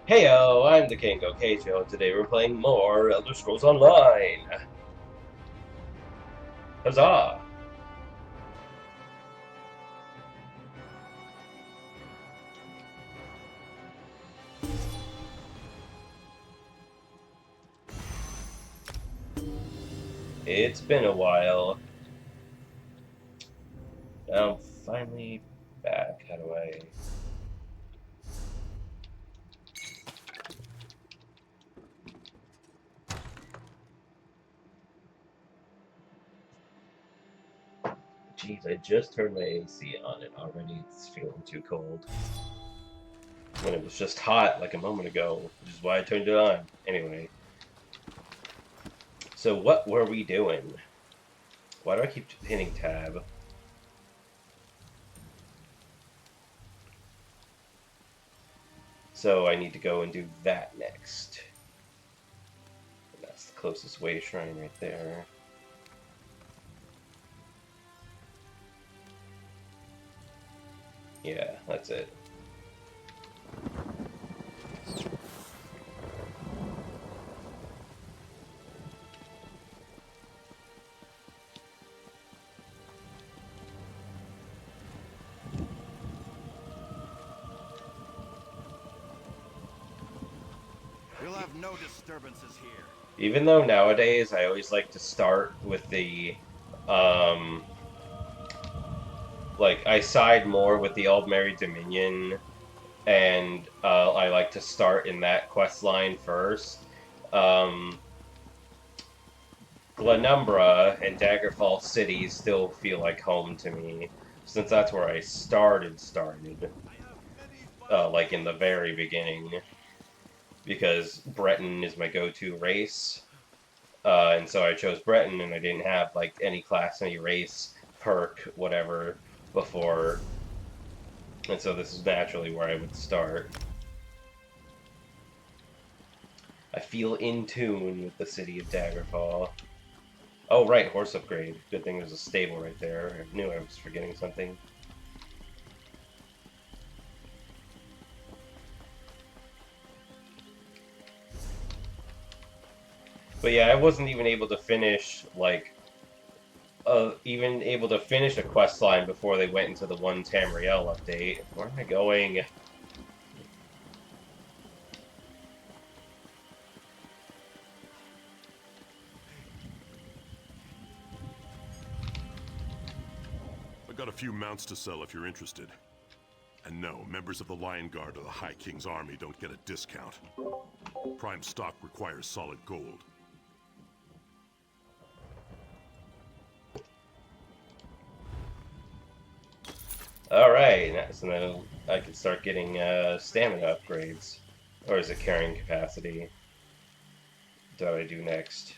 Heyo, I'm the King Okeijo, and today we're playing more Elder Scrolls Online. Huzzah! It's been a while. I'm finally back. How do I... Jeez, I just turned my AC on and already it's feeling too cold. When it was just hot like a moment ago, which is why I turned it on. Anyway, so what were we doing? Why do I keep hitting tab? So I need to go and do that next. And that's the closest way shrine right there. Yeah, that's it. We'll have no disturbances here. Even though nowadays I always like to start with the, um, like I side more with the Aldmeri Dominion, and I like to start in that quest line first. Um, Glenumbra and Daggerfall City still feel like home to me, since that's where I started, I have many fine like in the very beginning, because Breton is my go-to race. And so I chose Breton, and I didn't have like any class, any race, perk, whatever before, and so this is naturally where I would start. I feel in tune with the city of Daggerfall. Oh right, horse upgrade. Good thing there's a stable right there. I knew I was forgetting something. But yeah, I wasn't even able to finish even able to finish a quest line before they went into the one Tamriel update. Where am I going? I got a few mounts to sell if you're interested. And no, members of the Lion Guard or the High King's army don't get a discount. Prime stock requires solid gold. Alright, so now I can start getting stamina upgrades. Or is it carrying capacity? What do I do next?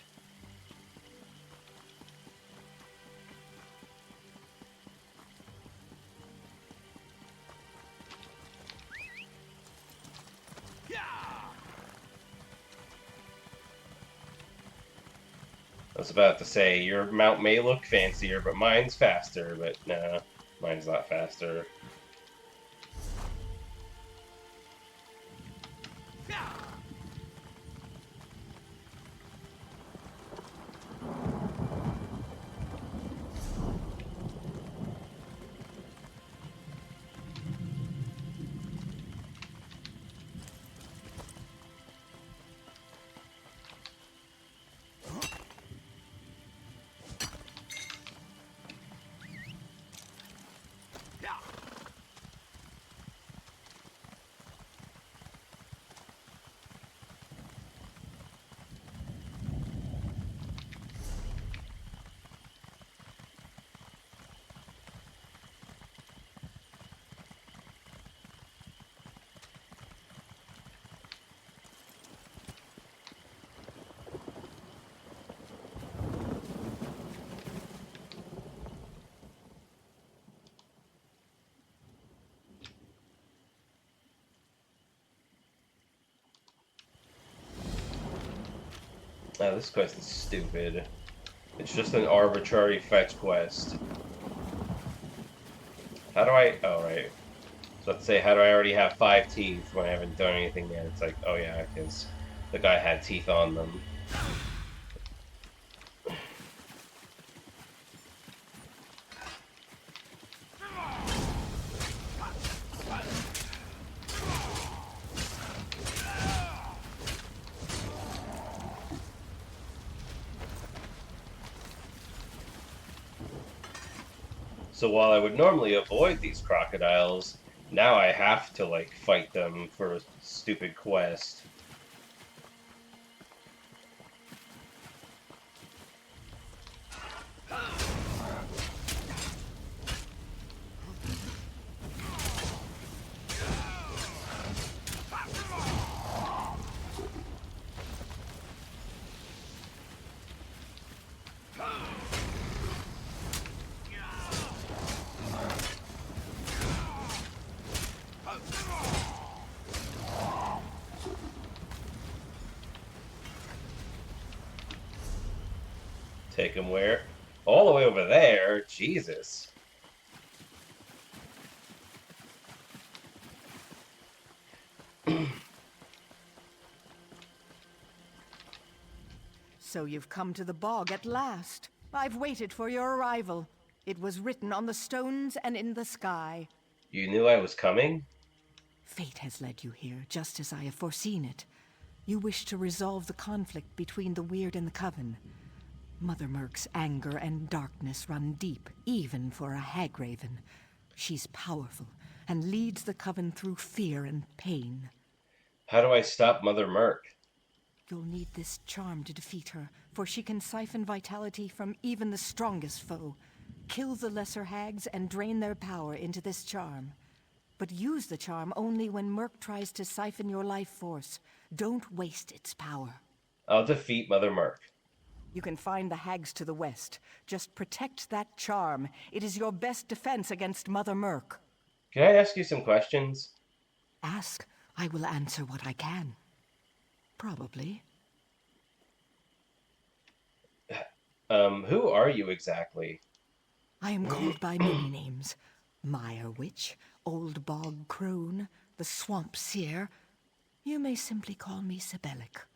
I was about to say, your mount may look fancier, but mine's faster, but no, mine's not faster. Oh, this quest is stupid. It's just an arbitrary fetch quest. How do I... Oh, right. Let's say, how do I already have 5 teeth when I haven't done anything yet? It's like, oh yeah, because the guy had teeth on them. So while I would normally avoid these crocodiles, now I have to like fight them for a stupid quest. Take him where? All the way over there? Jesus. So you've come to the bog at last. I've waited for your arrival. It was written on the stones and in the sky. You knew I was coming? Fate has led you here, just as I have foreseen it. You wish to resolve the conflict between the Weird and the Coven. Mother Merc's anger and darkness run deep, even for a Hagraven. She's powerful, and leads the Coven through fear and pain. How do I stop Mother Merc? You'll need this charm to defeat her, for she can siphon vitality from even the strongest foe. Kill the lesser hags and drain their power into this charm. But use the charm only when Merc tries to siphon your life force. Don't waste its power. I'll defeat Mother Merc. You can find the hags to the west. Just protect that charm. It is your best defense against Mother Merc. Can I ask you some questions? Ask. I will answer what I can. Probably. Who are you exactly? I am called by many names. Mire Witch, Old Bog Crone, the Swamp Seer. You may simply call me Sibelic.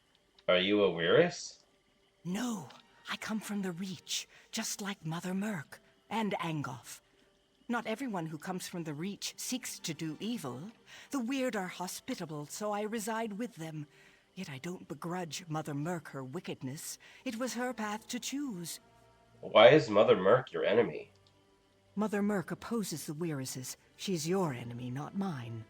Are you a Weirus? No, I come from the Reach, just like Mother Merc and Angoff. Not everyone who comes from the Reach seeks to do evil. The Weird are hospitable, so I reside with them. Yet I don't begrudge Mother Merc her wickedness. It was her path to choose. Why is Mother Merc your enemy? Mother Merc opposes the Weirises. She's your enemy, not mine.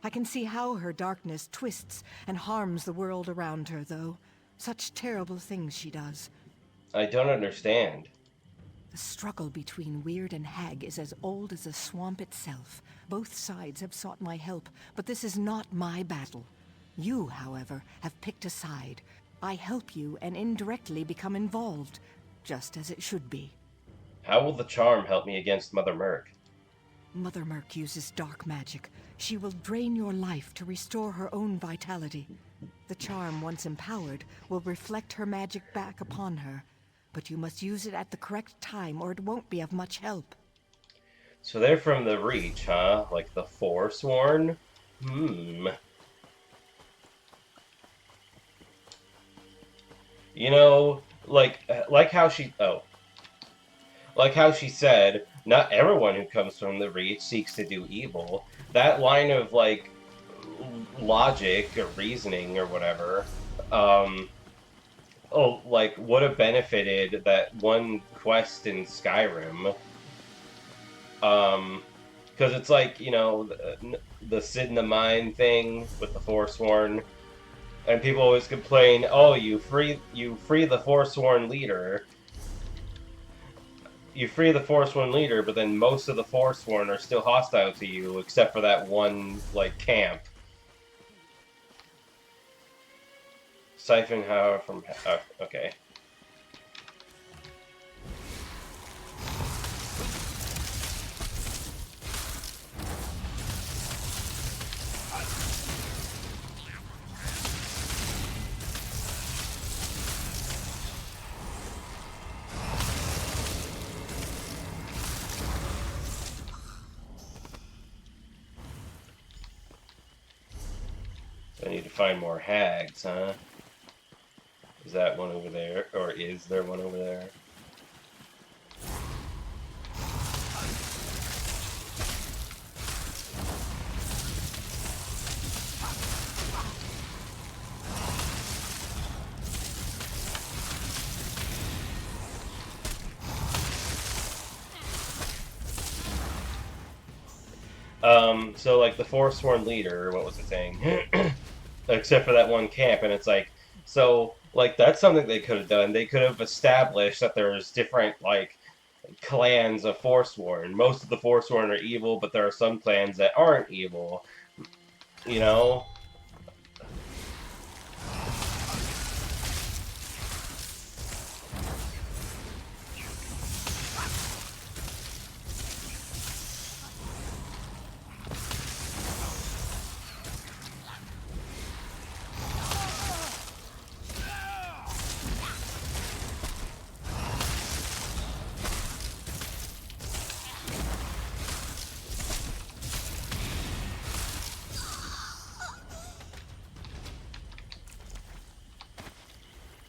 I can see how her darkness twists and harms the world around her, though. Such terrible things she does. I don't understand. The struggle between Weird and Hag is as old as the swamp itself. Both sides have sought my help, but this is not my battle. You, however, have picked a side. I help you and indirectly become involved, just as it should be. How will the charm help me against Mother Merc? Mother Merc uses dark magic. She will drain your life to restore her own vitality. The charm, once empowered, will reflect her magic back upon her. But you must use it at the correct time or it won't be of much help. So they're from the Reach, huh? Like the Forsworn? You know, like how she... Oh. Like how she said, not everyone who comes from the Reach seeks to do evil. That line of, like, logic or reasoning or whatever, like, would have benefited that one quest in Skyrim. Because it's like, you know, the Sid in the Mine thing with the Forsworn. And people always complain, oh, you free the Forsworn leader. You free the Forsworn leader, but then most of the Forsworn are still hostile to you, except for that one, like, camp. Siphon power from... okay. I need to find more hags, huh? Is that one over there? Or is there one over there? So like the Forsworn leader, what was it saying? Except for that one camp, and it's like, so like that's something they could have done. They could have established that there's different like clans of Forsworn. Most of the Forsworn are evil, but there are some clans that aren't evil. You know?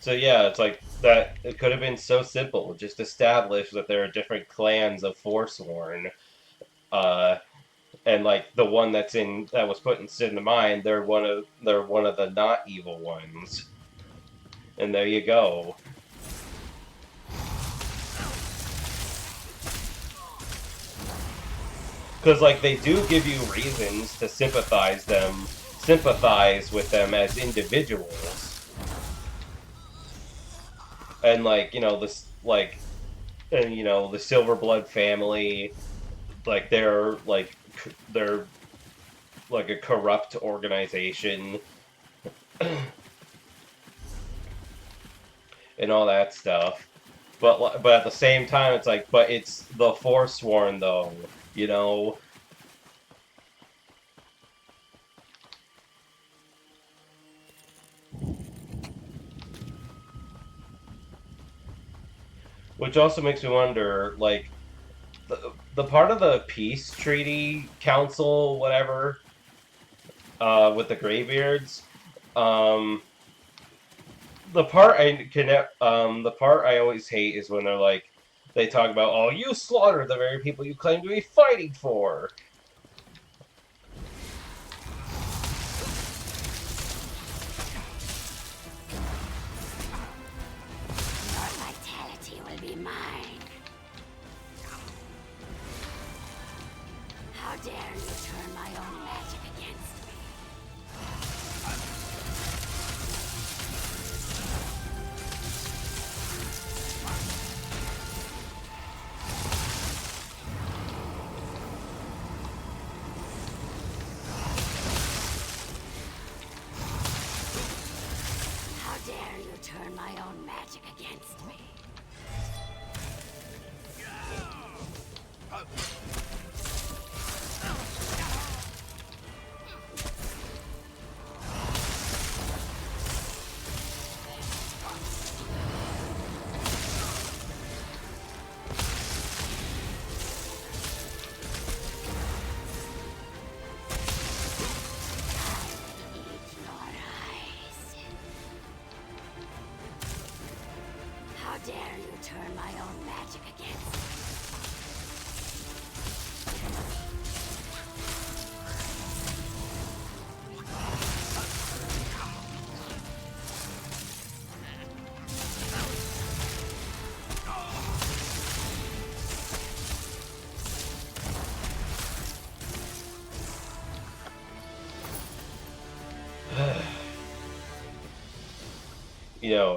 So yeah, it's like that. It could have been so simple. Just establish that there are different clans of Forsworn. Uh, and like the one that was put in the mind, they're one of the not evil ones. And there you go. Because like they do give you reasons to sympathize with them as individuals, and like this and the Silverblood family, like they're like a corrupt organization and all that stuff. But at the same time, it's like, but it's the Forsworn though, you know. Which also makes me wonder, like the part of the peace treaty council, whatever, with the Greybeards, um, the part I always hate is when they talk about, oh, you slaughtered the very people you claim to be fighting for. Your vitality will be mine. How dare you turn my own magic against me? How dare you turn my own magic against me? Eat your eyes. How dare you turn my own magic against me?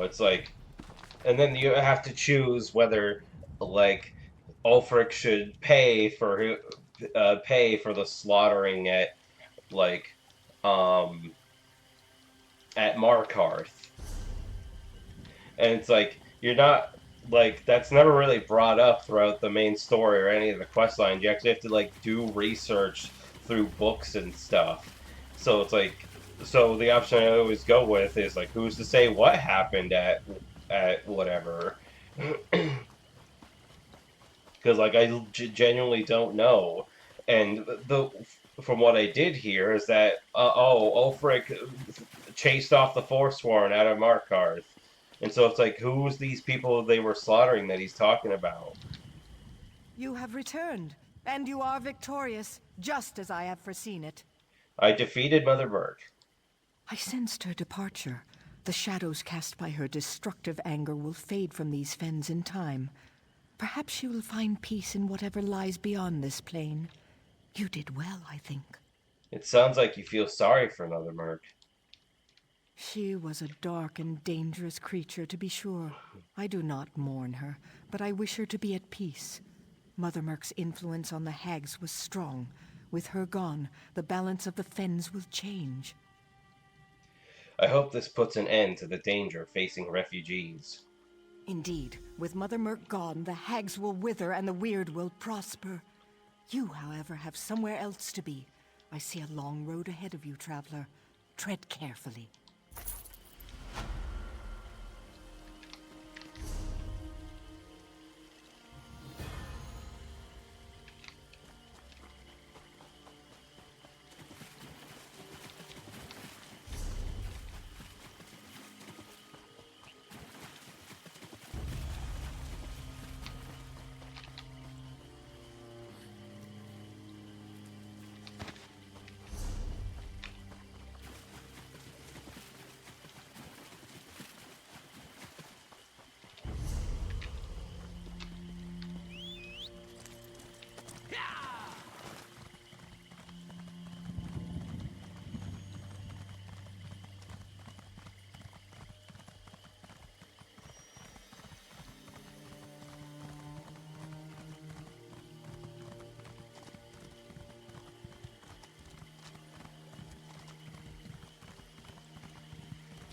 It's like, and then you have to choose whether like Ulfric should pay for the slaughtering like um at Markarth. And it's like you're not like that's never really brought up throughout the main story or any of the quest lines. You actually have to like do research through books and stuff. So it's like so the option I always go with is like who's to say what happened at whatever. Because like I genuinely don't know. And the from what I did hear, is that Ulfric chased off the Forsworn out of Markarth, and so it's like, who's these people they were slaughtering that he's talking about? You have returned, and you are victorious, just as I have foreseen it. I defeated Mother Burke. I sensed her departure. The shadows cast by her destructive anger will fade from these fens in time. Perhaps she will find peace in whatever lies beyond this plane. You did well, I think. It sounds like you feel sorry for Mother Burke. She was a dark and dangerous creature, to be sure. I do not mourn her, but I wish her to be at peace. Mother Merc's influence on the hags was strong. With her gone, the balance of the fens will change. I hope this puts an end to the danger facing refugees. Indeed, with Mother Merc gone, the hags will wither and the weird will prosper. You, however, have somewhere else to be. I see a long road ahead of you, traveler. Tread carefully.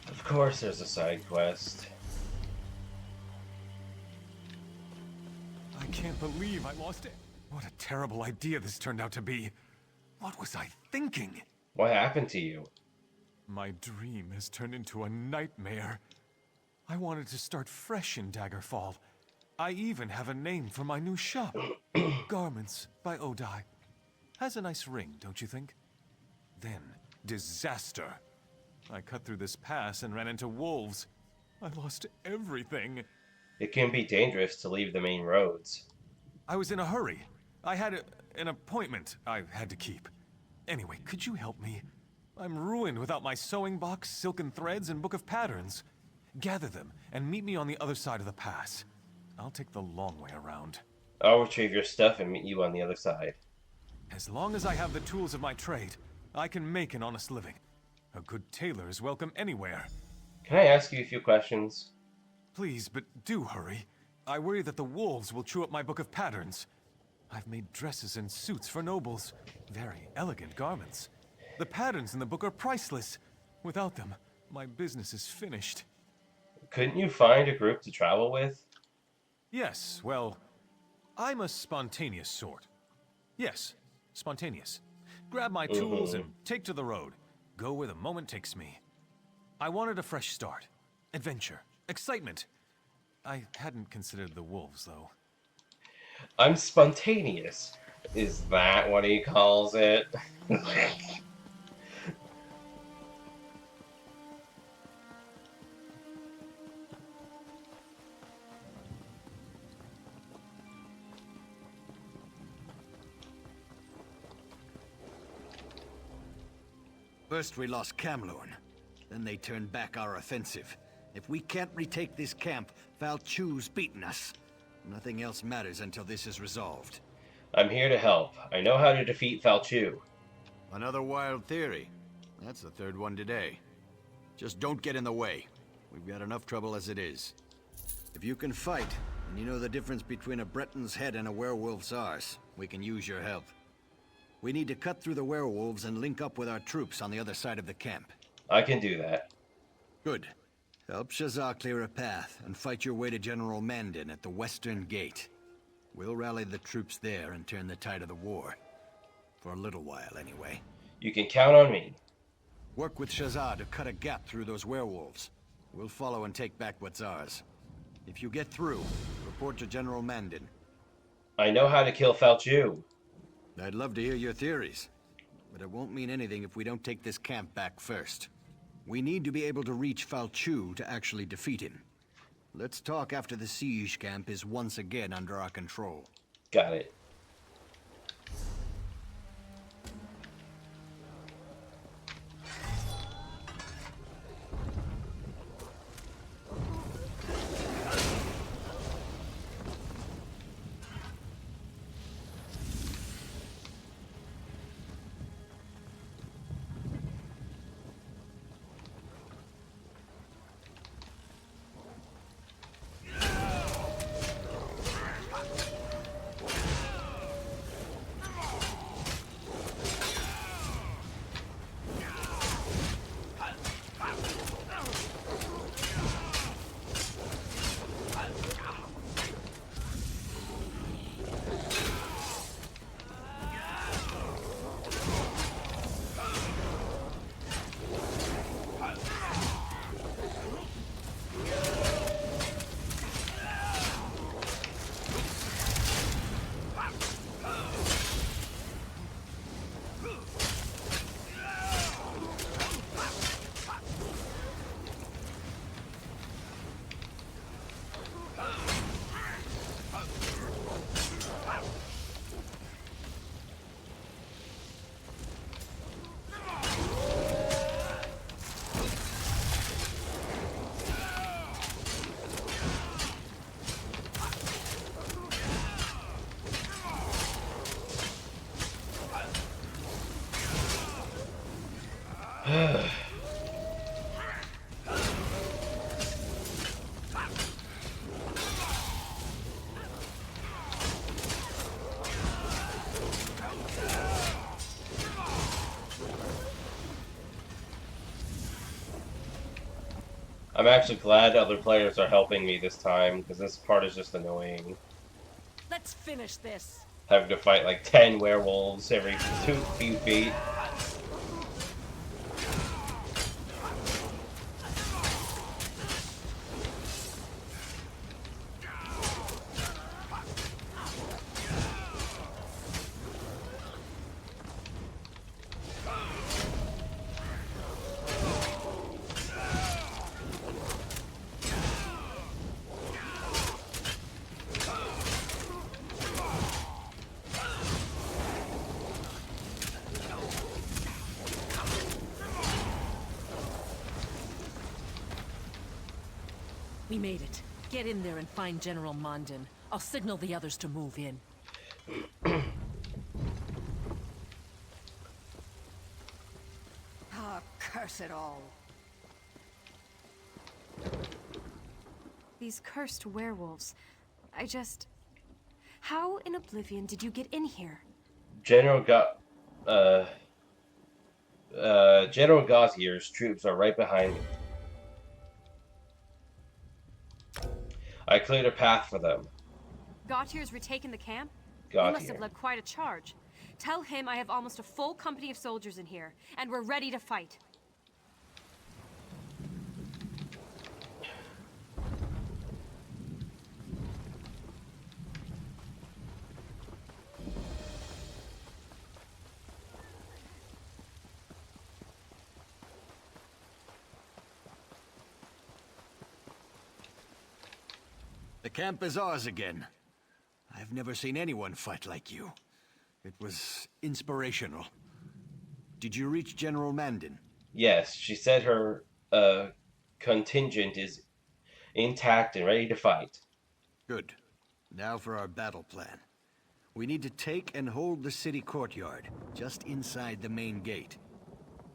Of course there's a side quest. I can't believe I lost it. What a terrible idea this turned out to be. What was I thinking? What happened to you? My dream has turned into a nightmare. I wanted to start fresh in Daggerfall. I even have a name for my new shop. Garments by Odai. Has a nice ring, don't you think? Then, disaster. I cut through this pass and ran into wolves. I lost everything. It can be dangerous to leave the main roads. I was in a hurry. I had an appointment I had to keep. Anyway, could you help me? I'm ruined without my sewing box, silken threads, and book of patterns. Gather them and meet me on the other side of the pass. I'll take the long way around. I'll retrieve your stuff and meet you on the other side. As long as I have the tools of my trade, I can make an honest living. A good tailor is welcome anywhere. Can I ask you a few questions? Please, but do hurry. I worry that the wolves will chew up my book of patterns. I've made dresses and suits for nobles. Very elegant garments. The patterns in the book are priceless. Without them, my business is finished. Couldn't you find a group to travel with? Yes, well, I'm a spontaneous sort. Yes, spontaneous. Grab my tools and take to the road. Go where the moment takes me. I wanted a fresh start. Adventure. Excitement. I hadn't considered the wolves, though. I'm spontaneous. Is that what he calls it? First we lost Camlorn. Then they turned back our offensive. If we can't retake this camp, Falchu's beaten us. Nothing else matters until this is resolved. I'm here to help. I know how to defeat Falchu. Another wild theory. That's the third one today. Just don't get in the way. We've got enough trouble as it is. If you can fight, and you know the difference between a Breton's head and a werewolf's arse, we can use your help. We need to cut through the werewolves and link up with our troops on the other side of the camp. I can do that. Good. Help Shazar clear a path and fight your way to General Mandin at the Western Gate. We'll rally the troops there and turn the tide of the war. For a little while, anyway. You can count on me. Work with Shazar to cut a gap through those werewolves. We'll follow and take back what's ours. If you get through, report to General Mandin. I know how to kill Falchu. I'd love to hear your theories. but it won't mean anything if we don't take this camp back first. We need to be able to reach Falchu to actually defeat him. Let's talk after the siege camp is once again under our control. Got it. I'm actually glad other players are helping me this time, because this part is just annoying. Let's finish this. Having to fight like 10 werewolves every few feet. We made it. Get in there and find General Mondin. I'll signal the others to move in. Ah, curse it all. These cursed werewolves. How in Oblivion did you get in here? General Gautier's troops are right behind me. I cleared a path for them. Gautier's retaken the camp? Gautier. He must have led quite a charge. Tell him I have almost a full company of soldiers in here, and we're ready to fight. The camp is ours again. I've never seen anyone fight like you. It was inspirational. Did you reach General Mandin? Yes, she said her contingent is intact and ready to fight. Good. Now for our battle plan. We need to take and hold the city courtyard, just inside the main gate.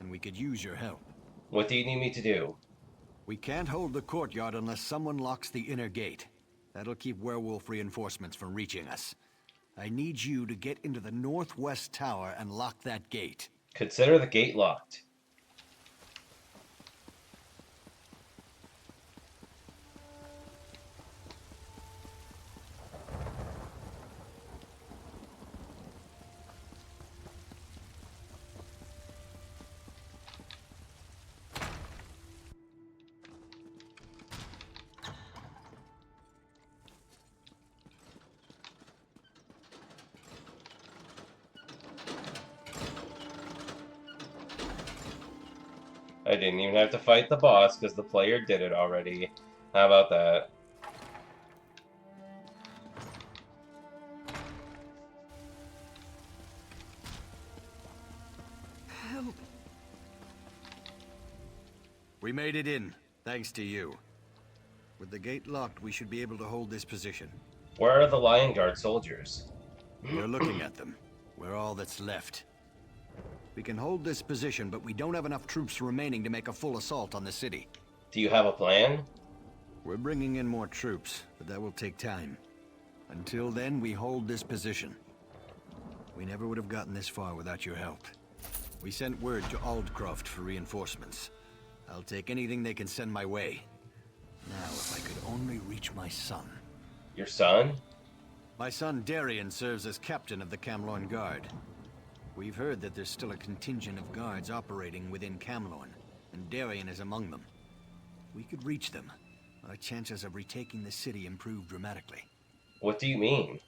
And we could use your help. What do you need me to do? We can't hold the courtyard unless someone locks the inner gate. That'll keep werewolf reinforcements from reaching us. I need you to get into the northwest tower and lock that gate. Consider the gate locked. I didn't even have to fight the boss because the player did it already. How about that? We made it in, thanks to you. With the gate locked, we should be able to hold this position. Where are the Lion Guard soldiers? You're looking at them. We're all that's left. We can hold this position, but we don't have enough troops remaining to make a full assault on the city. Do you have a plan? We're bringing in more troops, but that will take time. Until then, we hold this position. We never would have gotten this far without your help. We sent word to Aldcroft for reinforcements. I'll take anything they can send my way. Now, if I could only reach my son. Your son? My son Darien serves as captain of the Camlorn Guard. We've heard that there's still a contingent of guards operating within Camlorn, and Darien is among them. If we could reach them, our chances of retaking the city improve dramatically. What do you mean?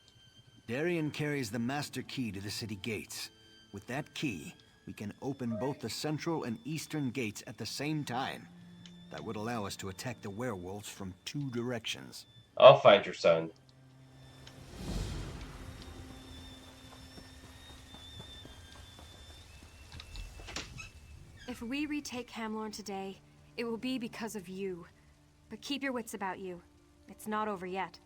Darien carries the master key to the city gates. With that key, we can open both the central and eastern gates at the same time. That would allow us to attack the werewolves from 2 directions. I'll find your son. If we retake Camlorn today, it will be because of you. But keep your wits about you. It's not over yet.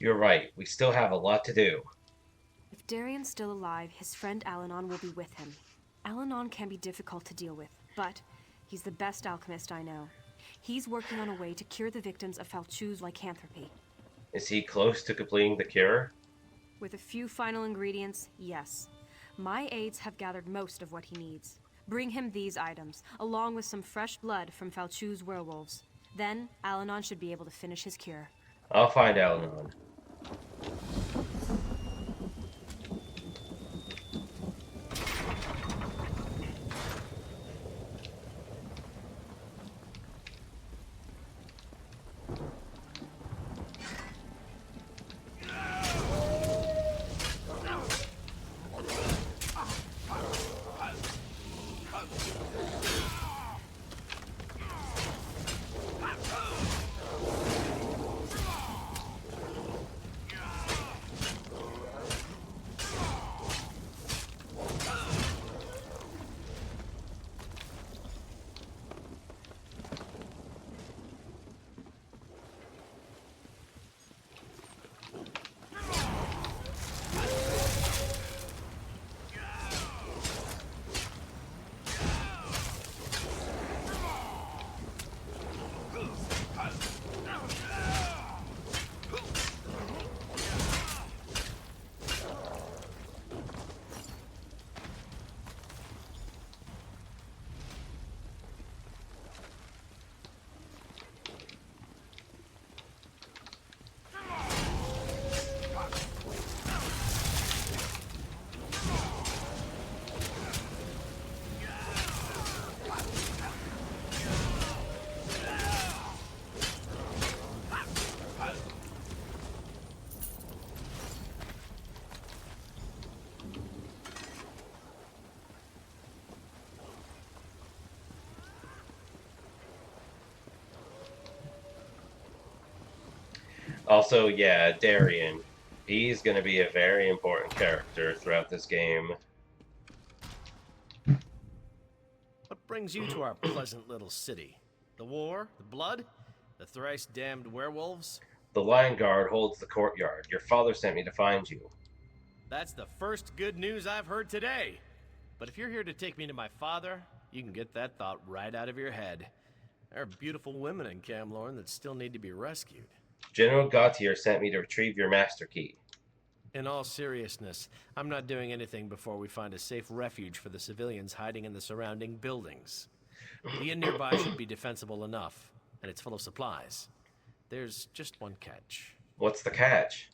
You're right. We still have a lot to do. If Darien's still alive, his friend Alanon will be with him. Alanon can be difficult to deal with, but he's the best alchemist I know. He's working on a way to cure the victims of Falchu's lycanthropy. Is he close to completing the cure? With a few final ingredients, yes. My aides have gathered most of what he needs. Bring him these items, along with some fresh blood from Falchu's werewolves. Then, Alanon should be able to finish his cure. I'll find Alanon. Also, yeah, Darien. He's going to be a very important character throughout this game. What brings you to our pleasant little city? The war? The blood? The thrice damned werewolves? The Lion Guard holds the courtyard. Your father sent me to find you. That's the first good news I've heard today. But if you're here to take me to my father, you can get that thought right out of your head. There are beautiful women in Camlorn that still need to be rescued. General Gautier sent me to retrieve your master key. In all seriousness, I'm not doing anything before we find a safe refuge for the civilians hiding in the surrounding buildings. The inn nearby should be defensible enough, and it's full of supplies. There's just one catch. What's the catch?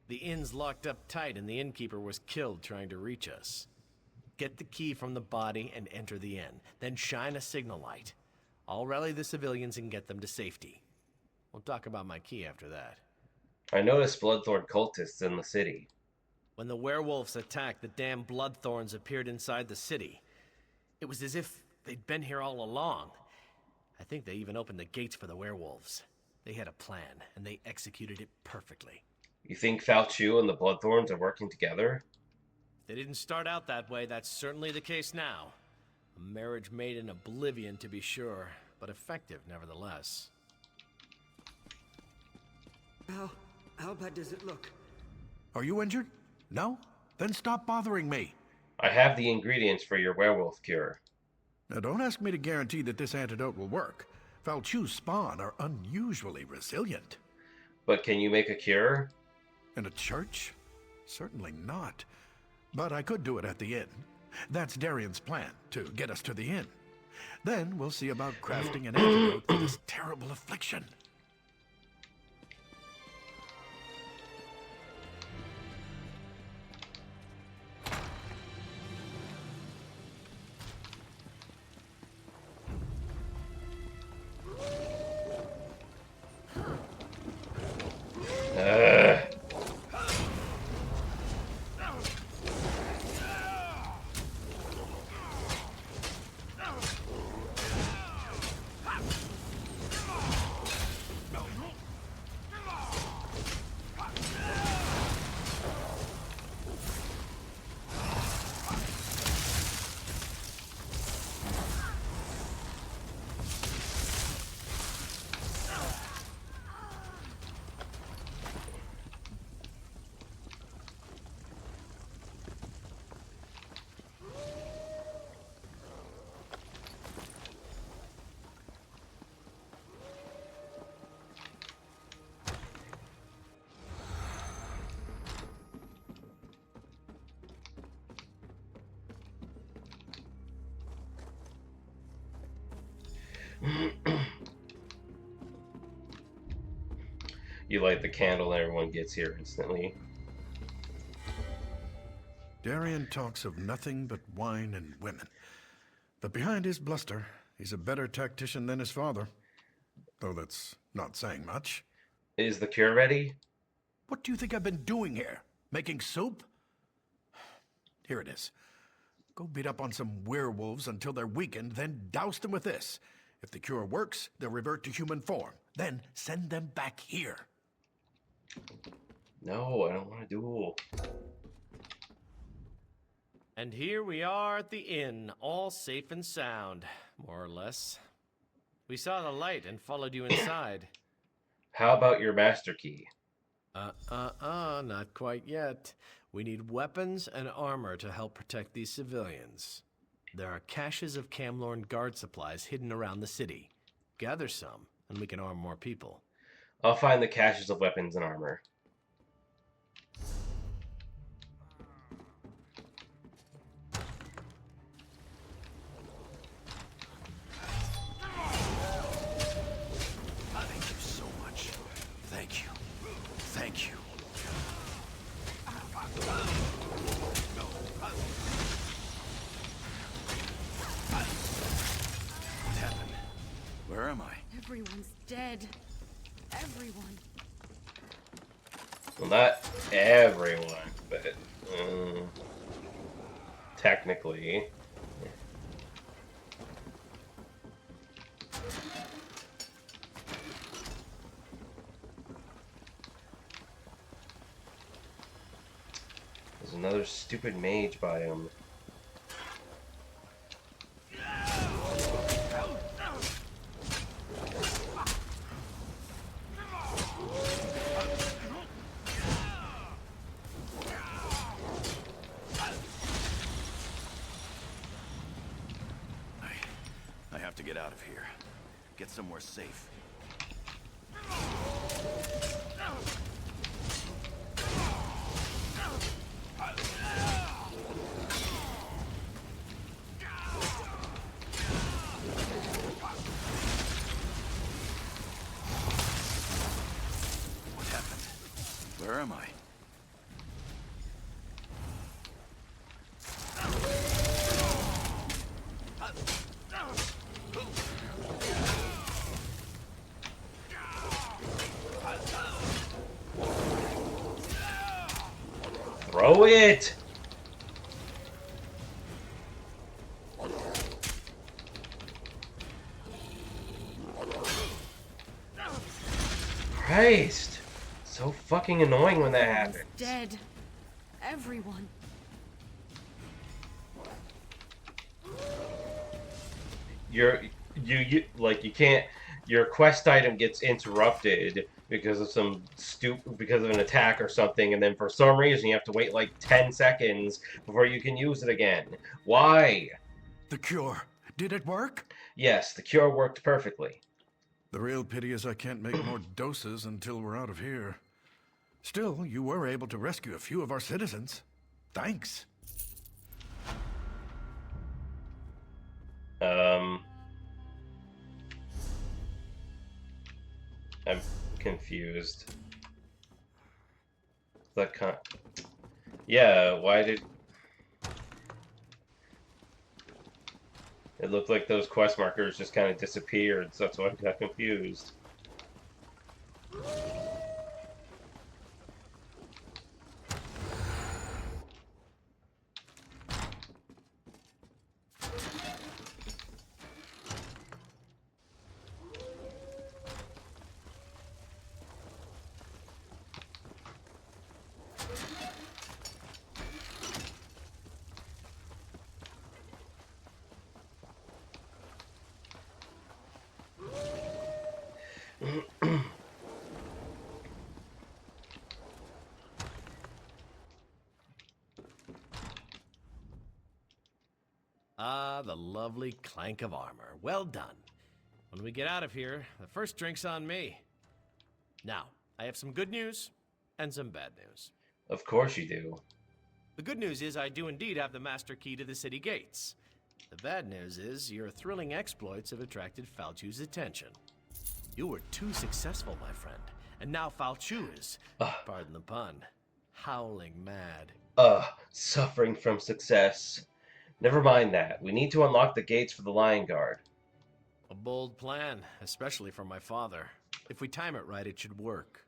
The inn's locked up tight and the innkeeper was killed trying to reach us. Get the key from the body and enter the inn, then shine a signal light. I'll rally the civilians and get them to safety. We'll talk about my key after that. I noticed Bloodthorn cultists in the city. When the werewolves attacked, the damn Bloodthorns appeared inside the city. It was as if they'd been here all along. I think they even opened the gates for the werewolves. They had a plan, and they executed it perfectly. You think Falchu and the Bloodthorns are working together? If they didn't start out that way, that's certainly the case now. A marriage made in oblivion, to be sure, but effective nevertheless. How bad does it look? Are you injured? No? Then stop bothering me. I have the ingredients for your werewolf cure. Now don't ask me to guarantee that this antidote will work. Falchu's spawn are unusually resilient. But can you make a cure? In a church? Certainly not. But I could do it at the inn. That's Darien's plan, to get us to the inn. Then we'll see about crafting an antidote for this terrible affliction. You light the candle and everyone gets here instantly. Darien talks of nothing but wine and women. But behind his bluster, he's a better tactician than his father. Though that's not saying much. Is the cure ready? What do you think I've been doing here? Making soup? Here it is. Go beat up on some werewolves until they're weakened, then douse them with this. If the cure works, they'll revert to human form. Then send them back here. No, I don't want to duel. And here we are at the inn, all safe and sound, more or less. We saw the light and followed you inside. How about your master key? Not quite yet. We need weapons and armor to help protect these civilians. There are caches of Camlorn guard supplies hidden around the city. Gather some, and we can arm more people. I'll find the caches of weapons and armor. Thank you so much. Thank you. Thank you. What happened? Where am I? Everyone's dead. Everyone. Well, not everyone, but technically. another stupid mage by him. I have to get out of here. Get somewhere safe. What happened? Where am I? Throw it! Christ! So fucking annoying when that Everyone's happens. dead. Everyone. You like you can't your quest item gets interrupted because of because of an attack or something, and then for some reason you have to wait like 10 seconds before you can use it again. Why? The cure. Did it work? Yes, the cure worked perfectly. The real pity is I can't make more doses until we're out of here. Still, you were able to rescue a few of our citizens. Thanks. I'm confused. Yeah, why did it looked like those quest markers just kind of disappeared, so that's why I got confused. Ah, the lovely clank of armor. Well done. When we get out of here, the first drink's on me. Now, I have some good news and some bad news. Of course you do. The good news is I do indeed have the master key to the city gates. The bad news is your thrilling exploits have attracted Falchu's attention. You were too successful, my friend, and now Falchu is, pardon the pun, howling mad. Suffering from success. Never mind that. We need to unlock the gates for the Lion Guard. A bold plan, especially for my father. If we time it right, it should work.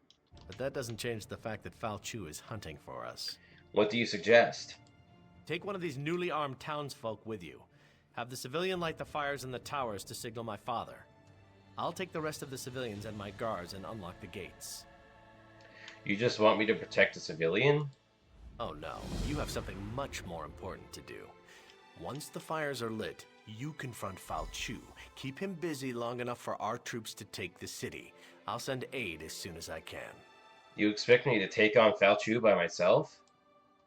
But that doesn't change the fact that Falchu is hunting for us. What do you suggest? Take one of these newly armed townsfolk with you. Have the civilian light the fires in the towers to signal my father. I'll take the rest of the civilians and my guards and unlock the gates. You just want me to protect a civilian? Oh no, you have something much more important to do. Once the fires are lit, you confront Falchu. Keep him busy long enough for our troops to take the city. I'll send aid as soon as I can. You expect me to take on Falchu by myself?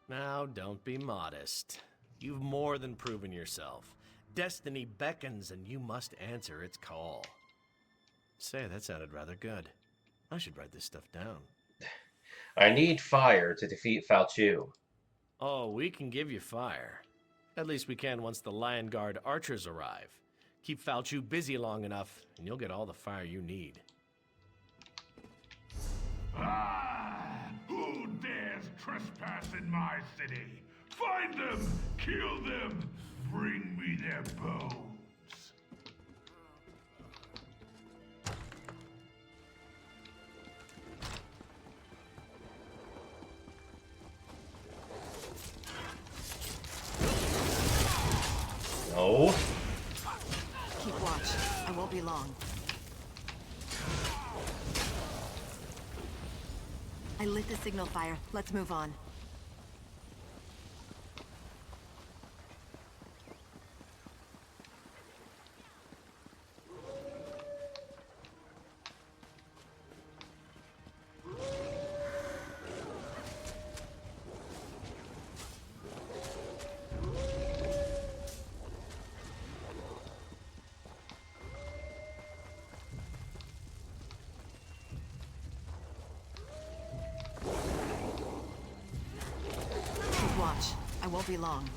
Now, don't be modest. You've more than proven yourself. Destiny beckons and you must answer its call. Say, that sounded rather good. I should write this stuff down. I need fire to defeat Falchu. Oh, we can give you fire. At least we can once the Lion Guard archers arrive. Keep Falchu busy long enough, and you'll get all the fire you need. Who dares trespass in my city? Find them! Kill them! Bring me their bones! No. Keep watch. I won't be long. I lit the signal fire. Let's move on. won't be long.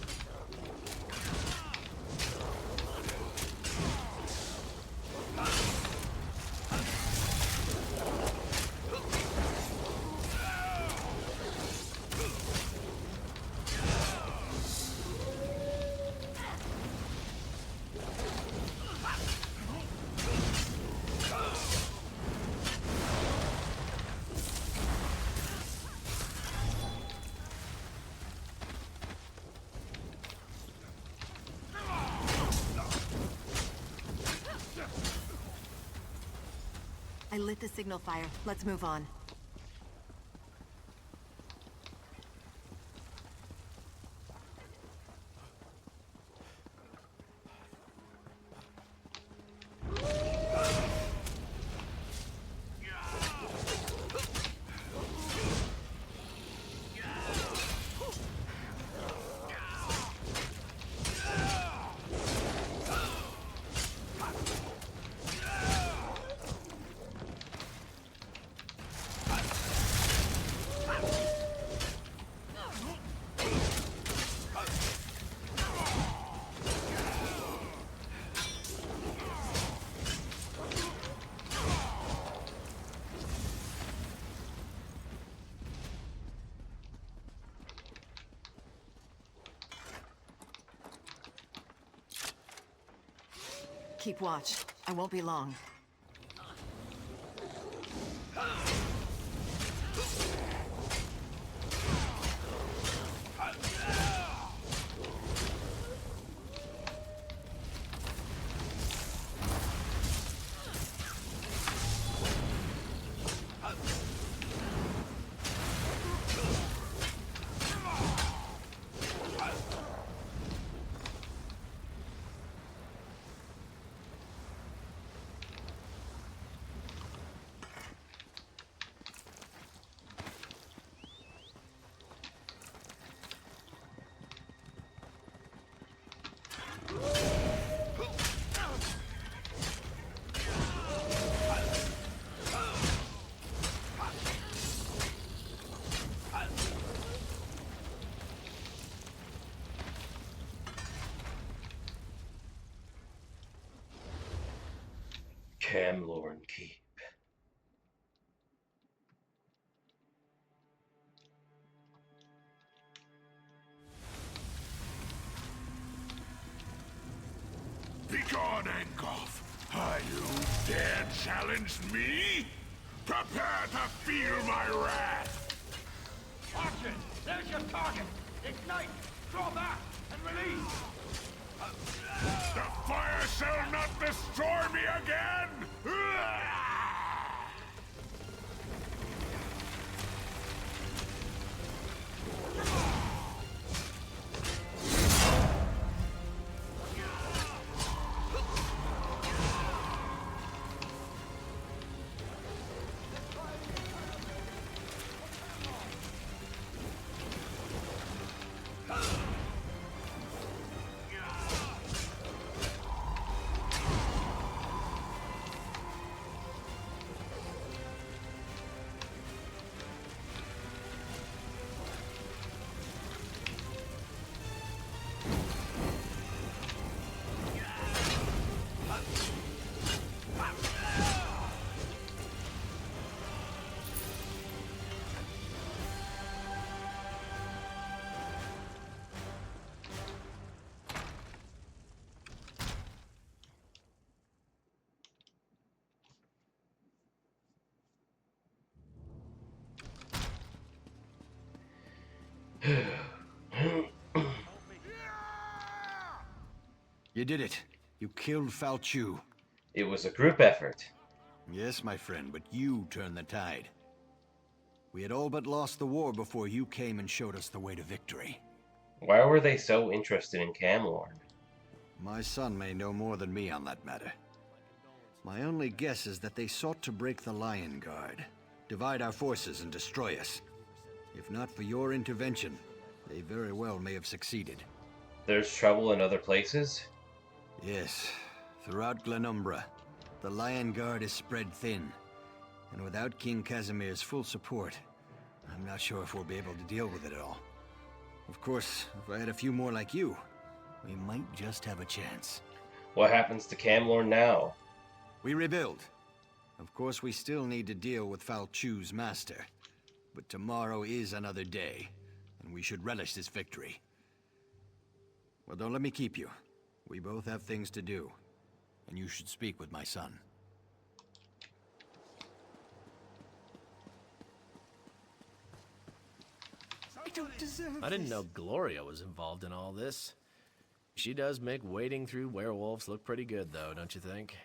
I lit the signal fire. Let's move on. Keep watch. I won't be long. Camlorn Keep. Begone, Angolf! You dare challenge me? Prepare to feel my wrath! Archers, there's your target! Ignite! Draw back! And release! The fire shall not destroy me again! You did it. You killed Falchu. It was a group effort. Yes, my friend, but you turned the tide. We had all but lost the war before you came and showed us the way to victory. Why were they so interested in Camlorn? My son may know more than me on that matter. My only guess is that they sought to break the Lion Guard, divide our forces and destroy us. If not for your intervention, they very well may have succeeded. There's trouble in other places? Yes, throughout Glenumbra, the Lion Guard is spread thin. And without King Casimir's full support, I'm not sure if we'll be able to deal with it all. Of course, if I had a few more like you, we might just have a chance. What happens to Camlorn now? We rebuild. Of course, we still need to deal with Falchu's master. But tomorrow is another day, and we should relish this victory. Well, don't let me keep you. We both have things to do, and you should speak with my son. I don't deserve I didn't this. know Gloria was involved in all this. She does make wading through werewolves look pretty good, though, don't you think?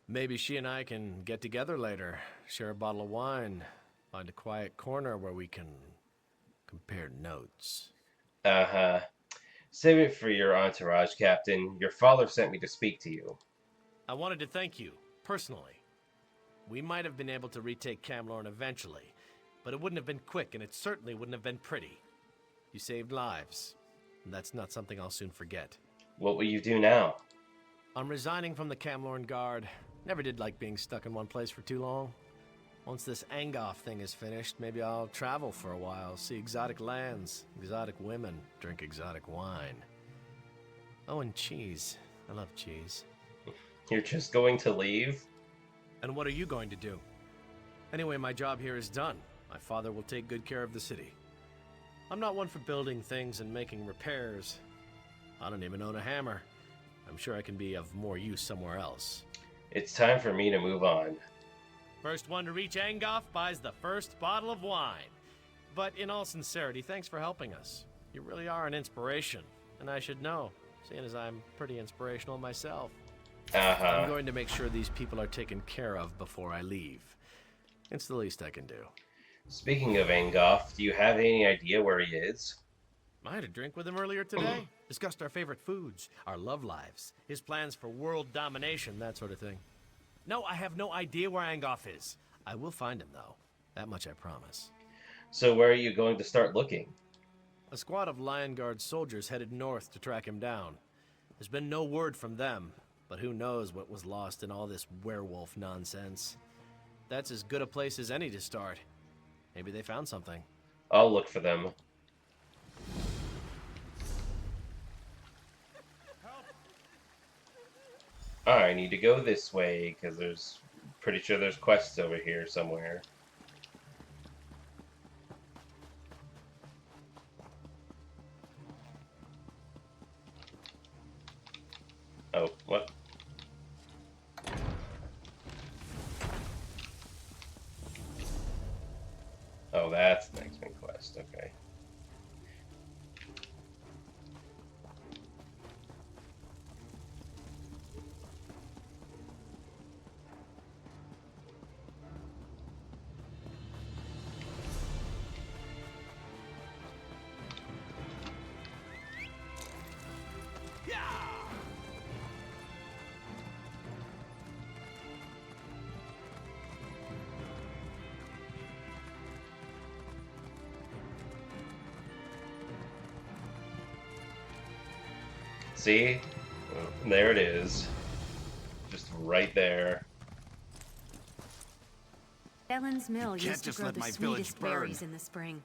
Maybe she and I can get together later, share a bottle of wine, find a quiet corner where we can compare notes. Uh-huh. Save it for your entourage, Captain. Your father sent me to speak to you. I wanted to thank you, personally. We might have been able to retake Camlorn eventually, but it wouldn't have been quick, and it certainly wouldn't have been pretty. You saved lives, and that's not something I'll soon forget. What will you do now? I'm resigning from the Camlorn Guard. Never did like being stuck in one place for too long. Once this Angoff thing is finished, maybe I'll travel for a while, see exotic lands, exotic women, drink exotic wine. Oh, and cheese. I love cheese. You're just going to leave? And what are you going to do? Anyway, my job here is done. My father will take good care of the city. I'm not one for building things and making repairs. I don't even own a hammer. I'm sure I can be of more use somewhere else. It's time for me to move on. First one to reach Angoff buys the first bottle of wine. But in all sincerity, thanks for helping us. You really are an inspiration, and I should know, seeing as I'm pretty inspirational myself. Uh-huh. I'm going to make sure these people are taken care of before I leave. It's the least I can do. Speaking of Angoff, do you have any idea where he is? I had a drink with him earlier today. Discussed our favorite foods, our love lives, his plans for world domination, that sort of thing. No, I have no idea where Angoff is. I will find him, though. That much I promise. So where are you going to start looking? A squad of Lion Guard soldiers headed north to track him down. There's been no word from them, but who knows what was lost in all this werewolf nonsense. That's as good a place as any to start. Maybe they found something. I'll look for them. I need to go this way, because pretty sure there's quests over here somewhere. Oh, what? Oh, that's the next main quest, okay. See? There it is. Just right there. Ellen's mill You can't used to just grow let the my village sweetest burn. berries in the spring.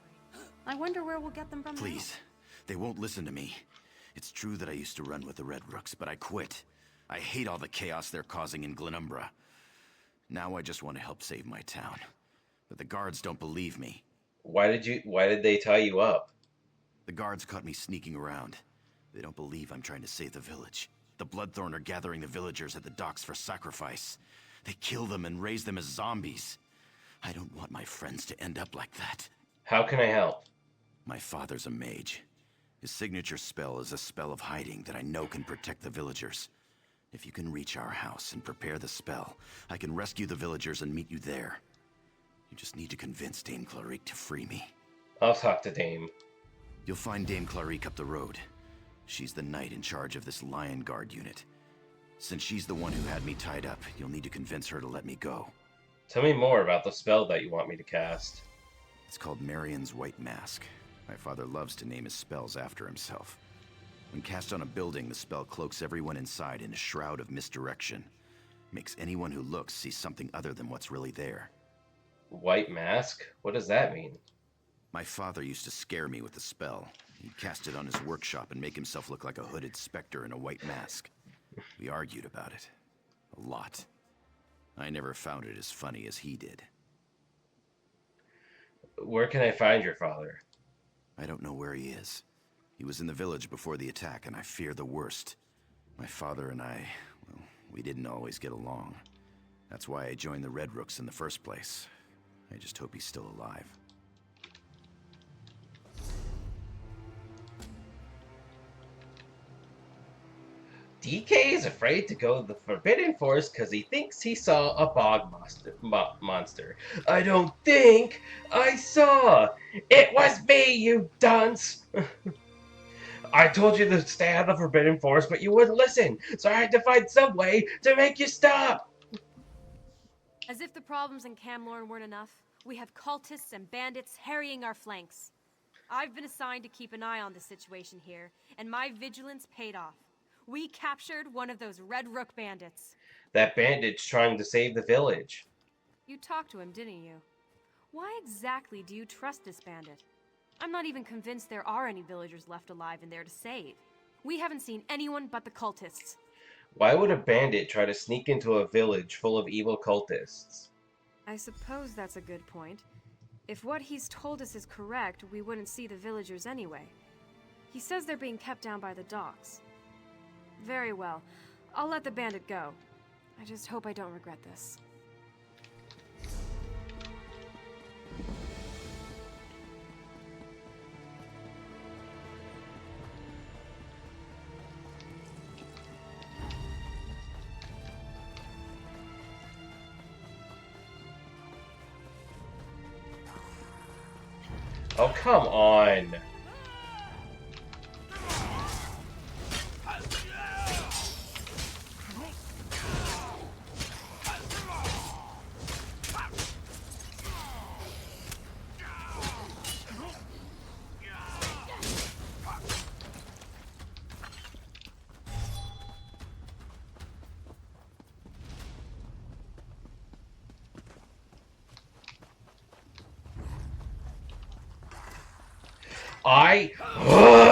I wonder where we'll get them from now. Please, they won't listen to me. It's true that I used to run with the Red Rooks, but I quit. I hate all the chaos they're causing in Glenumbra. Now I just want to help save my town. But the guards don't believe me. Why did they tie you up? The guards caught me sneaking around. They don't believe I'm trying to save the village. The Bloodthorn are gathering the villagers at the docks for sacrifice. They kill them and raise them as zombies. I don't want my friends to end up like that. How can I help? My father's a mage. His signature spell is a spell of hiding that I know can protect the villagers. If you can reach our house and prepare the spell, I can rescue the villagers and meet you there. You just need to convince Dame Clarique to free me. I'll talk to Dame. You'll find Dame Clarique up the road. She's the knight in charge of this Lion Guard unit. Since she's the one who had me tied up, you'll need to convince her to let me go. Tell me more about the spell that you want me to cast. It's called Marion's White Mask. My father loves to name his spells after himself. When cast on a building, the spell cloaks everyone inside in a shroud of misdirection. Makes anyone who looks see something other than what's really there. White mask? What does that mean? My father used to scare me with the spell. He'd cast it on his workshop and make himself look like a hooded specter in a white mask. We argued about it. A lot. I never found it as funny as he did. Where can I find your father? I don't know where he is. He was in the village before the attack, and I fear the worst. My father and I, well, we didn't always get along. That's why I joined the Red Rooks in the first place. I just hope he's still alive. DK is afraid to go to the Forbidden Forest because he thinks he saw a bog monster. I don't think I saw. It was me, you dunce. I told you to stay out of the Forbidden Forest, but you wouldn't listen. So I had to find some way to make you stop. As if the problems in Camlorn weren't enough, we have cultists and bandits harrying our flanks. I've been assigned to keep an eye on the situation here, and my vigilance paid off. We captured one of those Red Rook bandits. That bandit's trying to save the village. You talked to him, didn't you? Why exactly do you trust this bandit? I'm not even convinced there are any villagers left alive in there to save. We haven't seen anyone but the cultists. Why would a bandit try to sneak into a village full of evil cultists? I suppose that's a good point. If what he's told us is correct, we wouldn't see the villagers anyway. He says they're being kept down by the docks. Very well. I'll let the bandit go. I just hope I don't regret this. Oh, come on. Ugh!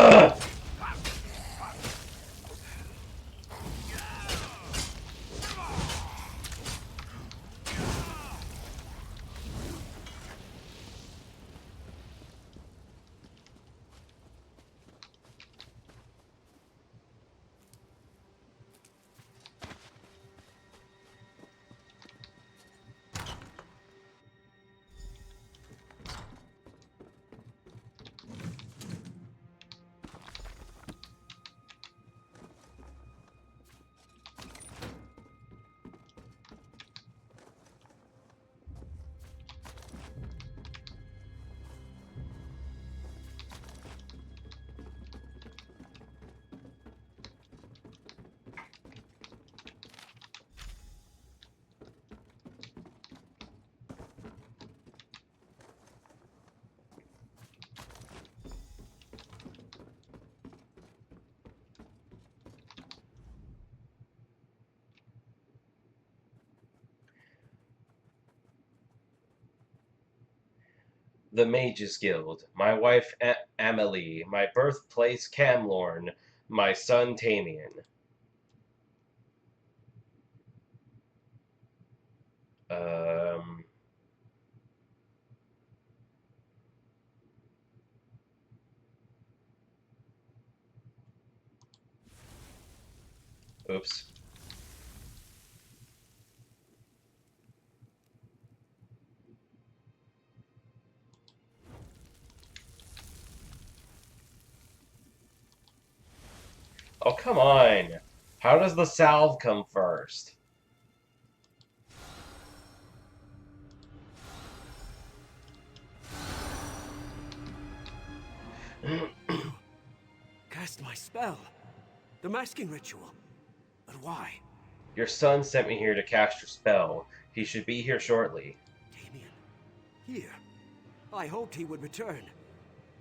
The Mages Guild, my wife Amelie, my birthplace Camlorn, my son Tamian. Um, oops. Oh, come on. How does the salve come first? Cast my spell. The masking ritual. But why? Your son sent me here to cast your spell. He should be here shortly. Damien. Here. I hoped he would return.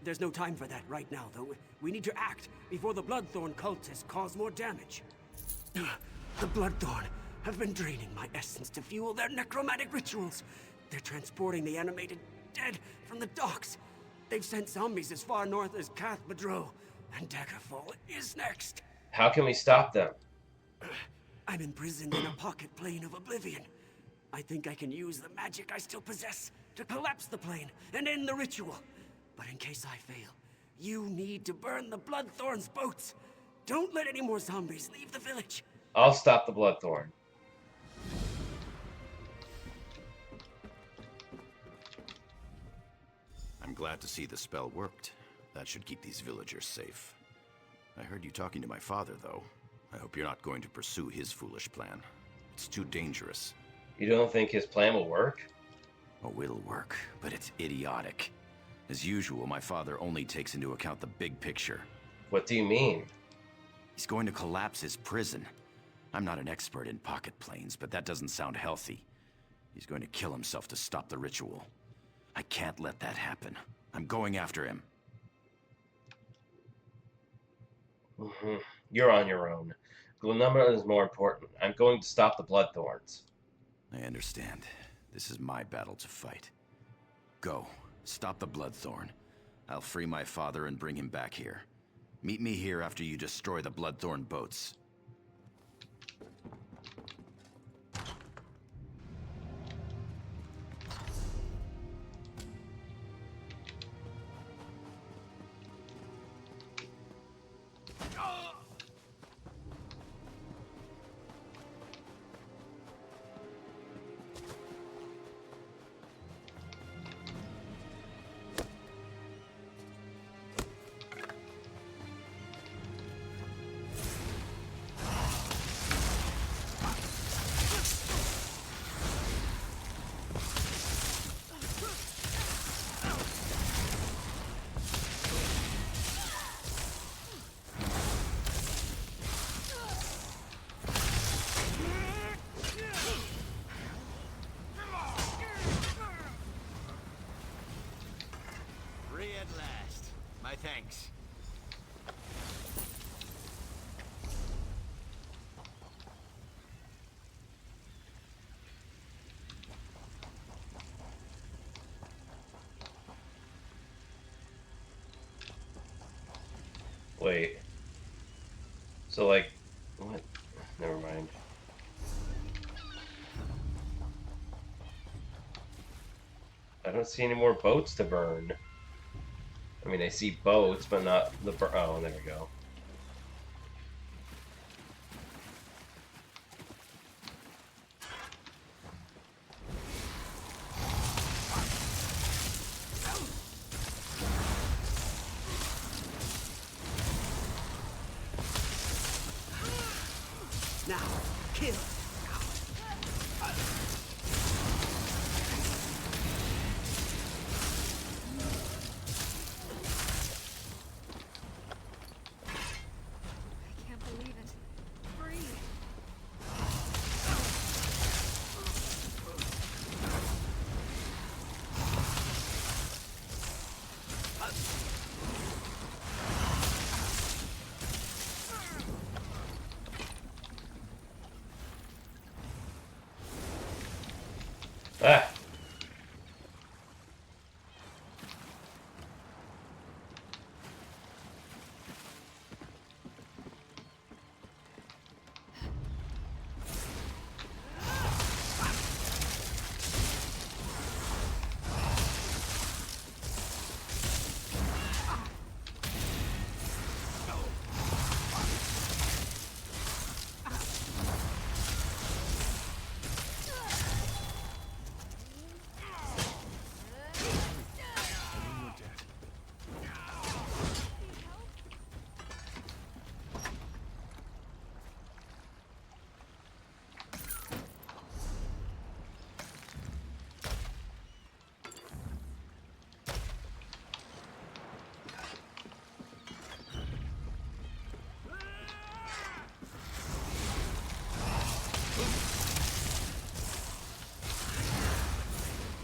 There's no time for that right now, though. We need to act before the Bloodthorn cultists cause more damage. The Bloodthorn have been draining my essence to fuel their necromantic rituals. They're transporting the animated dead from the docks. They've sent zombies as far north as Cathbadro, and Daggerfall is next. How can we stop them? I'm imprisoned in a pocket plane of oblivion. I think I can use the magic I still possess to collapse the plane and end the ritual. But in case I fail, you need to burn the Bloodthorn's boats. Don't let any more zombies leave the village. I'll stop the Bloodthorn. I'm glad to see the spell worked. That should keep these villagers safe. I heard you talking to my father, though. I hope you're not going to pursue his foolish plan. It's too dangerous. You don't think his plan will work? Oh, it'll work, but it's idiotic. As usual, my father only takes into account the big picture. What do you mean? He's going to collapse his prison. I'm not an expert in pocket planes, but that doesn't sound healthy. He's going to kill himself to stop the ritual. I can't let that happen. I'm going after him. You're on your own. Glenumbra is more important. I'm going to stop the Bloodthorns. I understand. This is my battle to fight. Go. Stop the Bloodthorn. I'll free my father and bring him back here. Meet me here after you destroy the Bloodthorn boats. Thanks. Wait. So, like, what? Never mind. I don't see any more boats to burn. I mean, I see boats, but not the oh, there we go. Now, kill. Ah!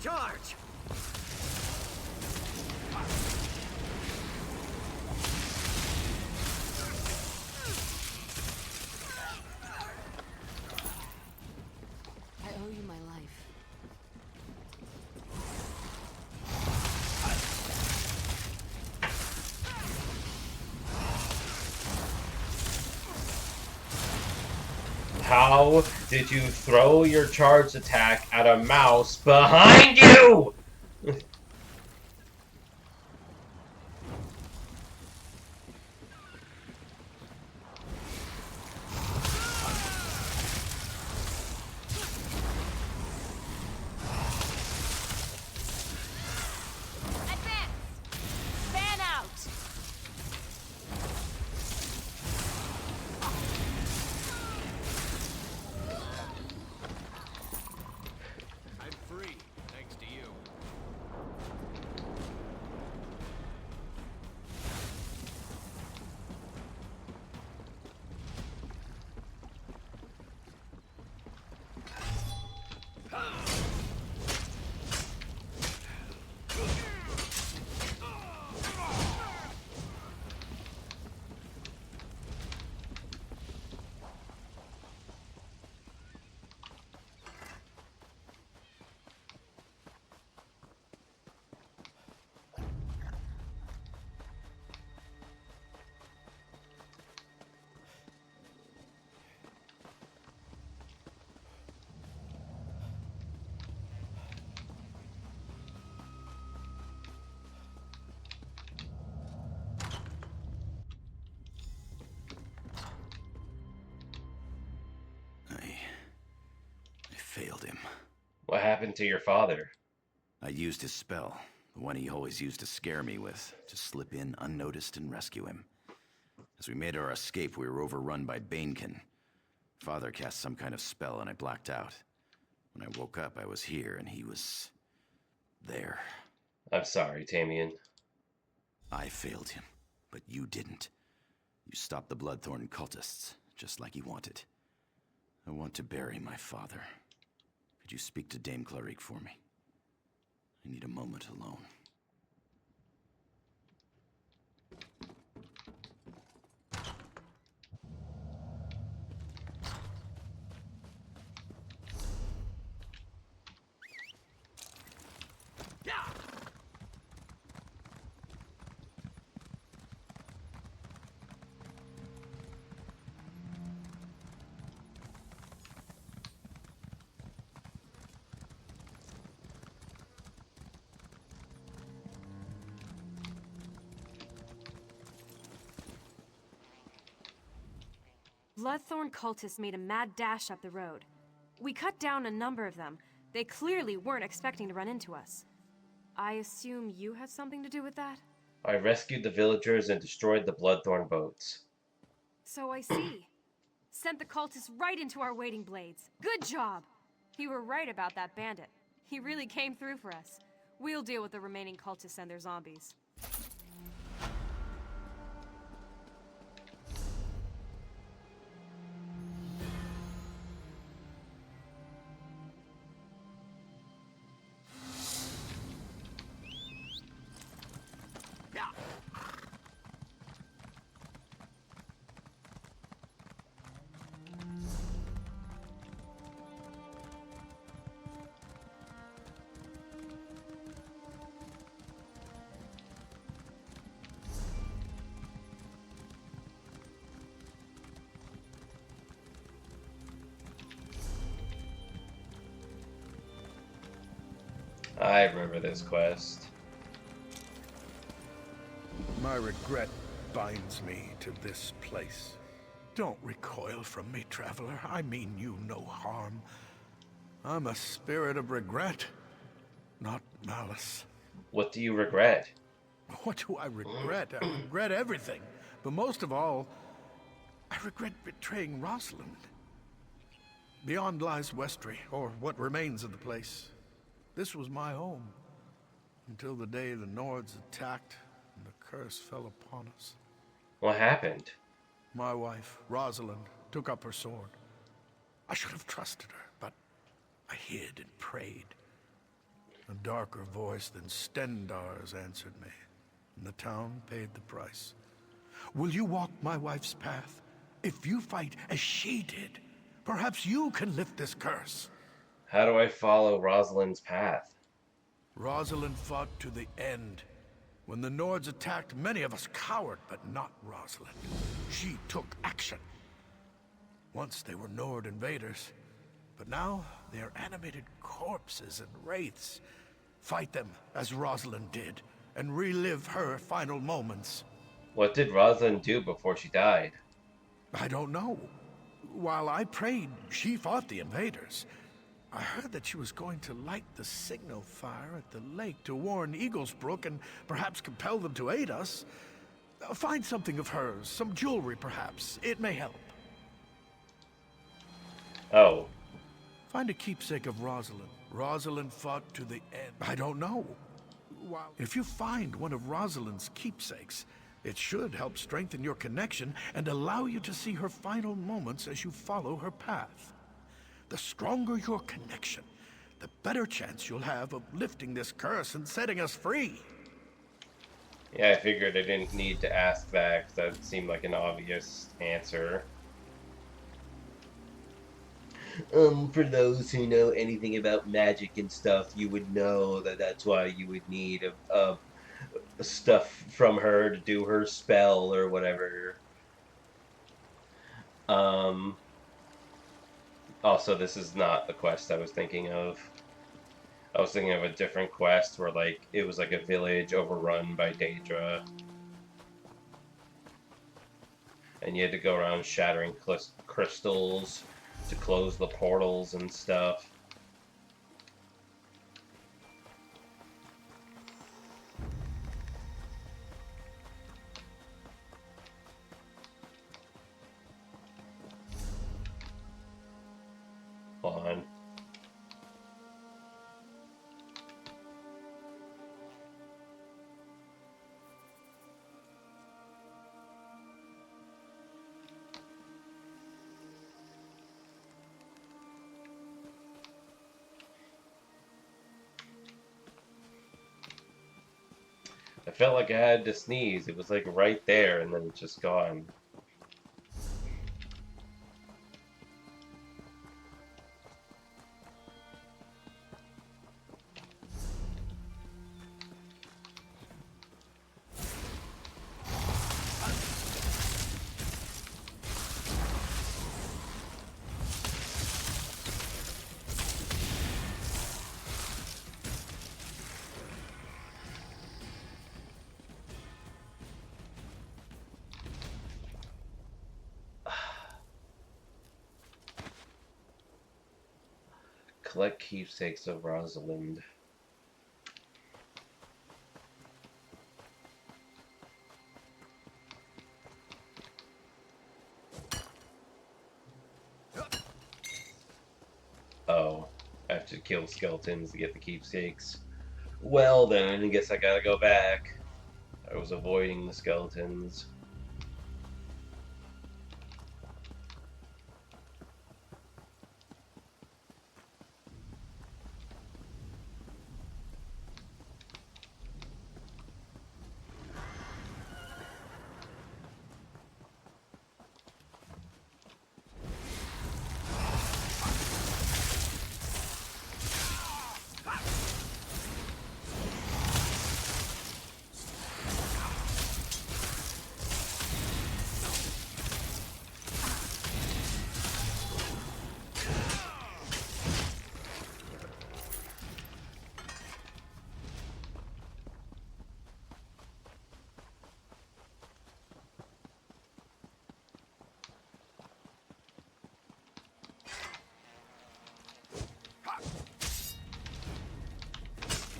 Charge! I owe you my life. How did you throw your charged attack at a mouse behind you? Fan out! I'm free, thanks to you. I failed him. What happened to your father? I used his spell, the one he always used to scare me with, to slip in unnoticed and rescue him. As we made our escape, we were overrun by Banekin. Father cast some kind of spell and I blacked out. When I woke up, I was here and he was... there. I'm sorry, Tamian. I failed him, but you didn't. You stopped the Bloodthorn cultists, just like he wanted. I want to bury my father. Could you speak to Dame Clarique for me? I need a moment alone. Bloodthorn cultists made a mad dash up the road. We cut down a number of them. They clearly weren't expecting to run into us. I assume you had something to do with that? I rescued the villagers and destroyed the Bloodthorn boats. So I see. Sent the cultists right into our waiting blades. Good job! You were right about that bandit. He really came through for us. We'll deal with the remaining cultists and their zombies. I remember this quest. My regret binds me to this place. Don't recoil from me, traveler. I mean you no harm. I'm a spirit of regret, not malice. What do you regret? What do I regret? I regret everything. But most of all, I regret betraying Rosalind. Beyond lies Westry, or what remains of the place. This was my home, until the day the Nords attacked and the curse fell upon us. What happened? My wife, Rosalind, took up her sword. I should have trusted her, but I hid and prayed. A darker voice than Stendar's answered me, and the town paid the price. Will you walk my wife's path? If you fight as she did, perhaps you can lift this curse. How do I follow Rosalind's path? Rosalind fought to the end. When the Nords attacked, many of us cowered, but not Rosalind. She took action. Once they were Nord invaders, but now they are animated corpses and wraiths. Fight them as Rosalind did, and relive her final moments. What did Rosalind do before she died? I don't know. While I prayed, she fought the invaders. I heard that she was going to light the signal fire at the lake to warn Eaglesbrook and perhaps compel them to aid us. Find something of hers, some jewelry perhaps. It may help. Oh. Find a keepsake of Rosalind. Rosalind fought to the end. I don't know. If you find one of Rosalind's keepsakes, it should help strengthen your connection and allow you to see her final moments as you follow her path. The stronger your connection, the better chance you'll have of lifting this curse and setting us free. Yeah, I figured I didn't need to ask that, 'cause that seemed like an obvious answer. For those who know anything about magic and stuff, you would know that that's why you would need stuff from her to do her spell or whatever. Also, this is not the quest I was thinking of. I was thinking of a different quest where, like, it was like a village overrun by Daedra. And you had to go around shattering crystals to close the portals and stuff. Hold on. I felt like I had to sneeze. It was like right there and then it's just gone. Collect keepsakes of Rosalind. Oh, I have to kill skeletons to get the keepsakes. Well then, I guess I gotta go back. I was avoiding the skeletons.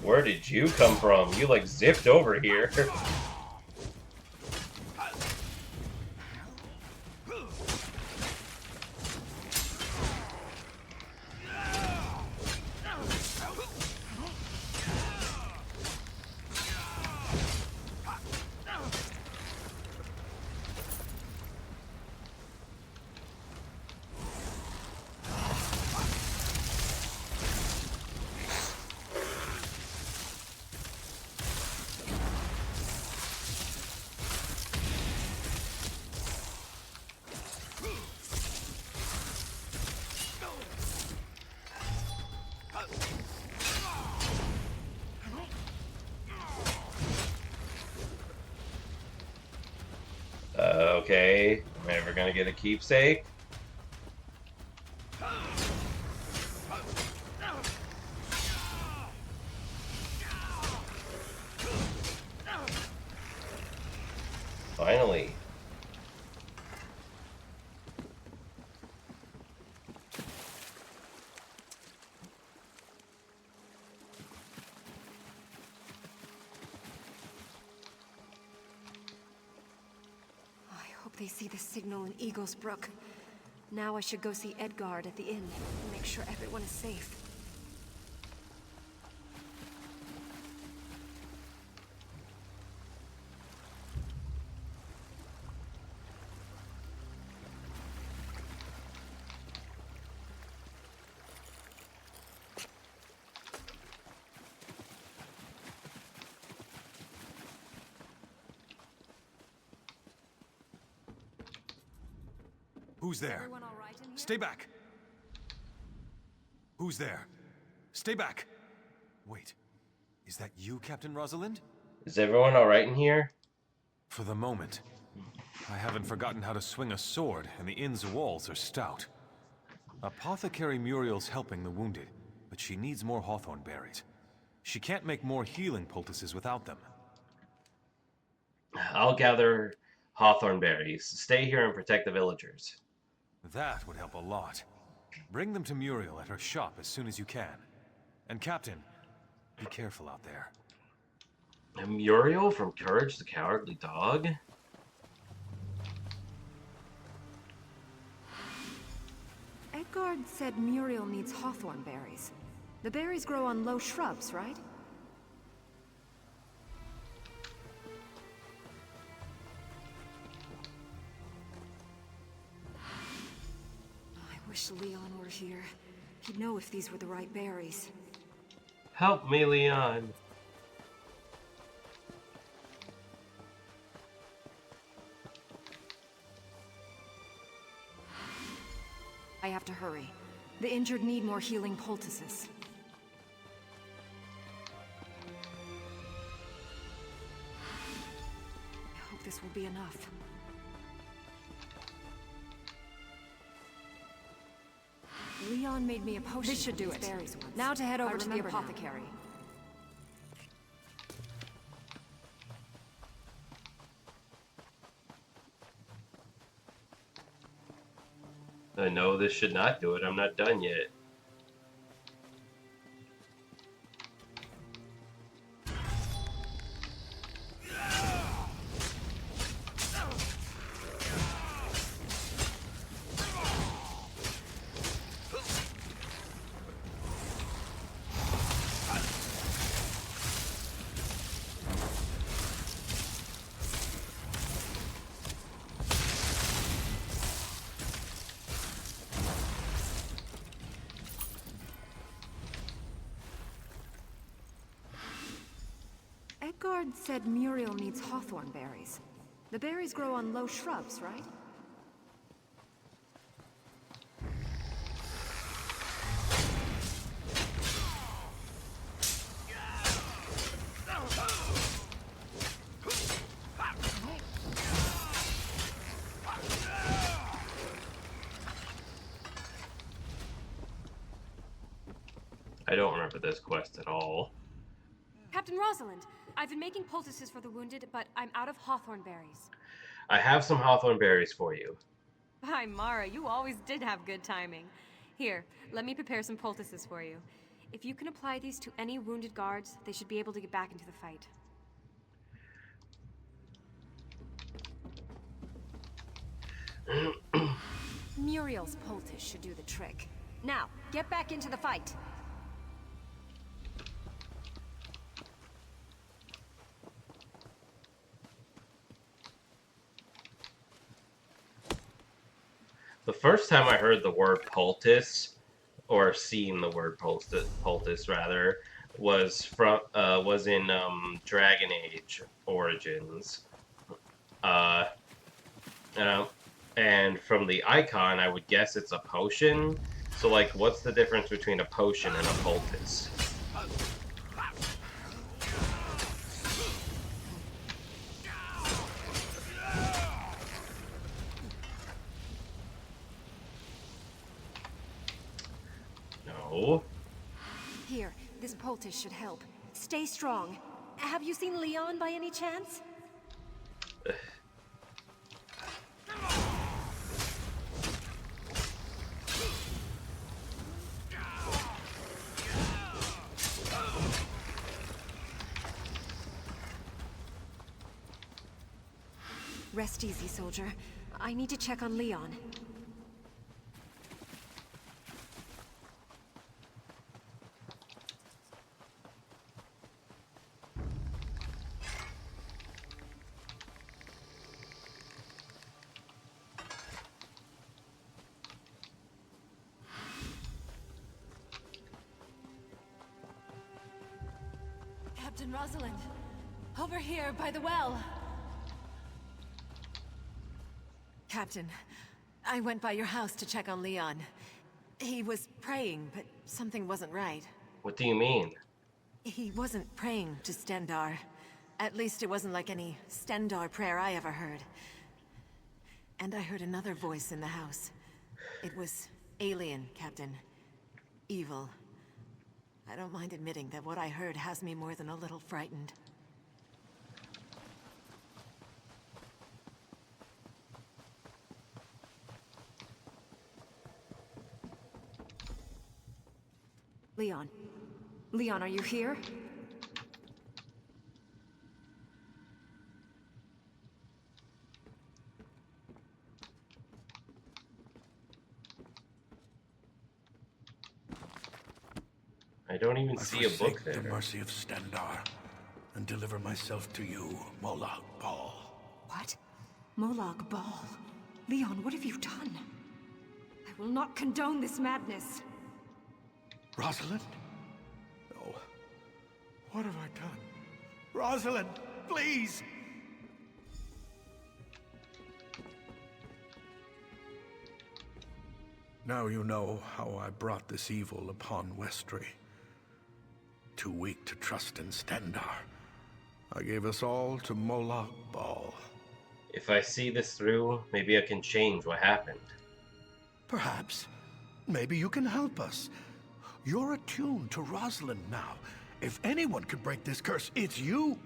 Where did you come from? You like zipped over here. Okay, am I ever gonna get a keepsake? Finally. I hope they see the signal in Eagle's Brook. Now I should go see Edgard at the inn and make sure everyone is safe. Who's there? Everyone all right in here? Stay back. Who's there? Stay back. Wait. Is that you, Captain Rosalind? Is everyone alright in here? For the moment. I haven't forgotten how to swing a sword, and the inn's walls are stout. Apothecary Muriel's helping the wounded, but she needs more hawthorn berries. She can't make more healing poultices without them. I'll gather hawthorn berries. Stay here and protect the villagers. That would help a lot. Bring them to Muriel at her shop as soon as you can. And Captain, be careful out there. And Muriel from Courage the Cowardly Dog? Edgard said Muriel needs hawthorn berries. The berries grow on low shrubs, right? I wish Leon were here. He'd know if these were the right berries. Help me, Leon. I have to hurry. The injured need more healing poultices. I hope this will be enough. Leon made me a potion. This should do it. Berries once. Now to head over to the apothecary. I know this should not do it. I'm not done yet. Edgard said Muriel needs hawthorn berries. The berries grow on low shrubs, right? I don't remember this quest at all. Captain Rosalind, I've been making poultices for the wounded, but I'm out of hawthorn berries. I have some hawthorn berries for you. Hi, Mara, you always did have good timing. Here, let me prepare some poultices for you. If you can apply these to any wounded guards, they should be able to get back into the fight. Muriel's poultice should do the trick. Now, get back into the fight. The first time I heard the word poultice, or seen the word poultice rather, was in Dragon Age Origins. And from the icon, I would guess it's a potion. So, like, what's the difference between a potion and a poultice? No. Here, this poultice should help. Stay strong. Have you seen Leon by any chance? Rest easy, soldier. I need to check on Leon. Captain Rosalind, over here by the well. Captain, I went by your house to check on Leon. He was praying, but something wasn't right. What do you mean? He wasn't praying to Stendar. At least it wasn't like any Stendar prayer I ever heard. And I heard another voice in the house. It was alien, Captain. Evil. I don't mind admitting that what I heard has me more than a little frightened. Leon. Leon, are you here? I don't even I see a book forsake there. the mercy of Stendar and deliver myself to you, Molag Bal. What? Molag Bal. Leon, what have you done? I will not condone this madness. Rosalind? No. What have I done? Rosalind, please! Now you know how I brought this evil upon Westry. Too weak to trust in Stendar, I gave us all to Molag Bal. If I see this through, maybe I can change what happened. Perhaps. Maybe you can help us. You're attuned to Rosalind now. If anyone could break this curse, it's you!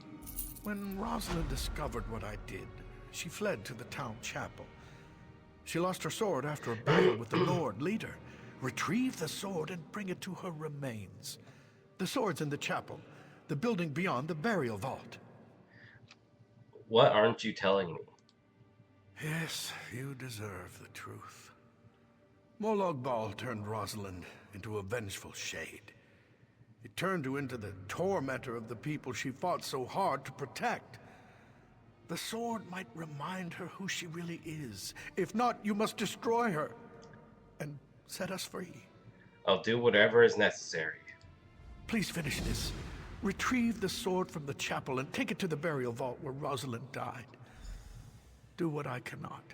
When Rosalind discovered what I did, she fled to the town chapel. She lost her sword after a battle with the Lord leader. Retrieve the sword and bring it to her remains. The sword's in the chapel, the building beyond the burial vault. What aren't you telling me? Yes, you deserve the truth. Molag Bal turned Rosalind into a vengeful shade. It turned her into the tormentor of the people she fought so hard to protect. The sword might remind her who she really is. If not, you must destroy her and set us free. I'll do whatever is necessary. Please finish this. Retrieve the sword from the chapel and take it to the burial vault where Rosalind died. Do what I cannot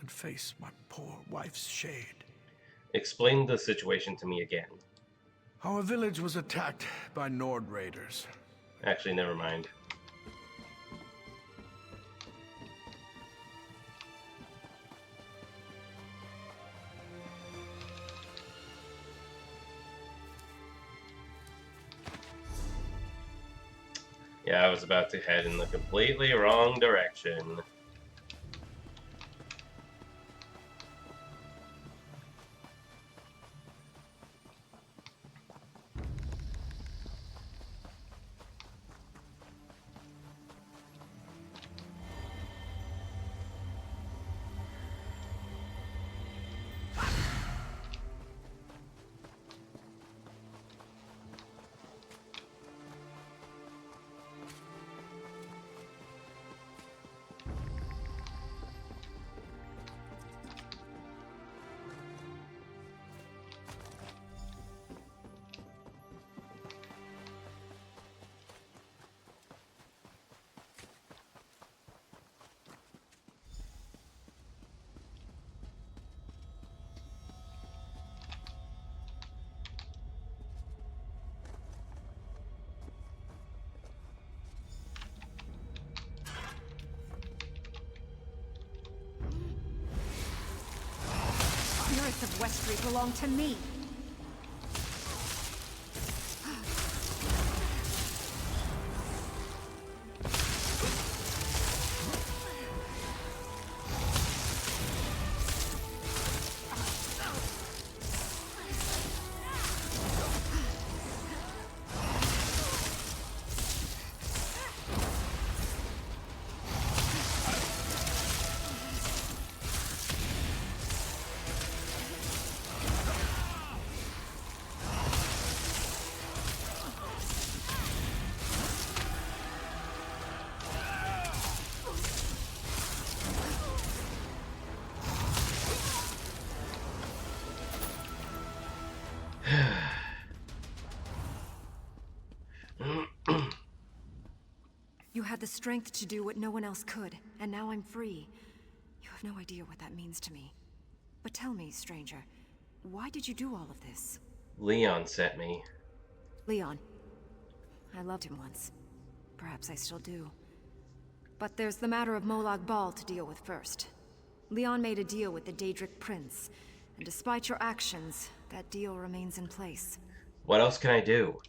and face my poor wife's shade. Explain the situation to me again. Our village was attacked by Nord raiders. Actually, never mind. Yeah, I was about to head in the completely wrong direction. Spirits of Westry belong to me. You had the strength to do what no one else could, and now I'm free. You have no idea what that means to me. But tell me, stranger, why did you do all of this? Leon sent me. Leon. I loved him once. Perhaps I still do. But there's the matter of Molag Bal to deal with first. Leon made a deal with the Daedric Prince, and despite your actions, that deal remains in place. What else can I do?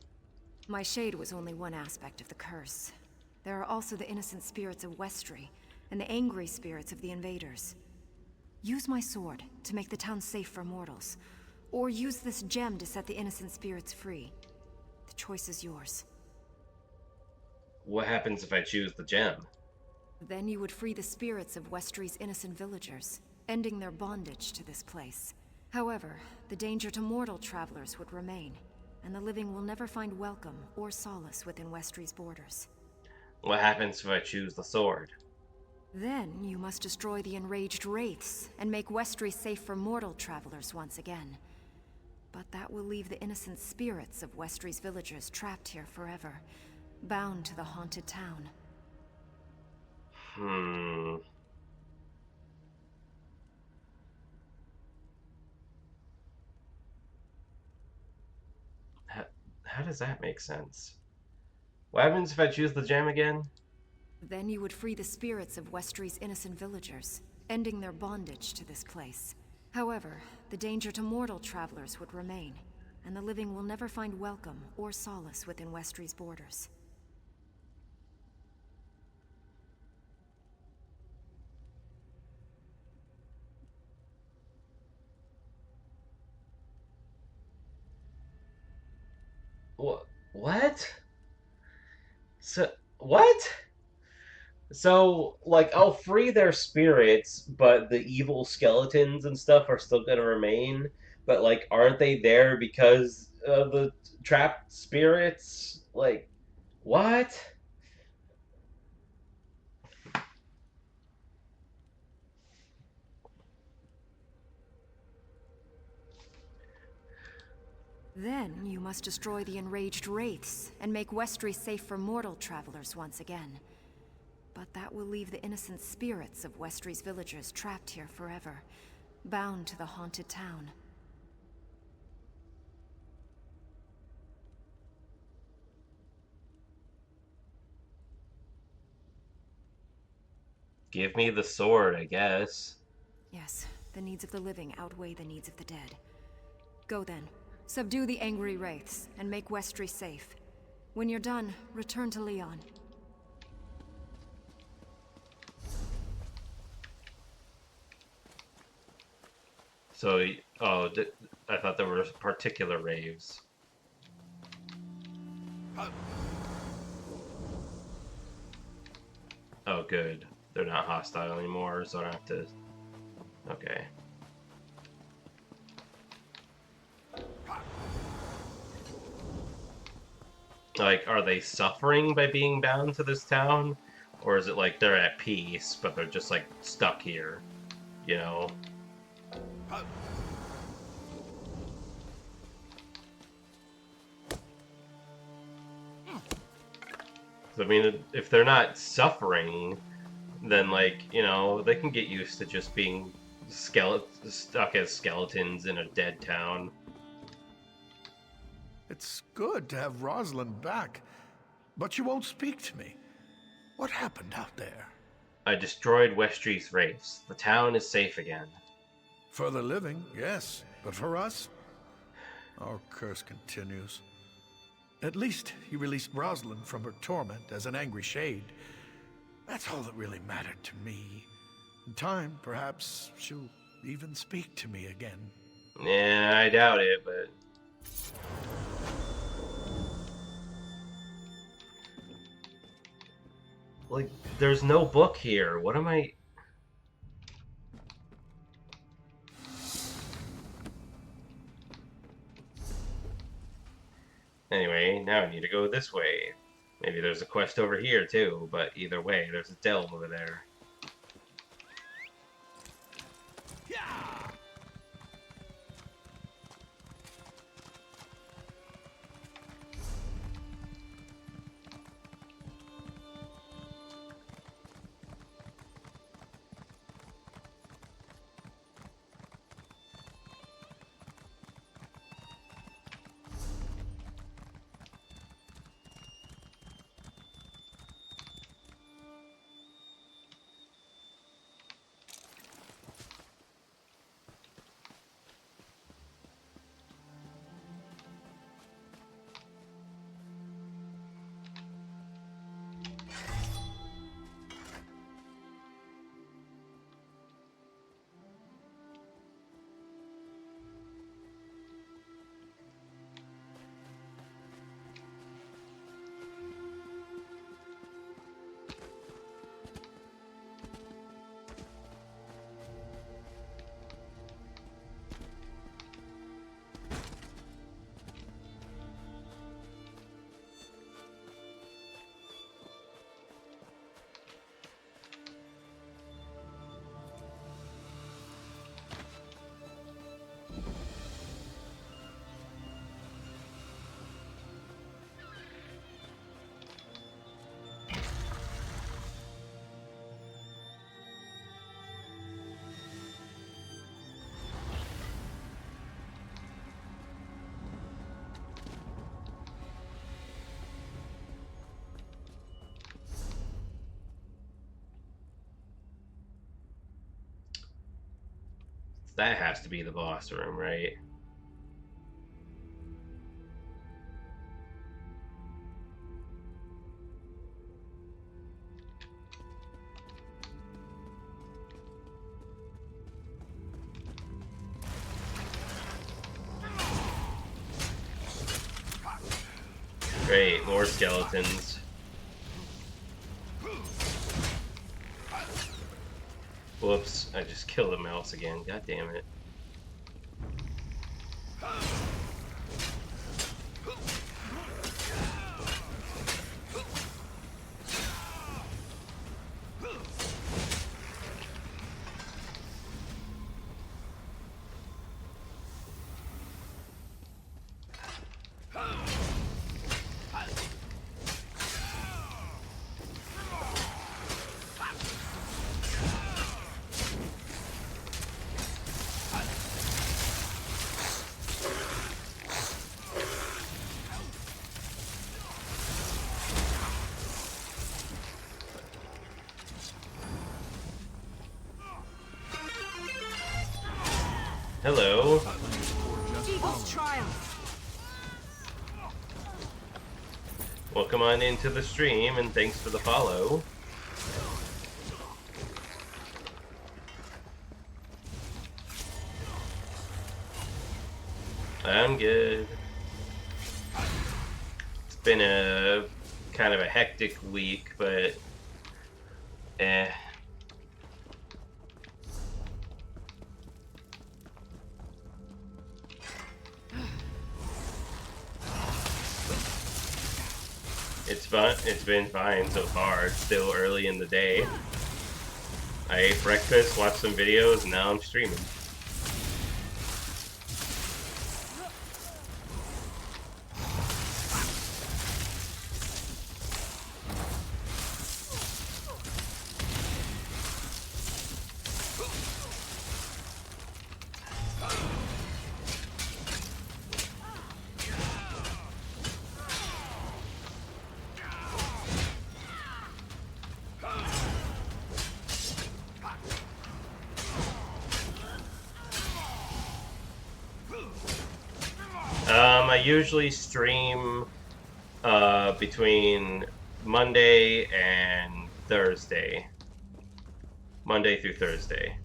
My shade was only one aspect of the curse. There are also the innocent spirits of Westry, and the angry spirits of the invaders. Use my sword to make the town safe for mortals, or use this gem to set the innocent spirits free. The choice is yours. What happens if I choose the gem? Then you would free the spirits of Westry's innocent villagers, ending their bondage to this place. However, the danger to mortal travelers would remain, and the living will never find welcome or solace within Westry's borders. What happens if I choose the sword? Then you must destroy the enraged wraiths and make Westry safe for mortal travelers once again. But that will leave the innocent spirits of Westry's villagers trapped here forever, bound to the haunted town. How does that make sense? What happens if I choose the gem again? Then you would free the spirits of Westry's innocent villagers, ending their bondage to this place. However, the danger to mortal travelers would remain, and the living will never find welcome or solace within Westry's borders. What? So, what? So, like, I'll free their spirits, but the evil skeletons and stuff are still gonna remain. But, like, aren't they there because of the trapped spirits? Like, what? Then you must destroy the enraged wraiths and make Westry safe for mortal travelers once again. But that will leave the innocent spirits of Westry's villagers trapped here forever, bound to the haunted town. Give me the sword, I guess. Yes, the needs of the living outweigh the needs of the dead. Go then. Subdue the angry wraiths, and make Westry safe. When you're done, return to Leon. So, oh, I thought there were particular raves. Oh, good. They're not hostile anymore, so I don't have to... Okay. Like, are they suffering by being bound to this town? Or is it like they're at peace, but they're just, like, stuck here? You know? So, I mean, if they're not suffering, then, like, you know, they can get used to just being stuck as skeletons in a dead town. It's good to have Rosalind back, but you won't speak to me. What happened out there? I destroyed Westry's wraiths. The town is safe again. For the living, yes, but for us, our curse continues. At least you released Rosalind from her torment as an angry shade. That's all that really mattered to me. In time, perhaps she'll even speak to me again. Yeah, I doubt it, but... Like, there's no book here. What am I... Anyway, now I need to go this way. Maybe there's a quest over here, too, but either way, there's a delve over there. That has to be the boss room, right? Great, more skeletons. Whoops, I just killed a mouse again. God damn it. Hello. Eagle's triumph. Welcome on into the stream, and thanks for the follow. I'm good. It's been a kind of a hectic week, but eh. It's fun. It's been fine so far. It's still early in the day. I ate breakfast, watched some videos, and now I'm streaming. I usually stream between Monday and Thursday. Monday through Thursday.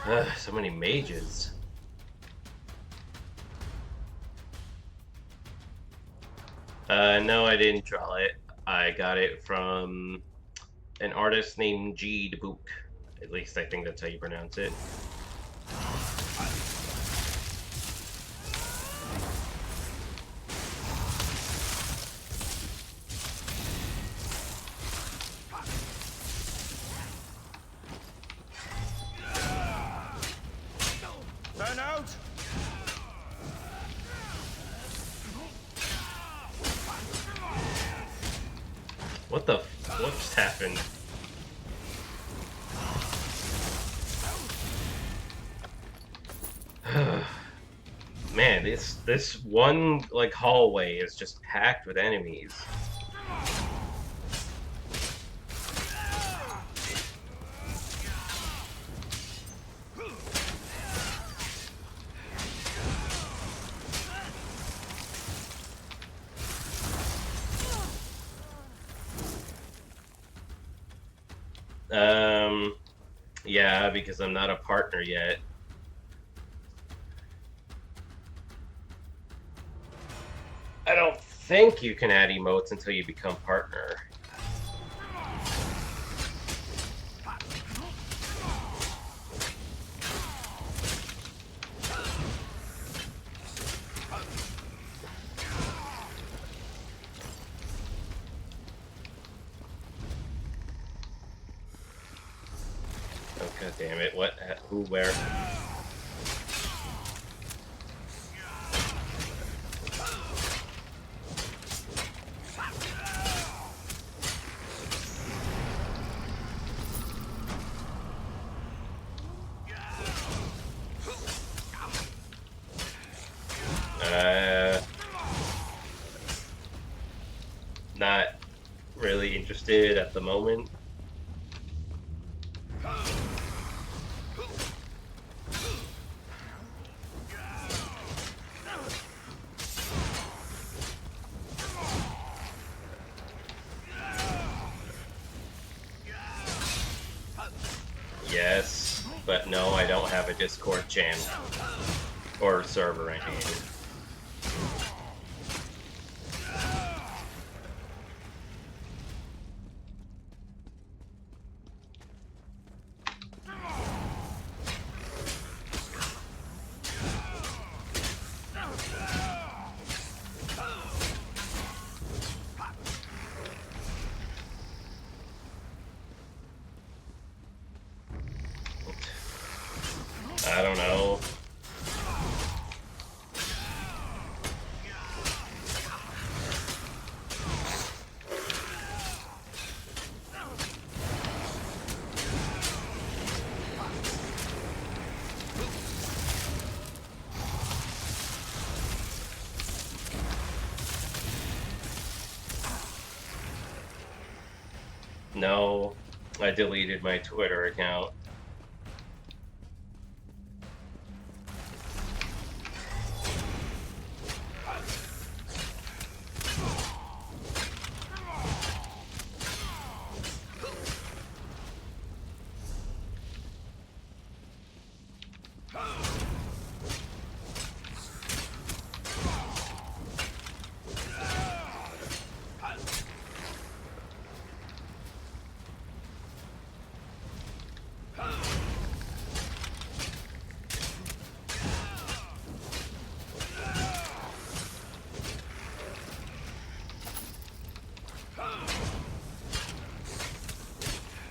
Ugh, so many mages. No, I didn't draw it. I got it from an artist named G. DeBook. At least I think that's how you pronounce it. Turn out! What the what just happened? Man, this one like hallway is just packed with enemies. Yeah, because I'm not a partner yet. I don't think you can add emotes until you become partner. Wait, what? Who? Where? Not really interested at the moment. Yes, but no, I don't have a Discord channel. Or server, I mean. I don't know. No, I deleted my Twitter account.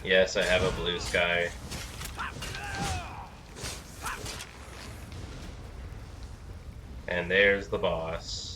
Yes, I have a blue sky. And there's the boss.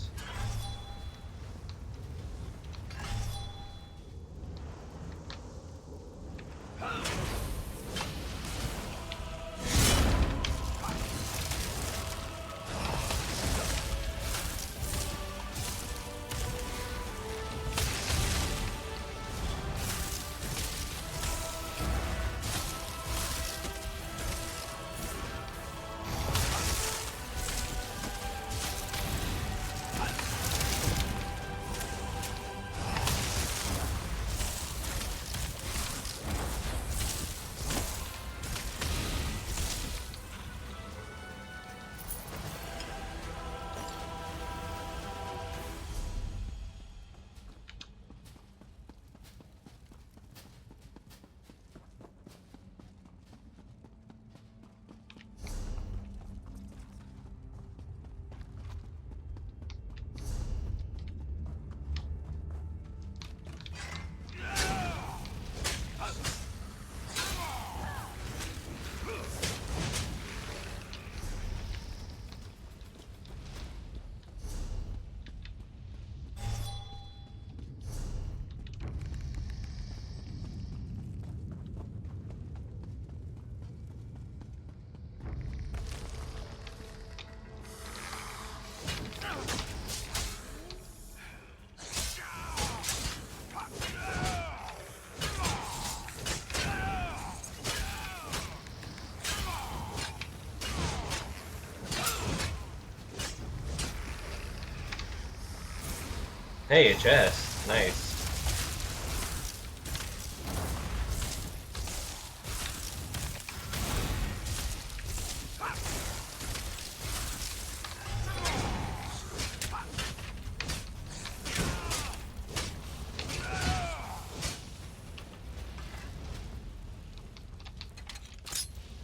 Hey, a chest. Nice.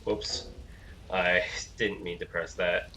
Whoops. I didn't mean to press that.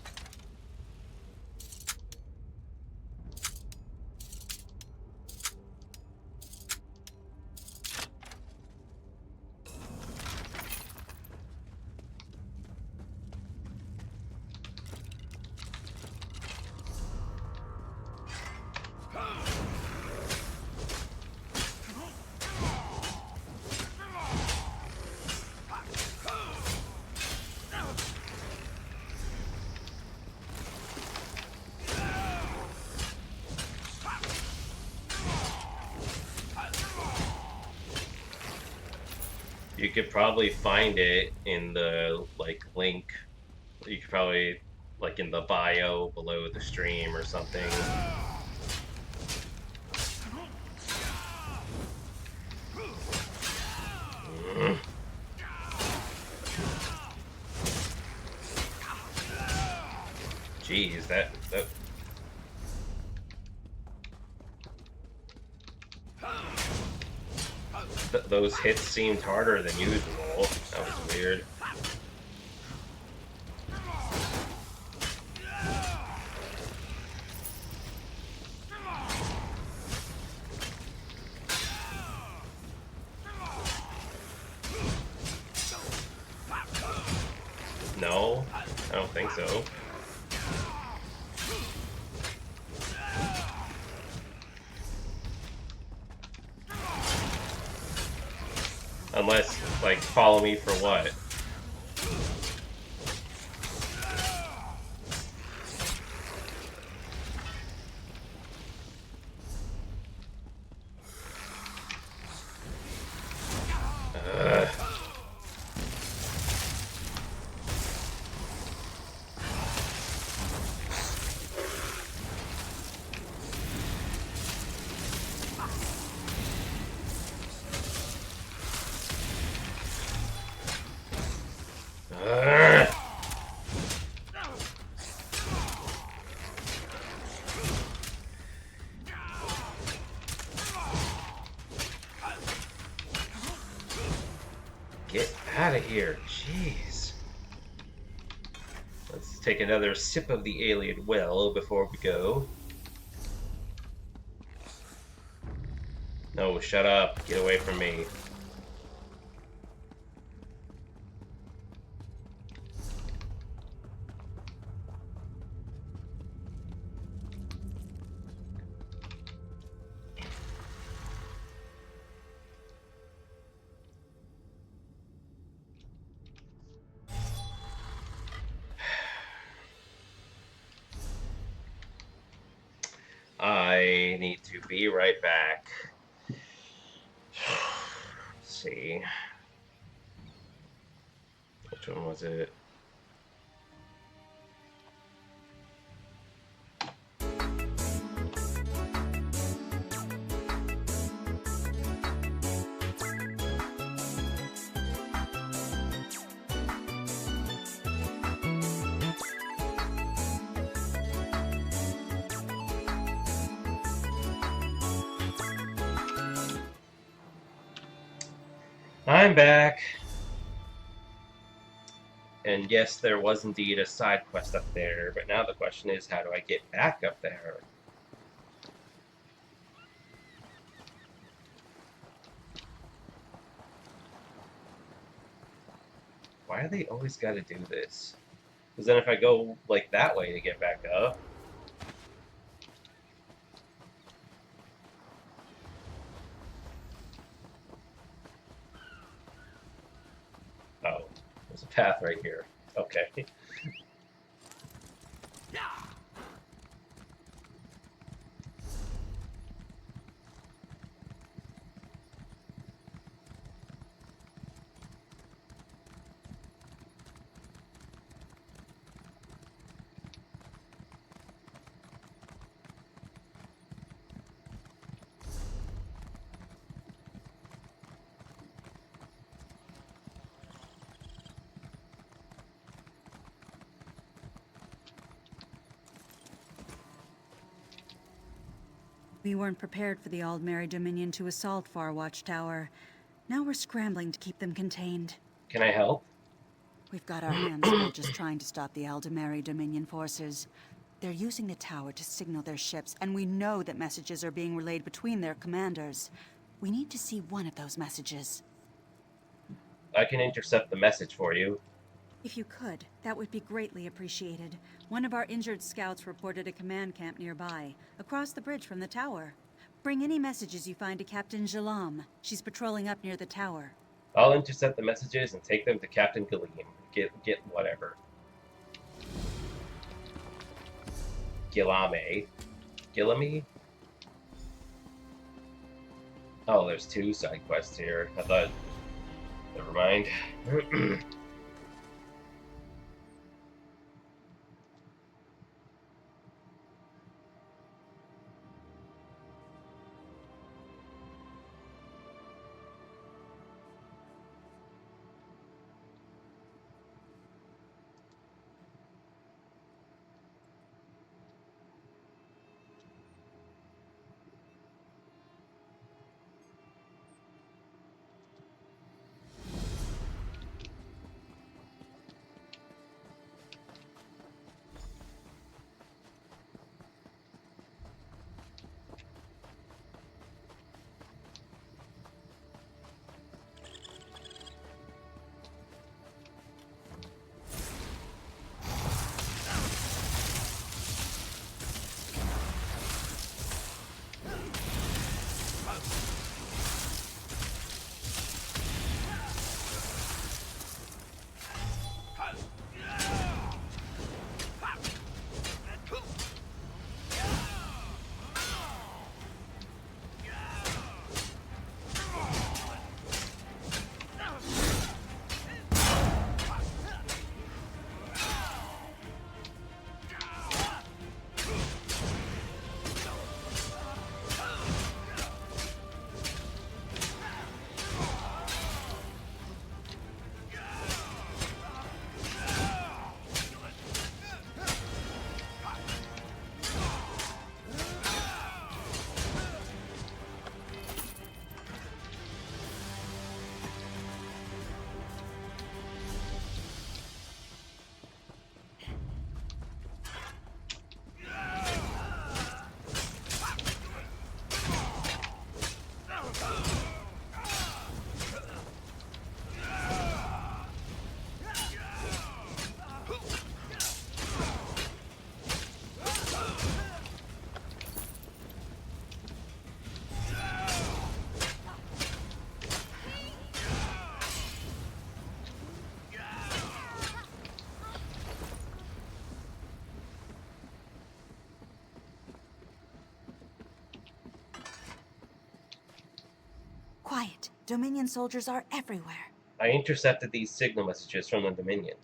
You could probably find it in the like link. You could probably like in the bio below the stream or something. Jeez, those hits seemed harder than usual. That was weird. No, I don't think so. Unless, like, follow me for what? Get out of here. Jeez. Let's take another sip of the alien well before we go. No, shut up. Get away from me. I need to be right back. Let's see. Which one was it? I'm back. And yes, there was indeed a side quest up there, but now the question is, how do I get back up there? Why do they always gotta do this? Because then if I go, like, that way to get back up... Oh, there's a path right here. Okay. We weren't prepared for the Aldmeri Dominion to assault Far Watchtower. Now we're scrambling to keep them contained. Can I help? We've got our hands full just trying to stop the Aldmeri Dominion forces. They're using the tower to signal their ships, and we know that messages are being relayed between their commanders. We need to see one of those messages. I can intercept the message for you. If you could, that would be greatly appreciated. One of our injured scouts reported a command camp nearby, across the bridge from the tower. Bring any messages you find to Captain Jalam. She's patrolling up near the tower. I'll intercept the messages and take them to Captain Gleam. Get whatever. Gilame. Gilame? Oh, there's two side quests here. I thought Never mind. Quiet. Dominion soldiers are everywhere. I intercepted these signal messages from the Dominion.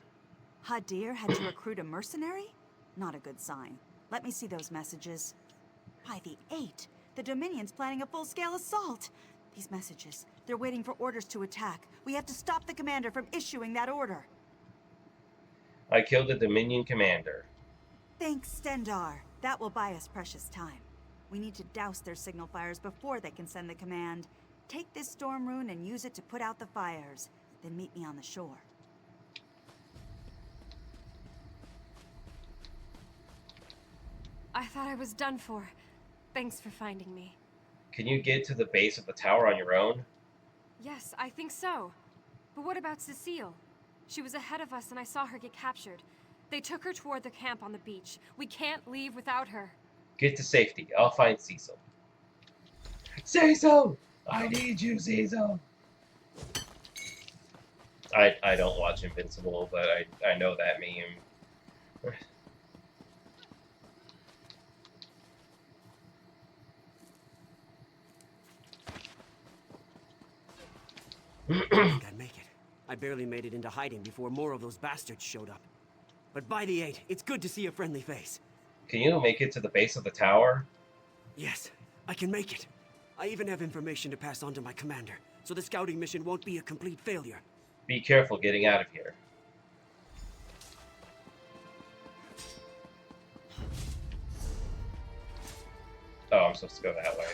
Hadir had to recruit a mercenary? Not a good sign. Let me see those messages. By the 8, the Dominion's planning a full-scale assault. These messages, they're waiting for orders to attack. We have to stop the commander from issuing that order. I killed the Dominion commander. Thanks, Stendar. That will buy us precious time. We need to douse their signal fires before they can send the command. Take this storm rune and use it to put out the fires. Then meet me on the shore. I thought I was done for. Thanks for finding me. Can you get to the base of the tower on your own? Yes, I think so. But what about Cecile? She was ahead of us and I saw her get captured. They took her toward the camp on the beach. We can't leave without her. Get to safety. I'll find Cecil. Cecil! I need you, Cecil! I don't watch Invincible, but I know that meme. I think I'd make it. I barely made it into hiding before more of those bastards showed up. But by the 8, it's good to see a friendly face. Can you make it to the base of the tower? Yes, I can make it. I even have information to pass on to my commander, so the scouting mission won't be a complete failure. Be careful getting out of here. Oh, I'm supposed to go that way.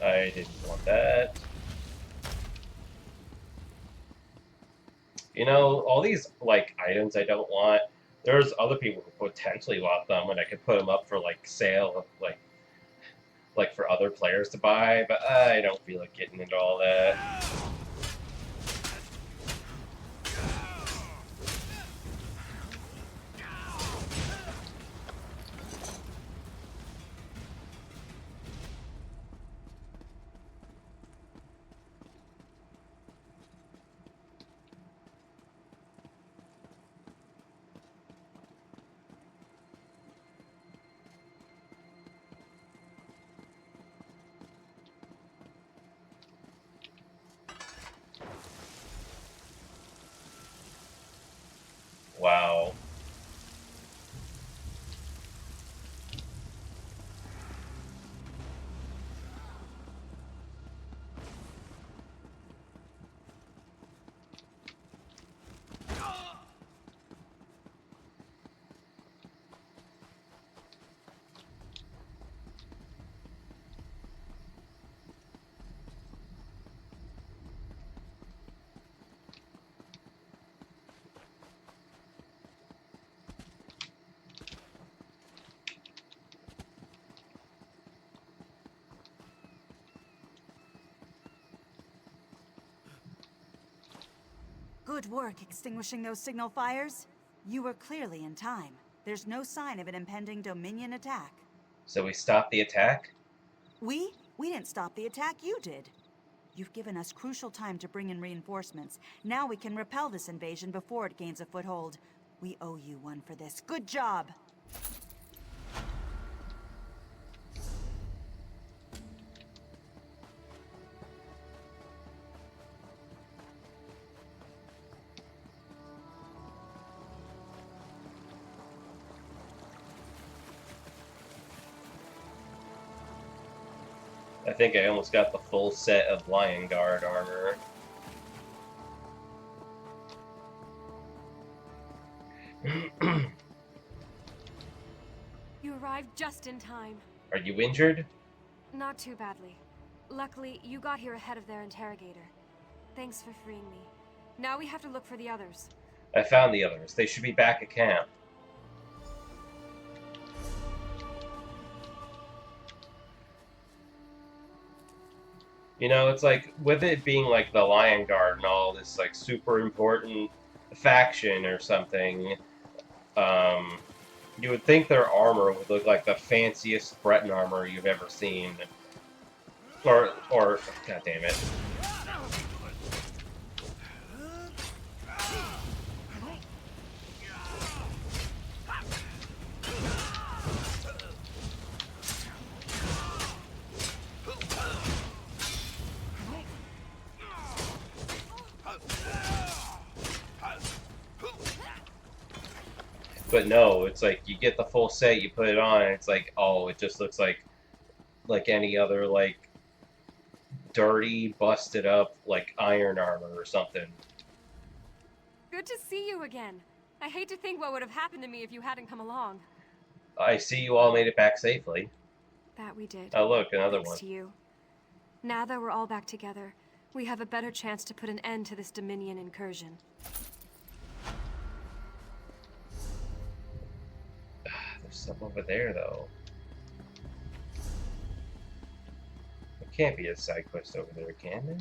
I didn't want that. You know, all these, like, items I don't want, there's other people who potentially want them, and I could put them up for, like, sale, like, like for other players to buy, but I don't feel like getting into all that. Wow. Good work extinguishing those signal fires. You were clearly in time. There's no sign of an impending Dominion attack. So we stopped the attack? We? We didn't stop the attack, you did. You've given us crucial time to bring in reinforcements. Now we can repel this invasion before it gains a foothold. We owe you one for this. Good job! I think I almost got the full set of Lion Guard armor. You arrived just in time. Are you injured? Not too badly. Luckily, you got here ahead of their interrogator. Thanks for freeing me. Now we have to look for the others. I found the others. They should be back at camp. You know, it's like, with it being like the Lion Guard and all this, like, super important faction or something, you would think their armor would look like the fanciest Breton armor you've ever seen. Or, god damn it. But no, it's like you get the full set, you put it on, and it's like, oh, it just looks like any other like dirty, busted up like iron armor or something. Good to see you again. I hate to think what would have happened to me if you hadn't come along. I see you all made it back safely. That we did. Oh look, another Thanks one. to you. Now that we're all back together, we have a better chance to put an end to this Dominion incursion. There's some over there though. There can't be a side quest over there, can there?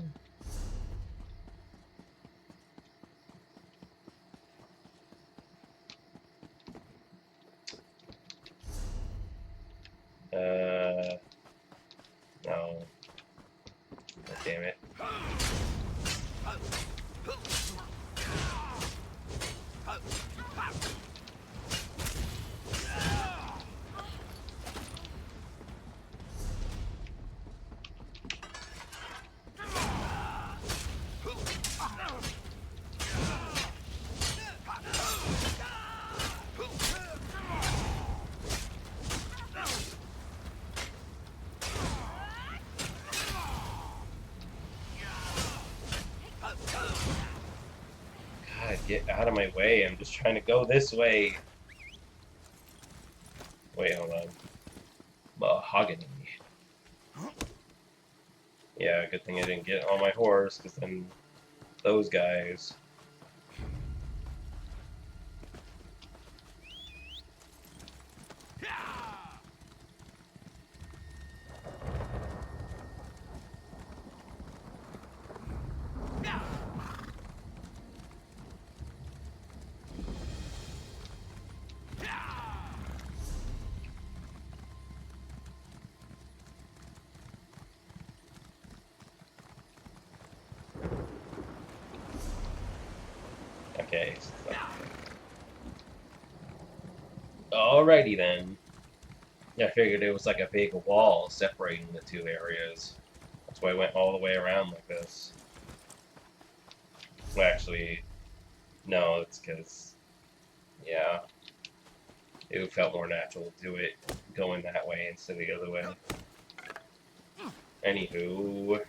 No. God damn it. God, get out of my way. I'm just trying to go this way. Wait, hold on. Mahogany. Yeah, good thing I didn't get on my horse, because then those guys. Okay. Alrighty then. I figured it was like a big wall separating the two areas. That's why I went all the way around like this. Well, actually, no, it's because, yeah, it felt more natural to do it going that way instead of the other way. Anywho.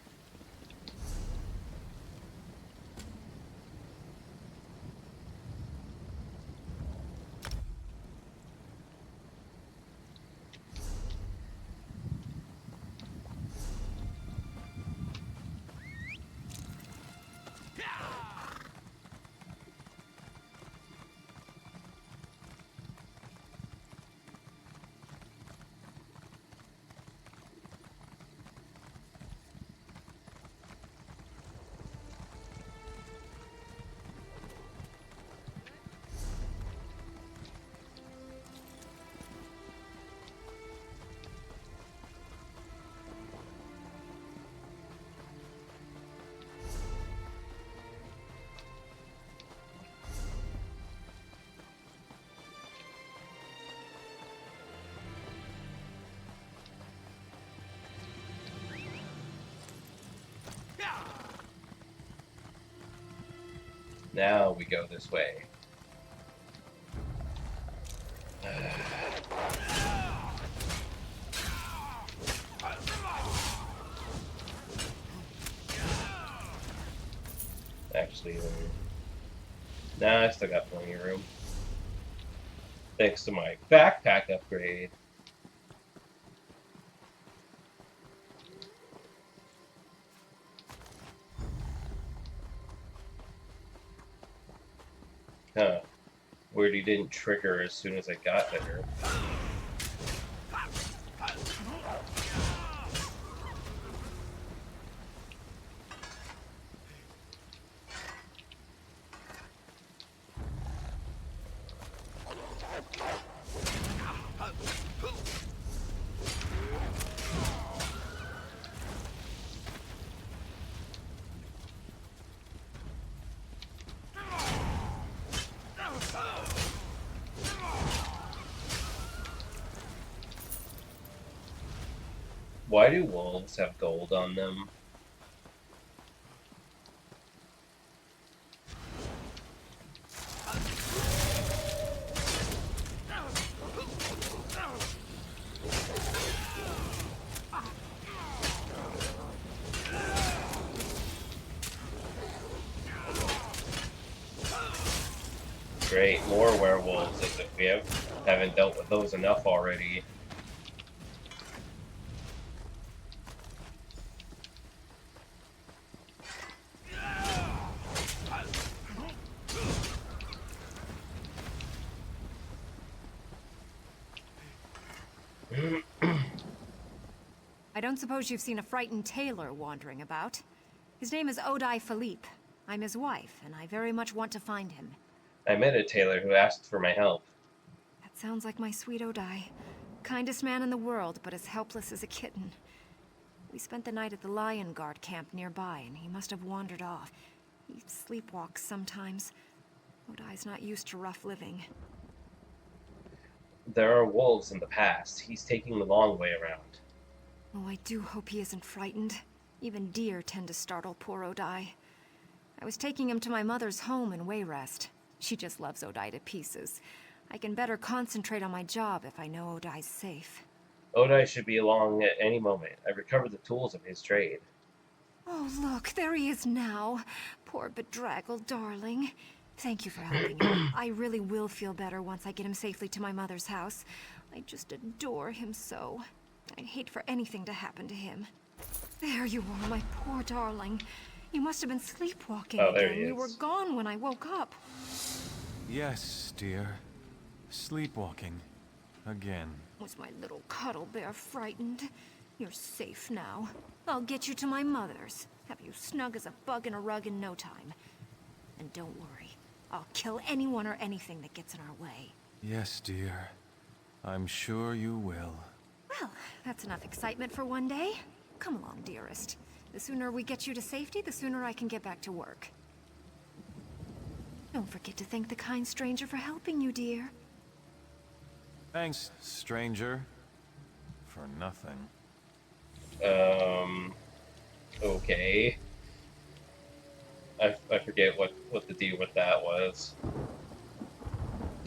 Now we go this way. Actually, nah, I still got plenty of room. Thanks to my backpack upgrade. Huh. Weird he didn't trigger as soon as I got there. Why do wolves have gold on them? Great, more werewolves, as if we haven't dealt with those enough already. I don't suppose you've seen a frightened tailor wandering about. His name is Odai Philippe. I'm his wife, and I very much want to find him. I met a tailor who asked for my help. That sounds like my sweet Odai. Kindest man in the world, but as helpless as a kitten. We spent the night at the Lion Guard camp nearby, and he must have wandered off. He sleepwalks sometimes. Odai's not used to rough living. There are wolves in the past. He's taking the long way around. Oh, I do hope he isn't frightened. Even deer tend to startle poor Odai. I was taking him to my mother's home in Wayrest. She just loves Odai to pieces. I can better concentrate on my job if I know Odai's safe. Odai should be along at any moment. I recovered the tools of his trade. Oh, look, there he is now. Poor bedraggled darling. Thank you for helping him. I really will feel better once I get him safely to my mother's house. I just adore him so. I'd hate for anything to happen to him. There you are, my poor darling. You must have been sleepwalking there again. he You were is. gone when I woke up. Yes, dear. Sleepwalking. Again. Was my little cuddle bear frightened? You're safe now. I'll get you to my mother's. Have you snug as a bug in a rug in no time. And don't worry. I'll kill anyone or anything that gets in our way. Yes, dear. I'm sure you will. Well, that's enough excitement for one day. Come along, dearest. The sooner we get you to safety, the sooner I can get back to work. Don't forget to thank the kind stranger for helping you, dear. Thanks, stranger. For nothing. Okay. I forget what the deal with that was.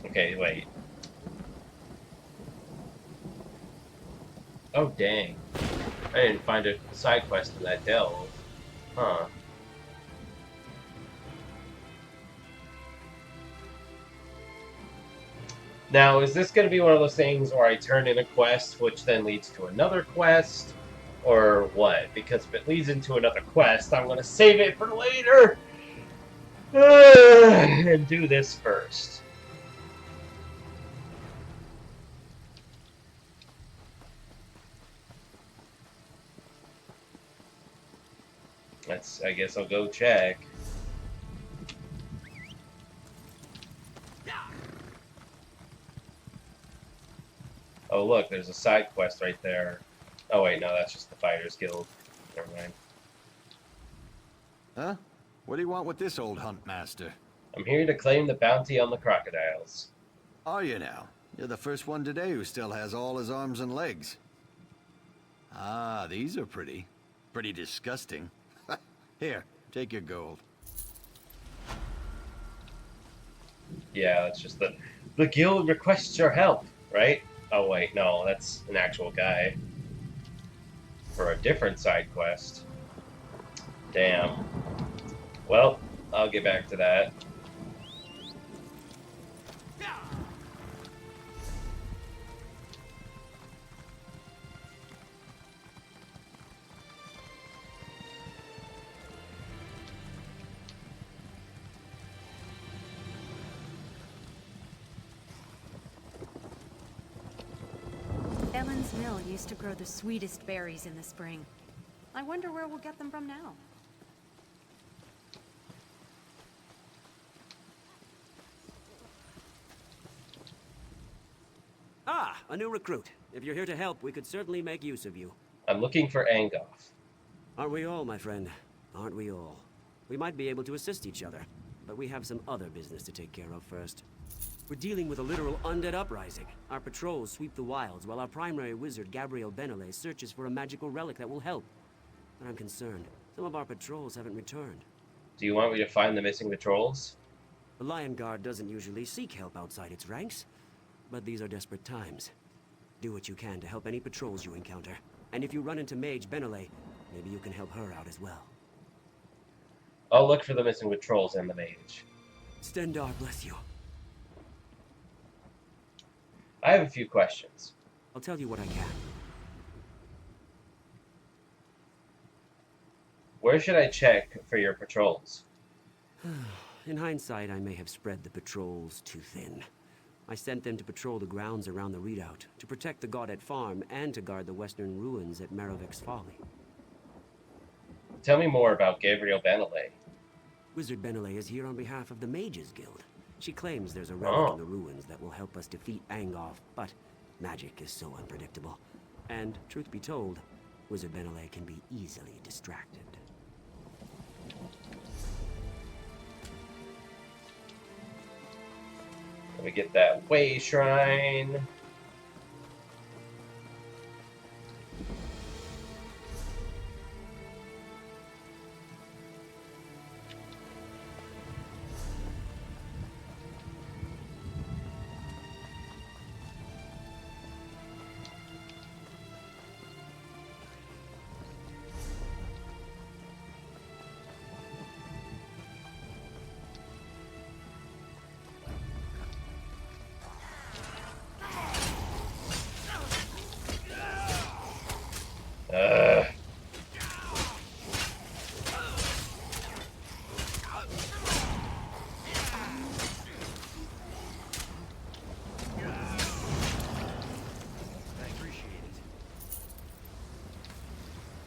Okay, wait. Oh, dang. I didn't find a side quest in that delve. Huh. Now, is this going to be one of those things where I turn in a quest, which then leads to another quest? Or what? Because if it leads into another quest, I'm going to save it for later! And do this first. I guess I'll go check. Oh, look, there's a side quest right there. Oh, wait, no, that's just the Fighters Guild. Never mind. Huh? What do you want with this old hunt master? I'm here to claim the bounty on the crocodiles. Are you now? You're the first one today who still has all his arms and legs. Ah, these are pretty. Pretty disgusting. Here, take your gold. Yeah, that's just the guild requests your help, right? Oh wait, no, that's an actual guy. For a different side quest. Damn. Well, I'll get back to that. Ellen's mill used to grow the sweetest berries in the spring. I wonder where we'll get them from now. Ah, a new recruit. If you're here to help, we could certainly make use of you. I'm looking for Angoff. Aren't we all, my friend? Aren't we all? We might be able to assist each other, but we have some other business to take care of first. We're dealing with a literal undead uprising. Our patrols sweep the wilds while our primary wizard, Gabriel Benele, searches for a magical relic that will help. But I'm concerned. Some of our patrols haven't returned. Do you want me to find the missing patrols? The Lion Guard doesn't usually seek help outside its ranks, but these are desperate times. Do what you can to help any patrols you encounter. And if you run into Mage Benele, maybe you can help her out as well. I'll look for the missing patrols and the mage. Stendar bless you. I have a few questions. I'll tell you what I can. Where should I check for your patrols? In hindsight, I may have spread the patrols too thin. I sent them to patrol the grounds around the redoubt, to protect the Godet Farm, and to guard the western ruins at Marovic's Folly. Tell me more about Gabriel Benele. Wizard Benele is here on behalf of the Mages Guild. She claims there's a relic in the ruins that will help us defeat Angoff, but magic is so unpredictable. And, truth be told, Wizard Benele can be easily distracted. Let me get that way shrine.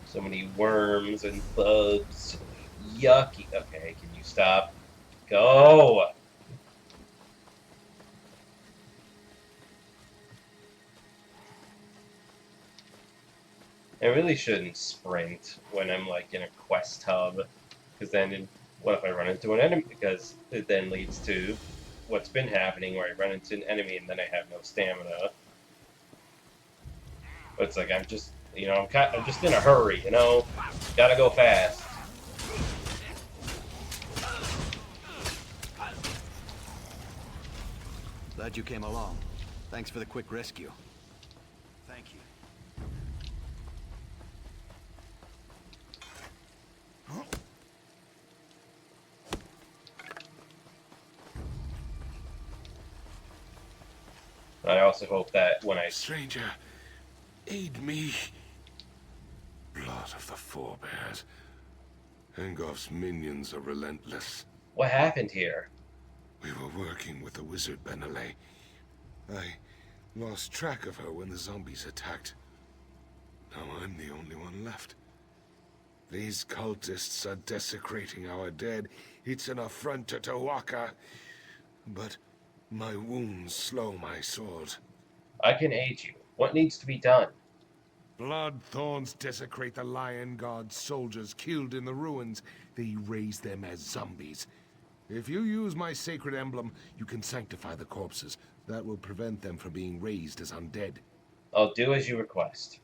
So many worms and bugs. Yucky. Okay, can you stop? Go! I really shouldn't sprint when I'm like in a quest hub, because then What if I run into an enemy? Because it then leads to what's been happening, where I run into an enemy and then I have no stamina. But it's like I'm just, I'm just in a hurry, Gotta go fast. Glad you came along. Thanks for the quick rescue. Thank you. I also hope that when I... Stranger, aid me. Blood of the forebears. Angof's minions are relentless. What happened here? We were working with the wizard Benelay. I lost track of her when the zombies attacked. Now I'm the only one left. These cultists are desecrating our dead. It's an affront to Tawaka. But my wounds slow my sword. I can aid you. What needs to be done? Blood thorns desecrate the Lion God's soldiers killed in the ruins. They raise them as zombies. If you use my sacred emblem, you can sanctify the corpses. That will prevent them from being raised as undead. I'll do as you request.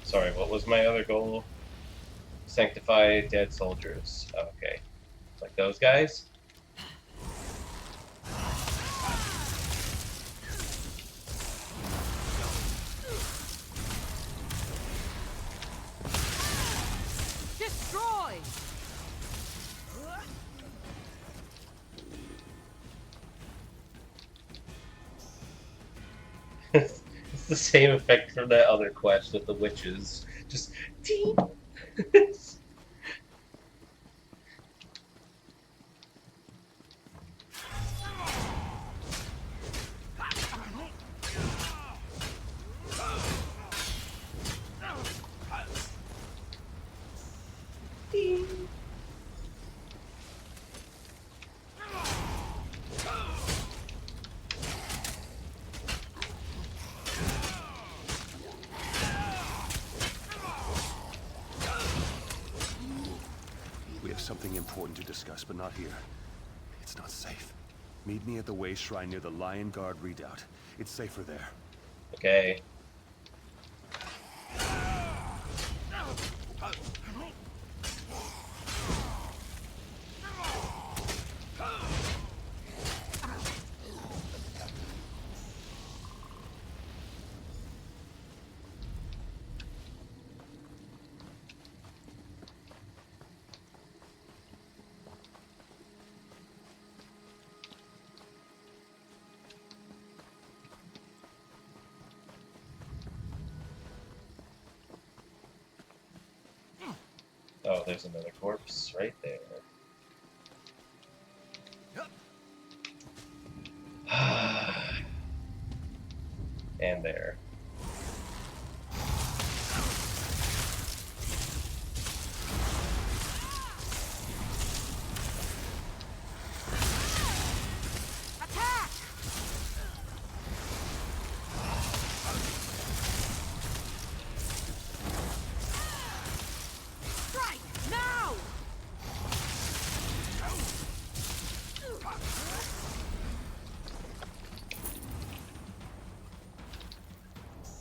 Sorry, what was my other goal? Sanctify dead soldiers. Okay. Like those guys? Destroy! It's the same effect from that other quest with the witches. Just ding. We have something important to discuss, but not here. It's not safe. Meet me at the Way Shrine near the Lion Guard redoubt. It's safer there. Okay. Oh, there's another corpse right there. And there. Attack! Strike! Now!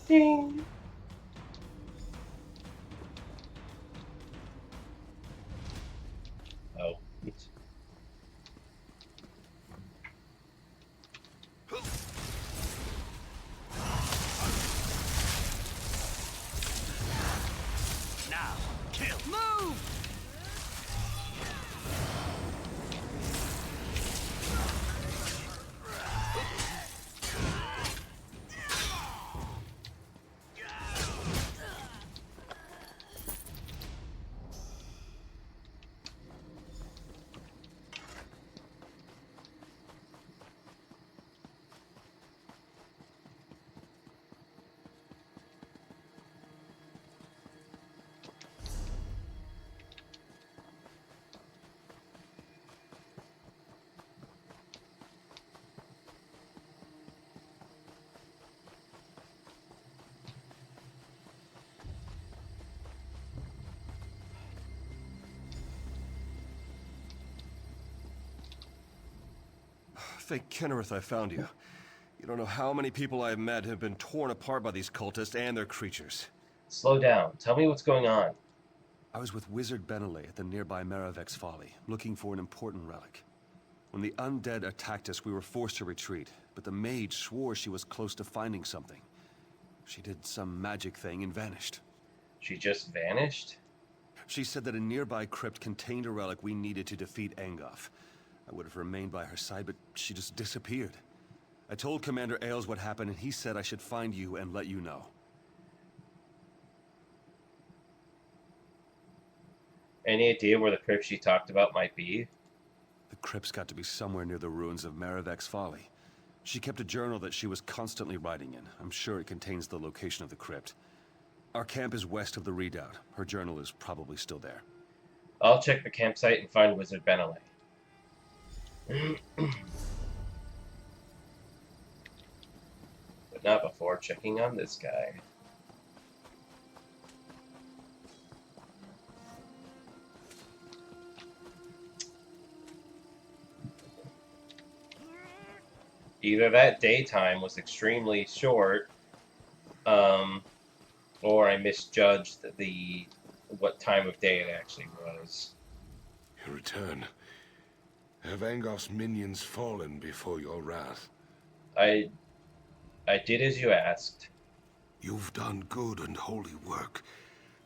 Ding. Oh. Now, kill. Move! fake Kennerith I found you. You don't know how many people I've met have been torn apart by these cultists and their creatures. Slow down. Tell me what's going on. I was with Wizard Benelay at the nearby Maravek's Folly, looking for an important relic. When the undead attacked us, we were forced to retreat, but the mage swore she was close to finding something. She did some magic thing and vanished. She just vanished? She said that a nearby crypt contained a relic we needed to defeat Angoff. I would have remained by her side, but she just disappeared. I told Commander Ailes what happened, and he said I should find you and let you know. Any idea where the crypt she talked about might be? The crypt's got to be somewhere near the ruins of Maravek's Folly. She kept a journal that she was constantly writing in. I'm sure it contains the location of the crypt. Our camp is west of the redoubt. Her journal is probably still there. I'll check the campsite and find Wizard Benelay. But not before checking on this guy. Either that daytime was extremely short, or I misjudged what time of day it actually was. You return. Have Angoff's minions fallen before your wrath? I did as you asked. You've done good and holy work.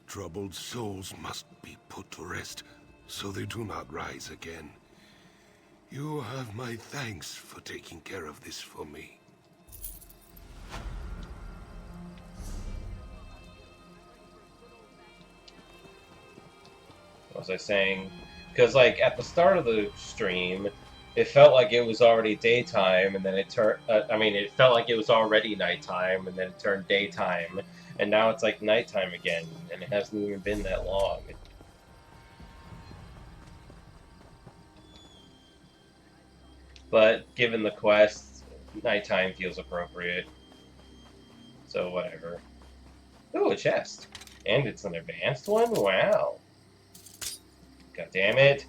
Troubled souls must be put to rest, so they do not rise again. You have my thanks for taking care of this for me. What was I saying? Because, like, at the start of the stream, it felt like it was already daytime, and then it turned... it felt like it was already nighttime, and then it turned daytime, and now it's, like, nighttime again, and it hasn't even been that long. But, given the quest, nighttime feels appropriate. So, whatever. Ooh, a chest. And it's an advanced one? Wow. God damn it.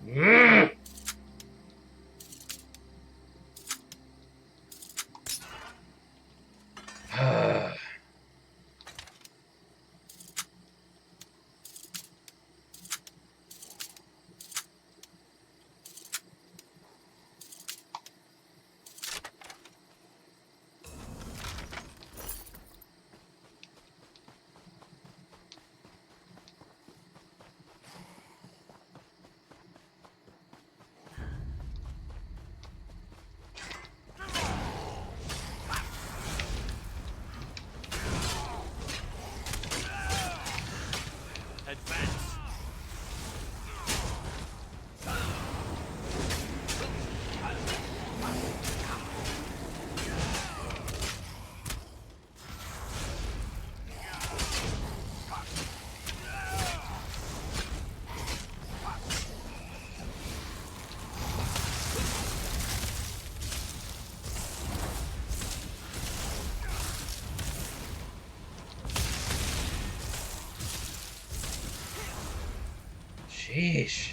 Mm. Sheesh.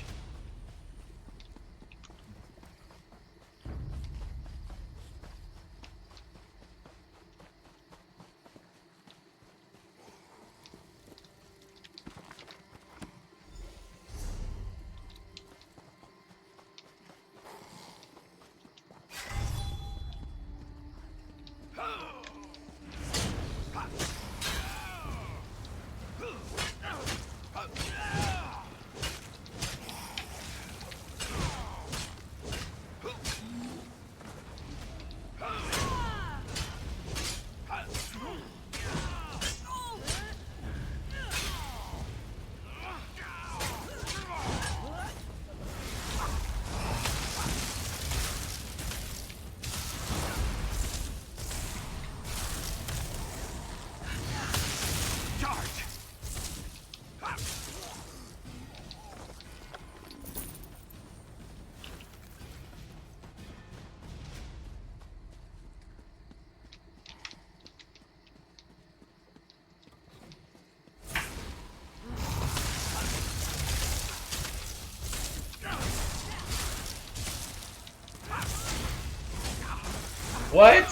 What?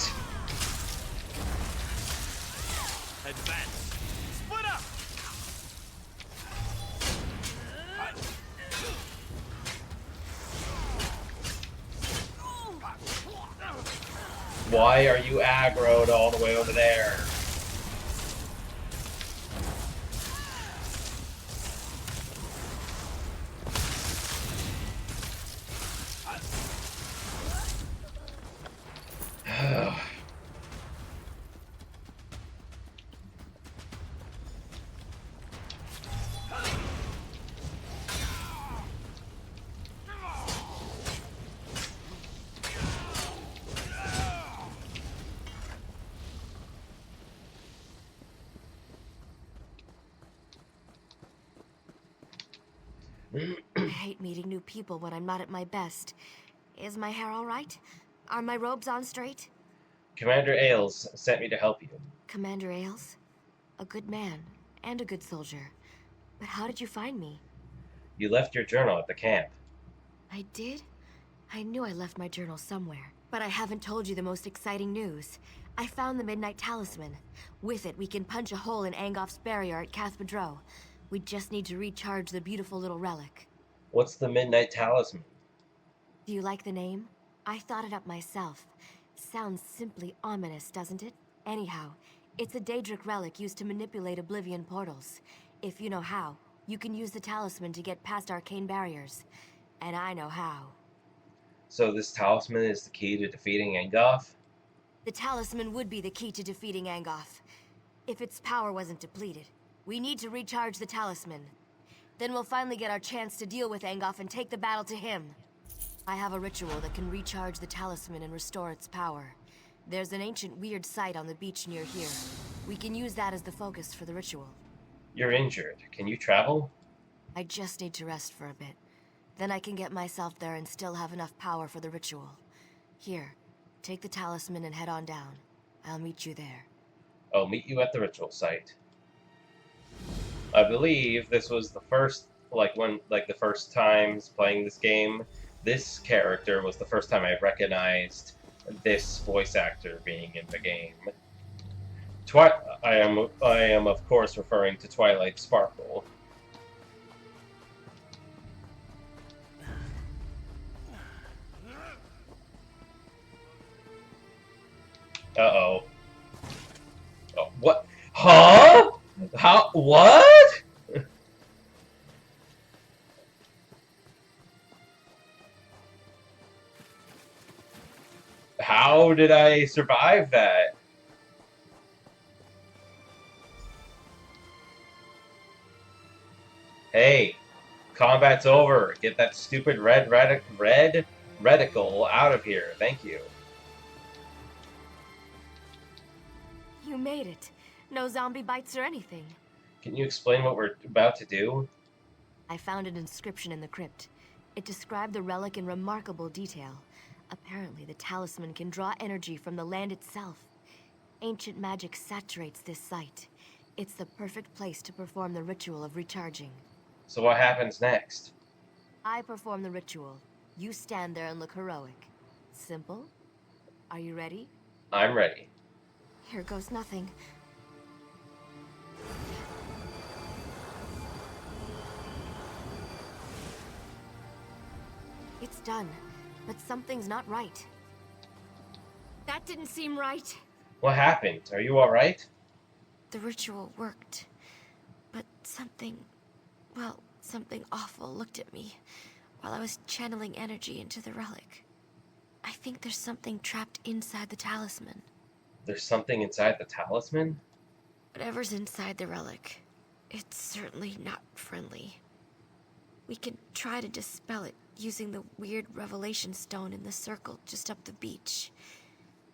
Advance. Split up. Why are you aggroed all the way over there? I hate meeting new people when I'm not at my best. Is my hair all right? Are my robes on straight? Commander Ailes sent me to help you. Commander Ailes? A good man, and a good soldier. But how did you find me? You left your journal at the camp. I did? I knew I left my journal somewhere. But I haven't told you the most exciting news. I found the Midnight Talisman. With it, we can punch a hole in Angoff's barrier at Pt.3. We just need to recharge the beautiful little relic. What's the Midnight Talisman? Do you like the name? I thought it up myself. Sounds simply ominous, doesn't it? Anyhow, it's a Daedric relic used to manipulate Oblivion portals. If you know how, you can use the talisman to get past arcane barriers. And I know how. So this talisman is the key to defeating Angoff? The talisman would be the key to defeating Angoff. If its power wasn't depleted. We need to recharge the talisman. Then we'll finally get our chance to deal with Angoff and take the battle to him. I have a ritual that can recharge the talisman and restore its power. There's an ancient weird site on the beach near here. We can use that as the focus for the ritual. You're injured. Can you travel? I just need to rest for a bit. Then I can get myself there and still have enough power for the ritual. Here, take the talisman and head on down. I'll meet you there. I'll meet you at the ritual site. I believe this was the first, the first times playing this game. This character was the first time I recognized this voice actor being in the game. I am of course referring to Twilight Sparkle. Uh-oh. Oh, what? Huh? How? What? How did I survive that? Hey, combat's over. Get that stupid red reticle out of here. Thank you. You made it. No zombie bites or anything. Can you explain what we're about to do? I found an inscription in the crypt. It described the relic in remarkable detail. Apparently, the talisman can draw energy from the land itself. Ancient magic saturates this site. It's the perfect place to perform the ritual of recharging. So what happens next? I perform the ritual. You stand there and look heroic. Simple? Are you ready? I'm ready. Here goes nothing. It's done, but something's not right. That didn't seem right. What happened? Are you alright? The ritual worked, but something awful looked at me while I was channeling energy into the relic. I think there's something trapped inside the talisman. There's something inside the talisman? Whatever's inside the relic, it's certainly not friendly. We can try to dispel it using the weird revelation stone in the circle just up the beach.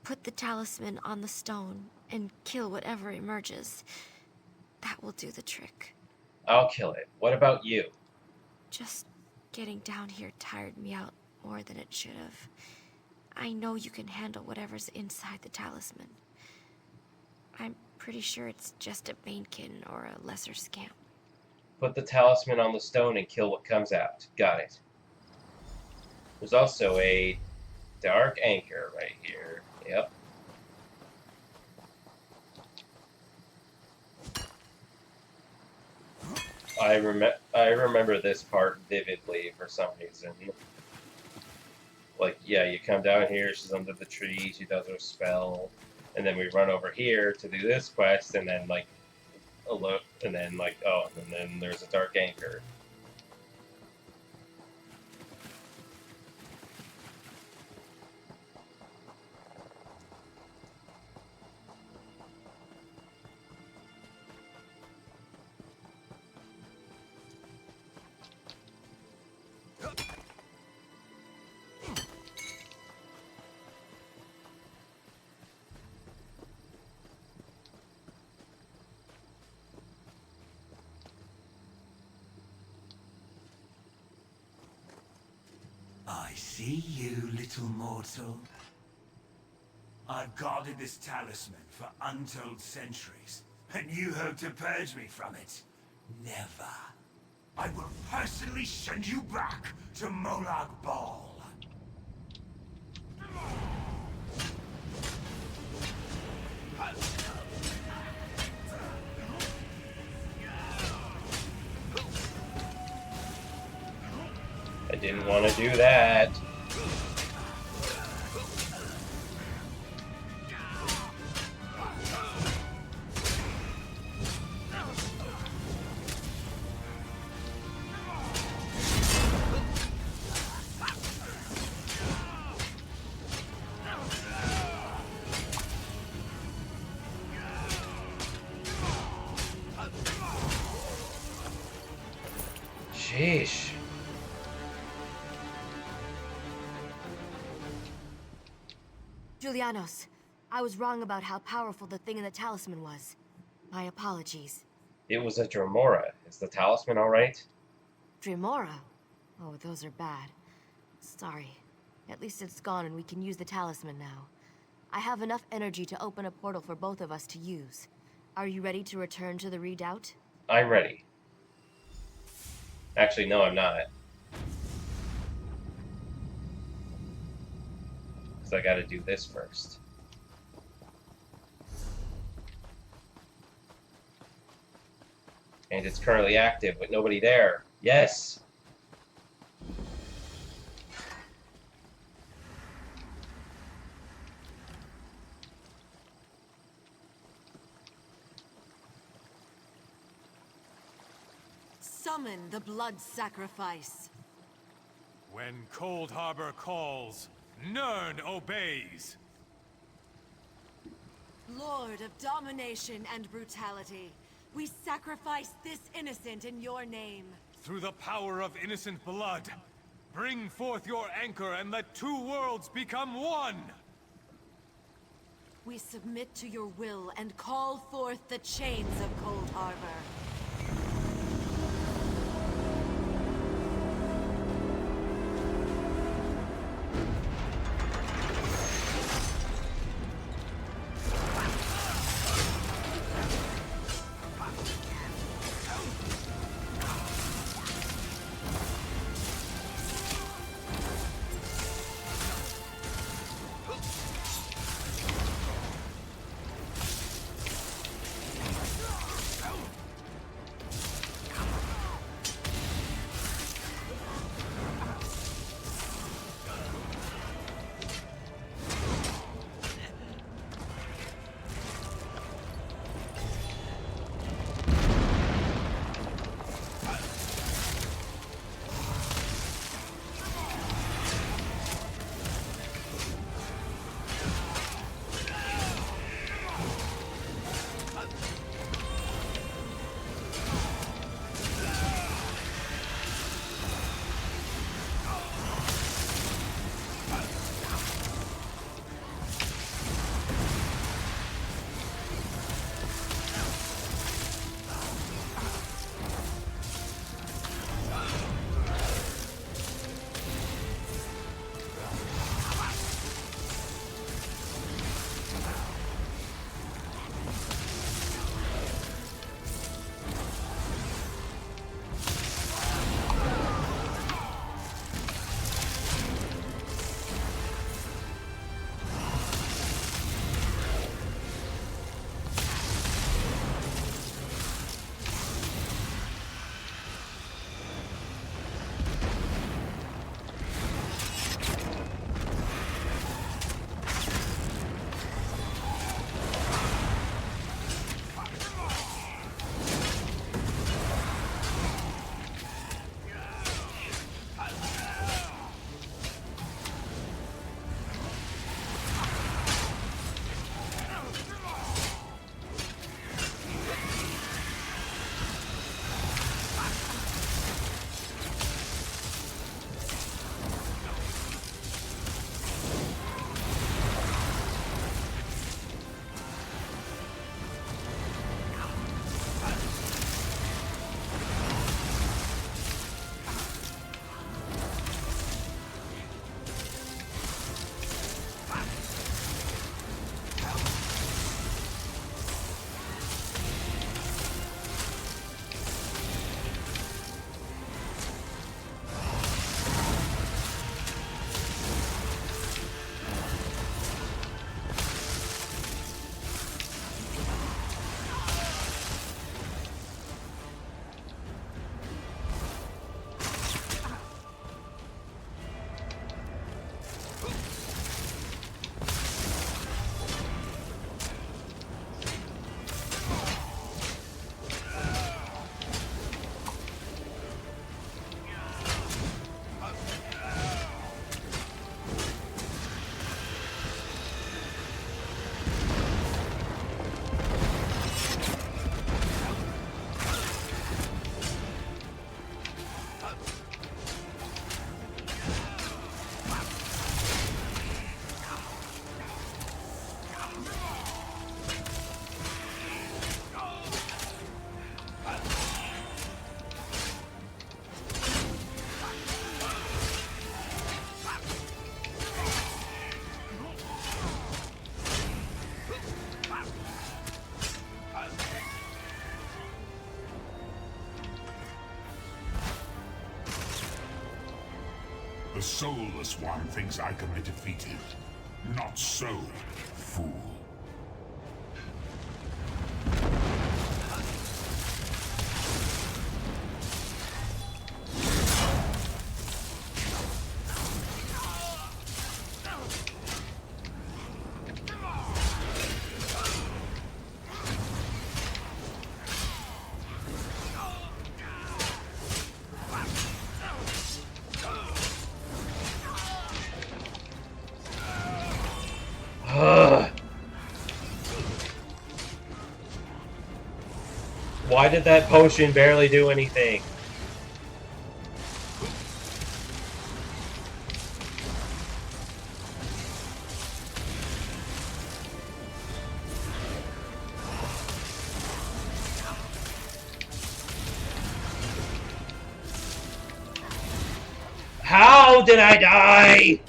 Put the talisman on the stone and kill whatever emerges. That will do the trick. I'll kill it. What about you? Just getting down here tired me out more than it should have. I know you can handle whatever's inside the talisman. I'm pretty sure it's just a Banekin or a lesser scamp. Put the talisman on the stone and kill what comes out. Got it. There's also a dark anchor right here. Yep. I remember this part vividly for some reason. Like, yeah, you come down here, she's under the tree, she does her spell, and then we run over here to do this quest, and then like a look, and then like and then there's a dark anchor. I see you, little mortal. I've guarded this talisman for untold centuries, and you hope to purge me from it? Never. I will personally send you back to Molag Bal. I didn't want to do that. Sheesh. Julianos, I was wrong about how powerful the thing in the talisman was. My apologies. It was a Dremora. Is the talisman alright? Dremora? Oh, those are bad. Sorry. At least it's gone and we can use the talisman now. I have enough energy to open a portal for both of us to use. Are you ready to return to the redoubt? I'm ready. Actually, no, I'm not. Because I gotta do this first. And it's currently active with nobody there. Yes! Summon the blood sacrifice. When Cold Harbor calls, Nirn obeys. Lord of domination and brutality, we sacrifice this innocent in your name. Through the power of innocent blood, bring forth your anchor and let two worlds become one! We submit to your will and call forth the chains of Cold Harbor. The soulless one thinks I can be defeated. Not so, fool. Why did that potion barely do anything? How did I die?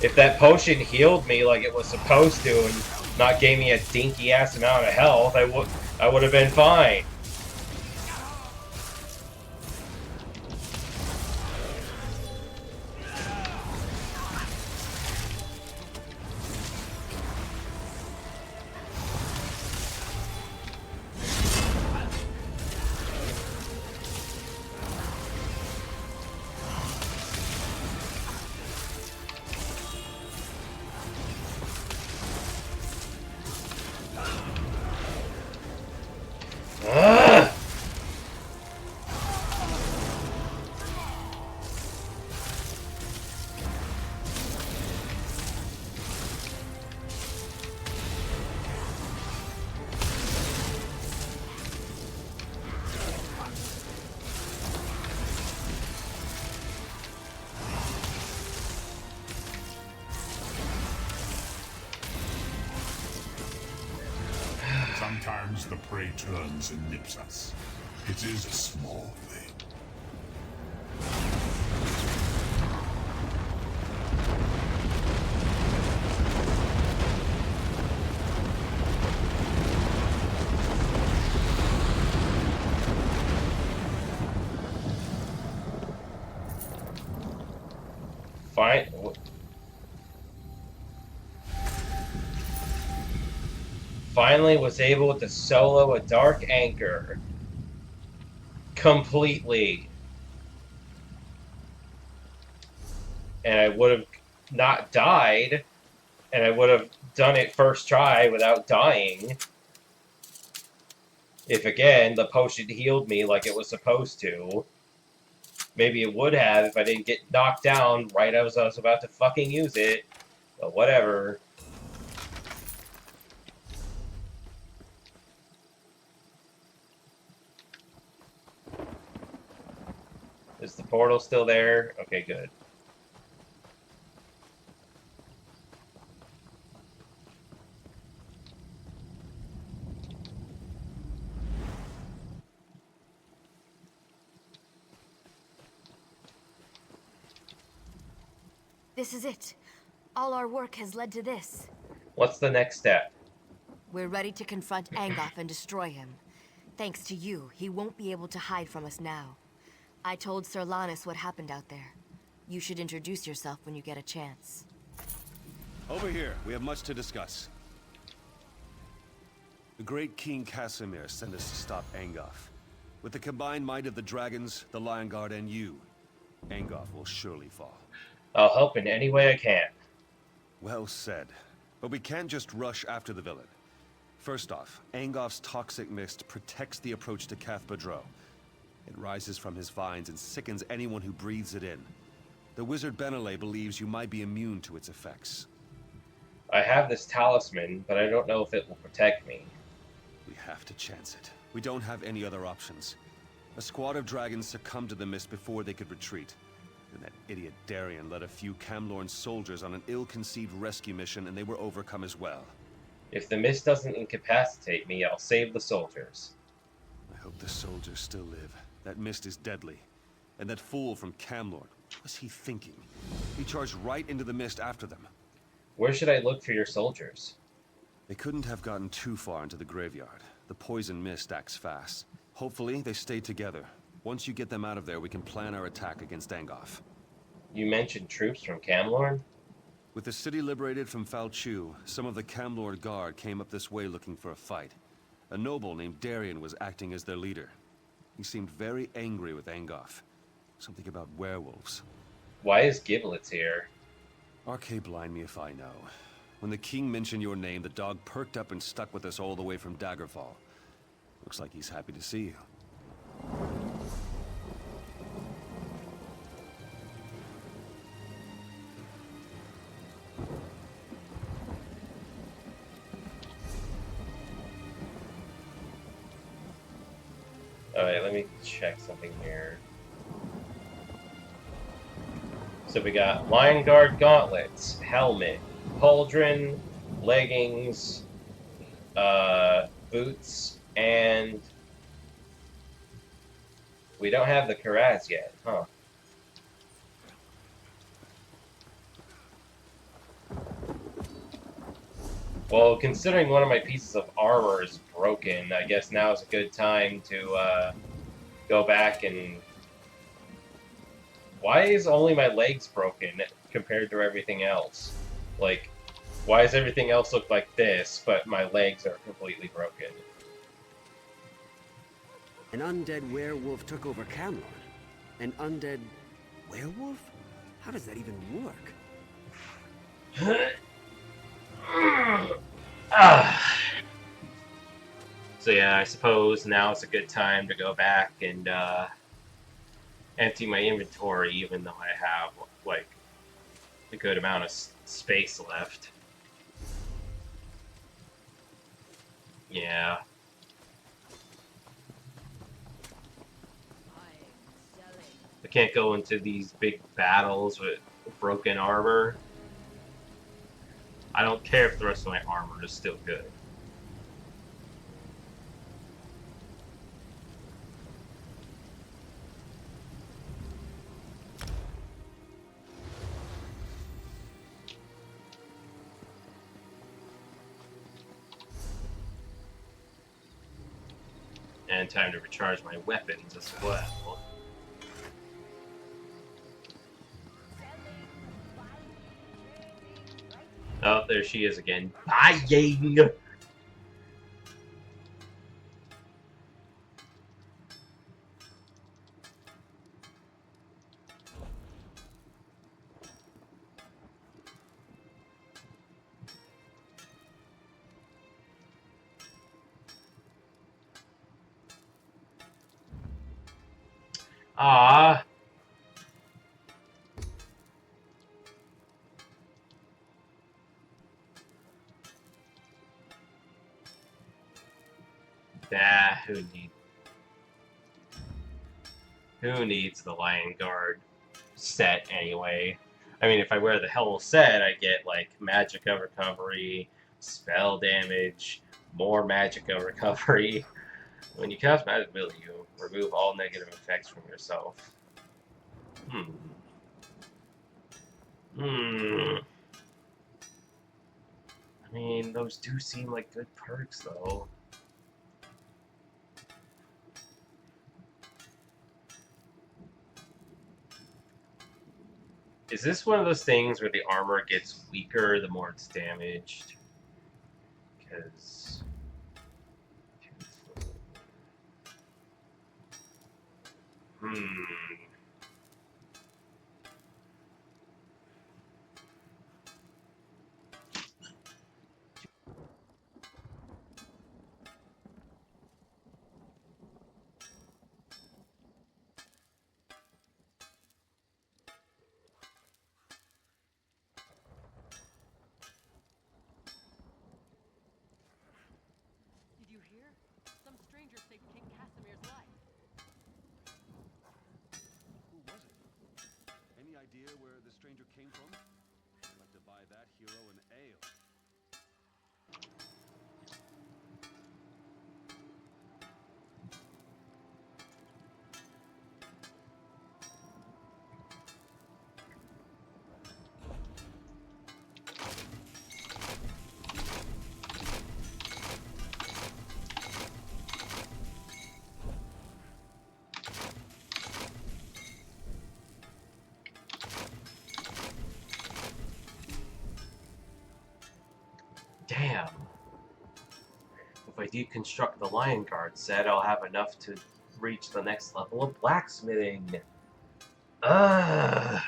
If that potion healed me like it was supposed to and not gave me a dinky ass amount of health, I would have been fine. Sometimes the prey turns and nips us. It is a small thing. Fine. Finally was able to solo a Dark Anchor. Completely. And I would have not died, and I would have done it first try without dying. If, again, the potion healed me like it was supposed to. Maybe it would have if I didn't get knocked down right as I was about to fucking use it. But whatever. Is the portal still there? Okay, good. This is it. All our work has led to this. What's the next step? We're ready to confront Angoff and destroy him. Thanks to you, he won't be able to hide from us now. I told Sir Lannis what happened out there. You should introduce yourself when you get a chance. Over here, we have much to discuss. The great King Casimir sent us to stop Angoff. With the combined might of the dragons, the Lion Guard, and you, Angoff will surely fall. I'll help in any way I can. Well said. But we can't just rush after the villain. First off, Angoff's toxic mist protects the approach to Cath-Badro. It rises from his vines and sickens anyone who breathes it in. The wizard Benelay believes you might be immune to its effects. I have this talisman, but I don't know if it will protect me. We have to chance it. We don't have any other options. A squad of dragons succumbed to the mist before they could retreat. And that idiot Darien led a few Camlorn soldiers on an ill-conceived rescue mission, and they were overcome as well. If the mist doesn't incapacitate me, I'll save the soldiers. I hope the soldiers still live. That mist is deadly. And that fool from Camlorn, what was he thinking? He charged right into the mist after them. Where should I look for your soldiers? They couldn't have gotten too far into the graveyard. The poison mist acts fast. Hopefully, they stay together. Once you get them out of there, we can plan our attack against Angoff. You mentioned troops from Camlorn? With the city liberated from Falchu, some of the Camlorn Guard came up this way looking for a fight. A noble named Darien was acting as their leader. He seemed very angry with Angoff. Something about werewolves. Why is Giblets here? Arcade blind me if I know. When the king mentioned your name, the dog perked up and stuck with us all the way from Daggerfall. Looks like he's happy to see you. Alright, let me check something here. So we got Lion Guard gauntlets, helmet, pauldron, leggings, boots, and we don't have the cuirass yet, huh? Well, considering one of my pieces of armor is broken, I guess now is a good time to go back and... Why is only my legs broken compared to everything else? Like, why does everything else look like this, but my legs are completely broken? An undead werewolf took over Camlon. An undead werewolf? How does that even work? So yeah, I suppose now is a good time to go back and empty my inventory, even though I have like a good amount of space left. Yeah. I can't go into these big battles with broken armor. I don't care if the rest of my armor is still good. And time to recharge my weapons as well. Oh, there she is again. Buying! Ah. Who needs the Lion Guard set anyway? I mean, if I wear the whole set, I get like magicka recovery, spell damage, more magicka recovery. When you cast magic ability, you remove all negative effects from yourself. I mean, those do seem like good perks, though. Is this one of those things where the armor gets weaker the more it's damaged? Because... Did you hear? Some stranger saved King Casimir's life. idea where the stranger came from? I'd like to buy that hero an ale. Damn. If I deconstruct the Lion Guard set, I'll have enough to reach the next level of blacksmithing. Ugh.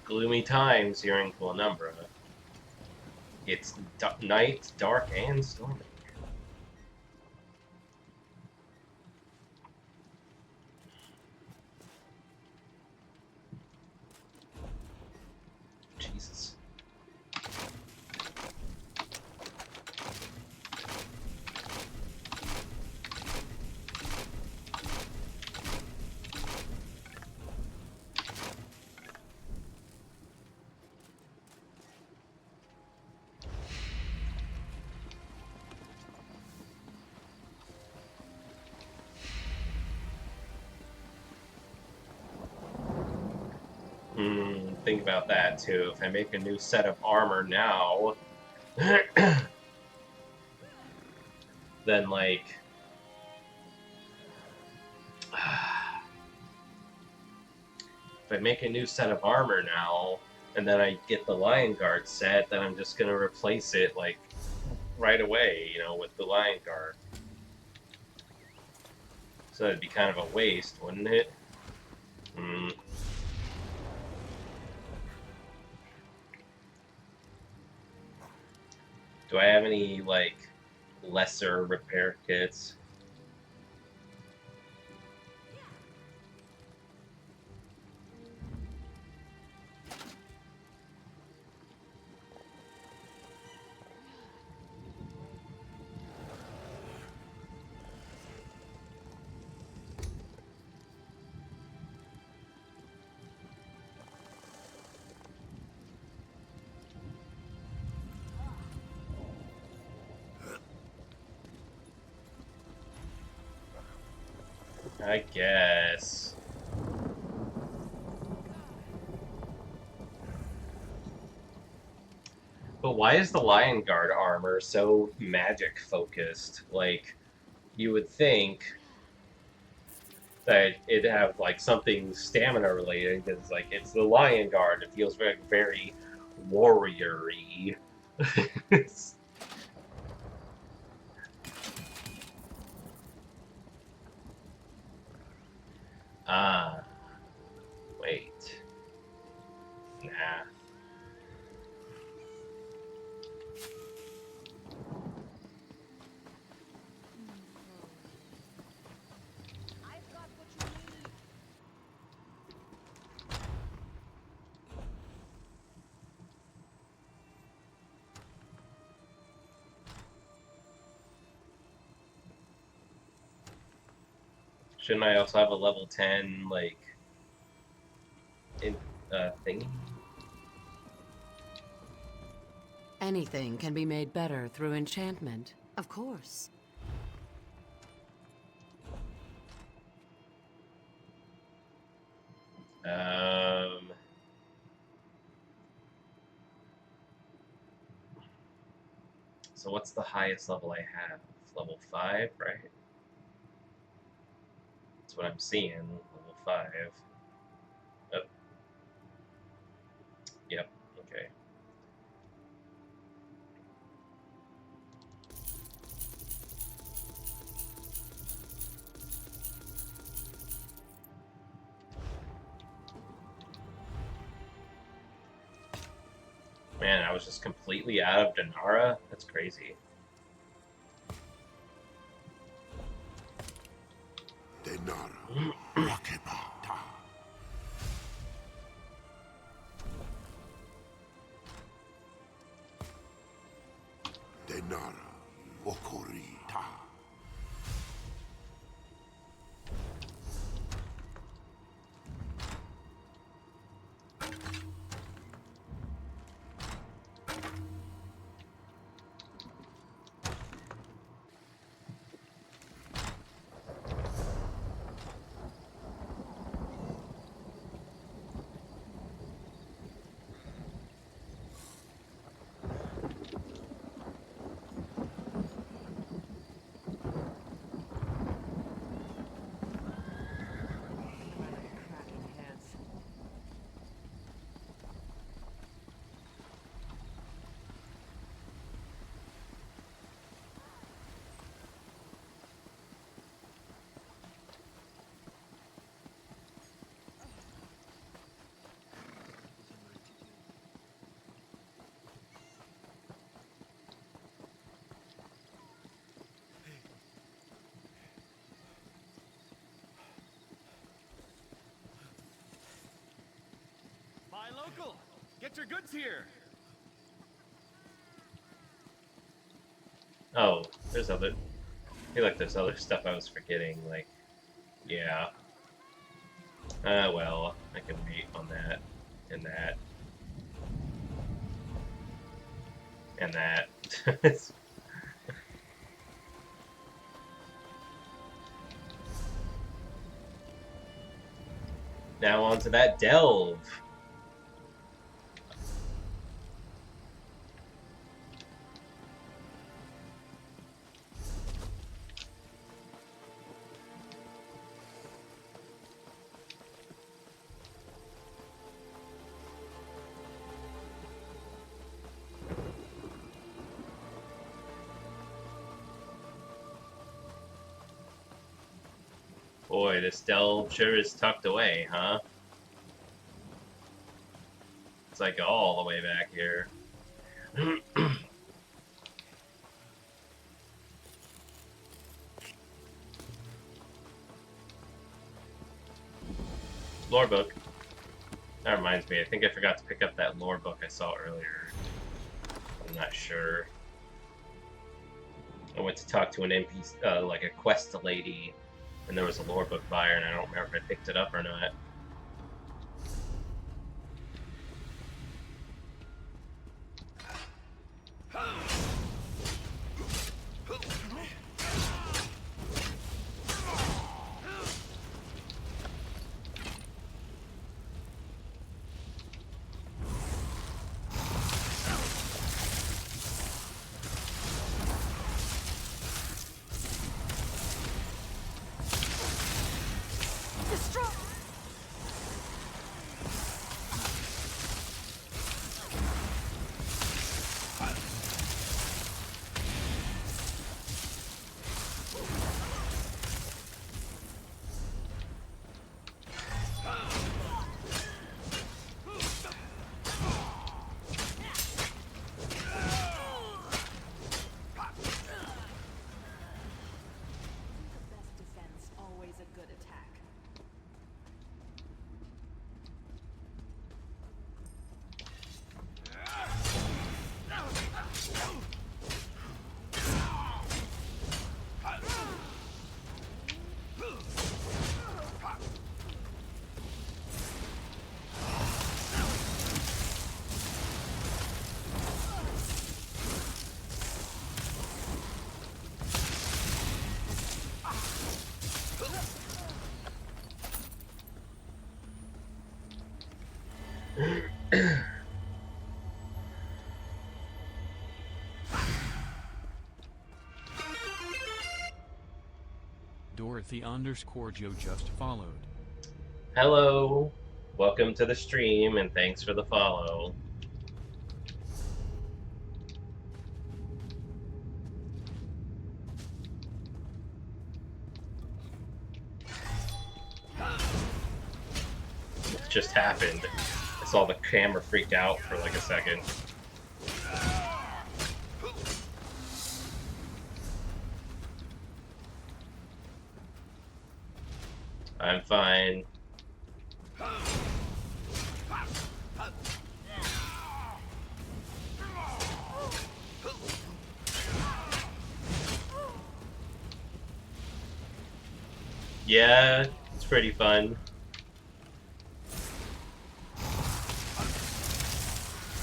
Gloomy times here in Glenumbra. It's night, dark, and stormy. Jesus. Think about that too. If I make a new set of armor now, then like, if I make a new set of armor now, and then I get the Lion Guard set, then I'm just gonna replace it like right away, you know, with the Lion Guard. So it'd be kind of a waste, wouldn't it? Do I have any, like, lesser repair kits? I guess. But why is the Lion Guard armor so magic focused? Like, you would think that it'd have like something stamina related because like it's the Lion Guard. It feels very, very warrior-y. Ah, wait. Nah. Shouldn't I also have a level 10, like, thingy? Anything can be made better through enchantment, of course. So what's the highest level I have? Level 5, right? That's what I'm seeing, level 5. Oh. Yep, okay. Man, I was just completely out of Denara? That's crazy. Denara. Rakebata. Denara. Okorita. Buy local! Get your goods here! Oh, there's other... I feel like there's other stuff I was forgetting, like... Yeah. Well, I can wait on that, and that. And that. Now on to that delve. Boy, this delve sure is tucked away, huh? It's like all the way back here. Lore book. That reminds me, I think I forgot to pick up that lore book I saw earlier. I'm not sure. I went to talk to an NPC, like a quest lady, and there was a lore book buyer, and I don't remember if I picked it up or not. Dorothy _Joe just followed. Hello, welcome to the stream, and thanks for the follow. It just happened. I saw the camera freak out for like a second. I'm fine. Yeah, it's pretty fun.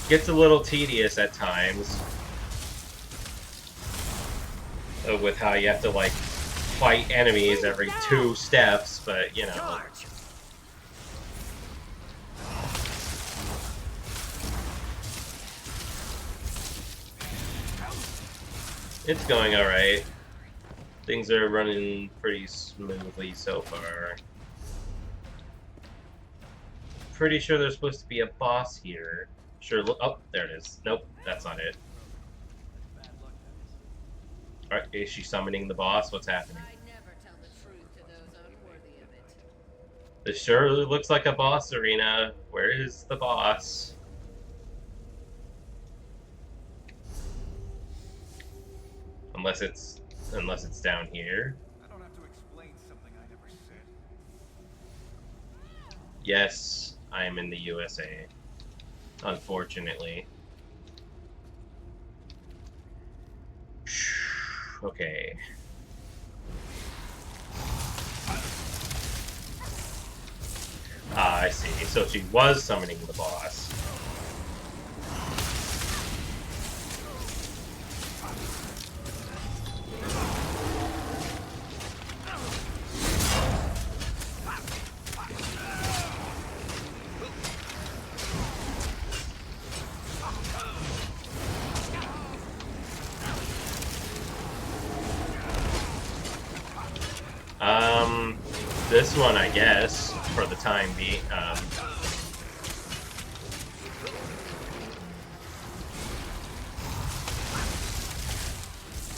Gets a little tedious at times with how you have to like fight enemies every 2 steps, but you know. It's going alright. Things are running pretty smoothly so far. Pretty sure there's supposed to be a boss here. Sure, oh, there it is. Nope, that's not it. Alright, is she summoning the boss? What's happening? This sure looks like a boss arena. Where is the boss? Unless it's down here. I don't have to explain something I never said. Yes, I am in the USA. Unfortunately. Okay. Ah, I see. So she was summoning the boss. This one, I guess, for the time being.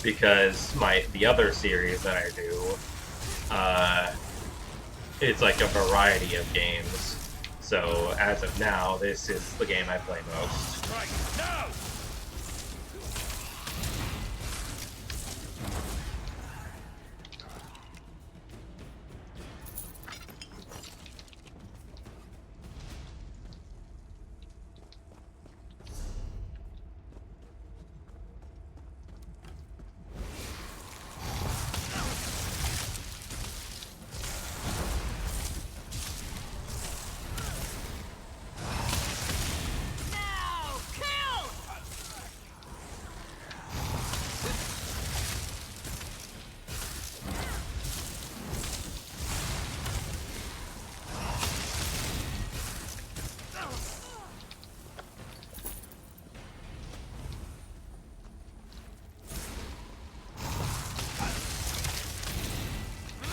Because the other series that I do, it's like a variety of games. So as of now, this is the game I play most. Right, now!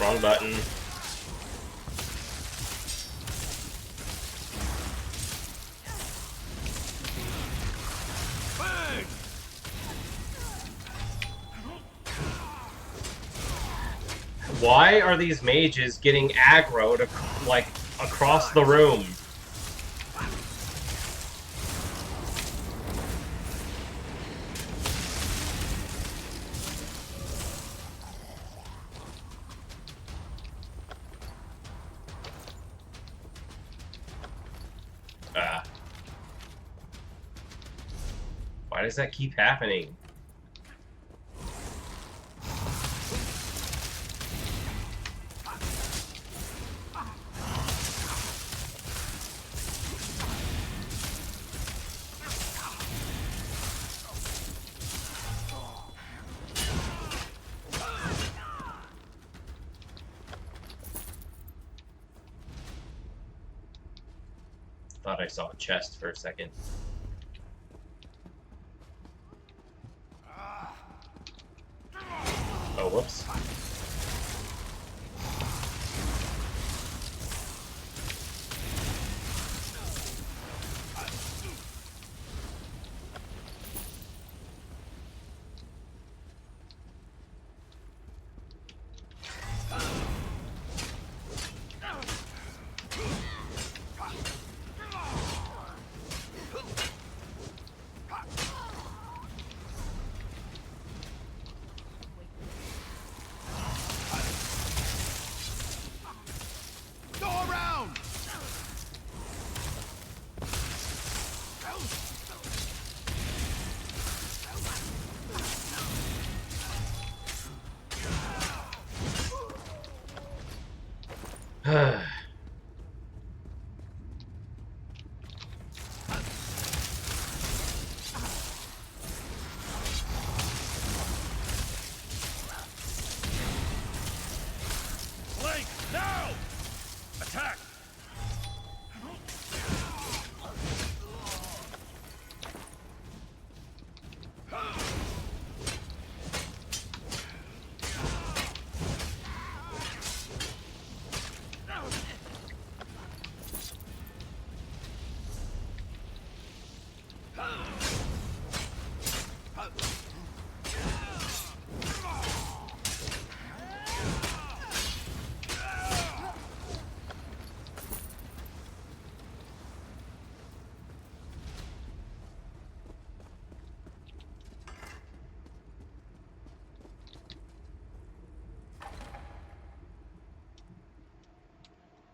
Wrong button. Why are these mages getting aggroed like across the room? Why does that keep happening? Thought I saw a chest for a second. Oh, whoops. Blink! Now! Attack!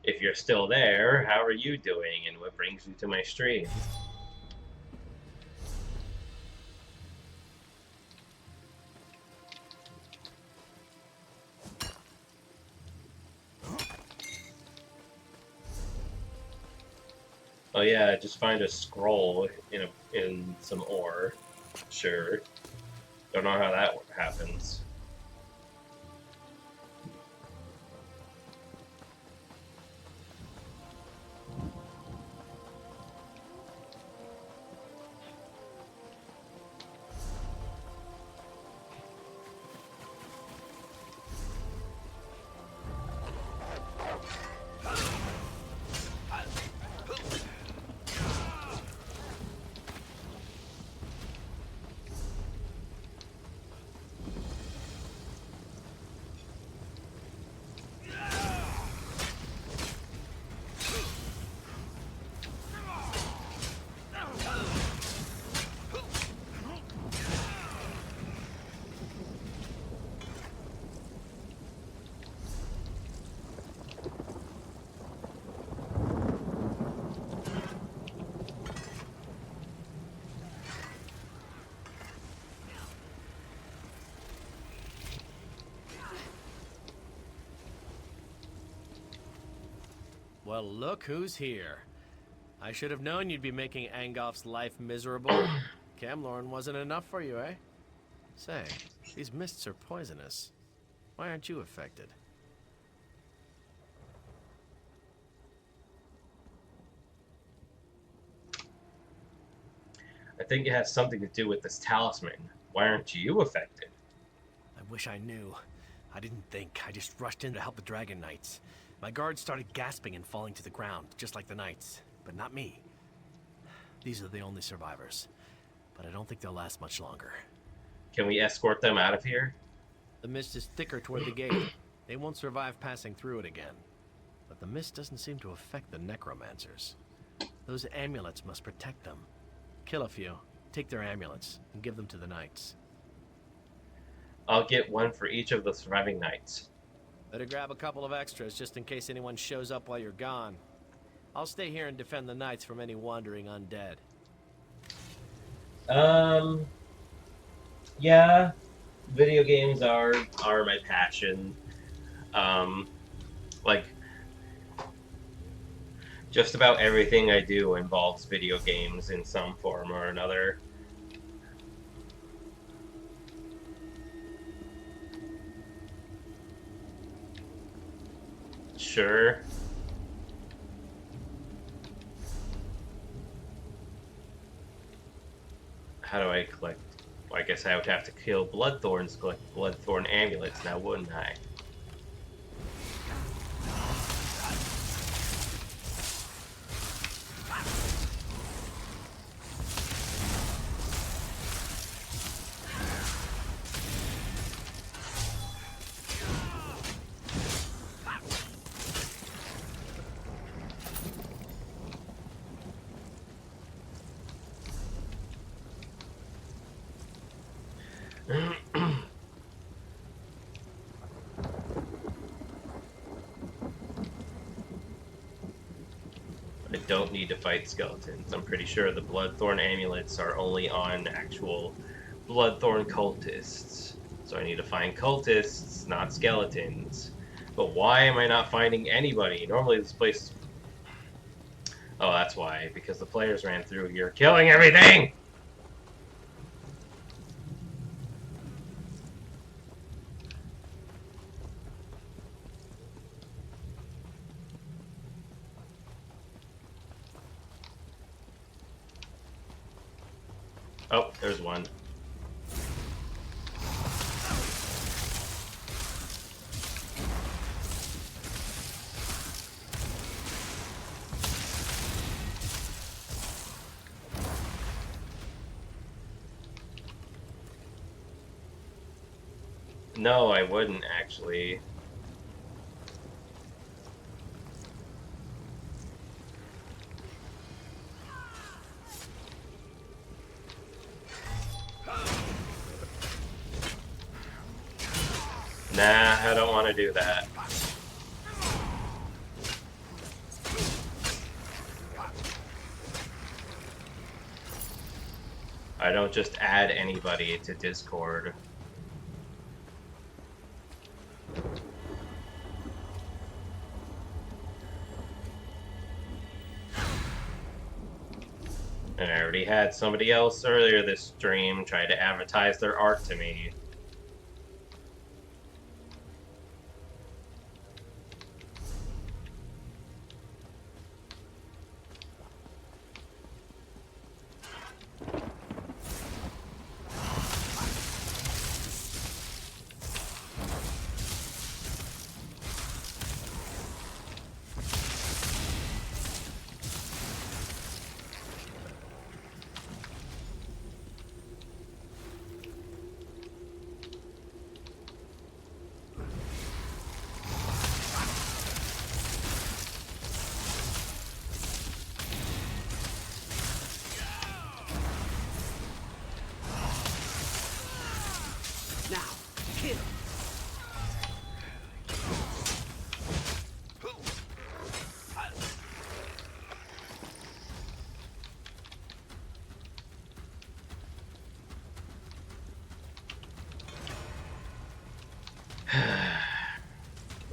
If you're still there, how are you doing, and what brings you to my stream? Oh yeah, just find a scroll in some ore. Sure. Don't know how that happens. Well, look who's here. I should have known you'd be making Angolf's life miserable. Camlorn wasn't enough for you, eh? Say, these mists are poisonous. Why aren't you affected? I think it has something to do with this talisman. Why aren't you affected? I wish I knew. I didn't think. I just rushed in to help the Dragon Knights. My guards started gasping and falling to the ground, just like the Knights. But not me. These are the only survivors. But I don't think they'll last much longer. Can we escort them out of here? The mist is thicker toward the gate. They won't survive passing through it again. But the mist doesn't seem to affect the necromancers. Those amulets must protect them. Kill a few, take their amulets, and give them to the Knights. I'll get one for each of the surviving Knights. Better grab a couple of extras just in case anyone shows up while you're gone. I'll stay here and defend the Knights from any wandering undead. Yeah, video games are my passion. Like, just about everything I do involves video games in some form or another. Sure. How do I collect? Well, I guess I would have to kill Bloodthorns to collect Bloodthorn amulets now, wouldn't I? I don't need to fight skeletons. I'm pretty sure the Bloodthorn amulets are only on actual Bloodthorn cultists. So I need to find cultists, not skeletons. But why am I not finding anybody? Normally this place... Oh, that's why. Because the players ran through here, killing everything! Oh, there's one. No, I wouldn't, actually. Nah, I don't want to do that. I don't just add anybody to Discord. And I already had somebody else earlier this stream try to advertise their art to me.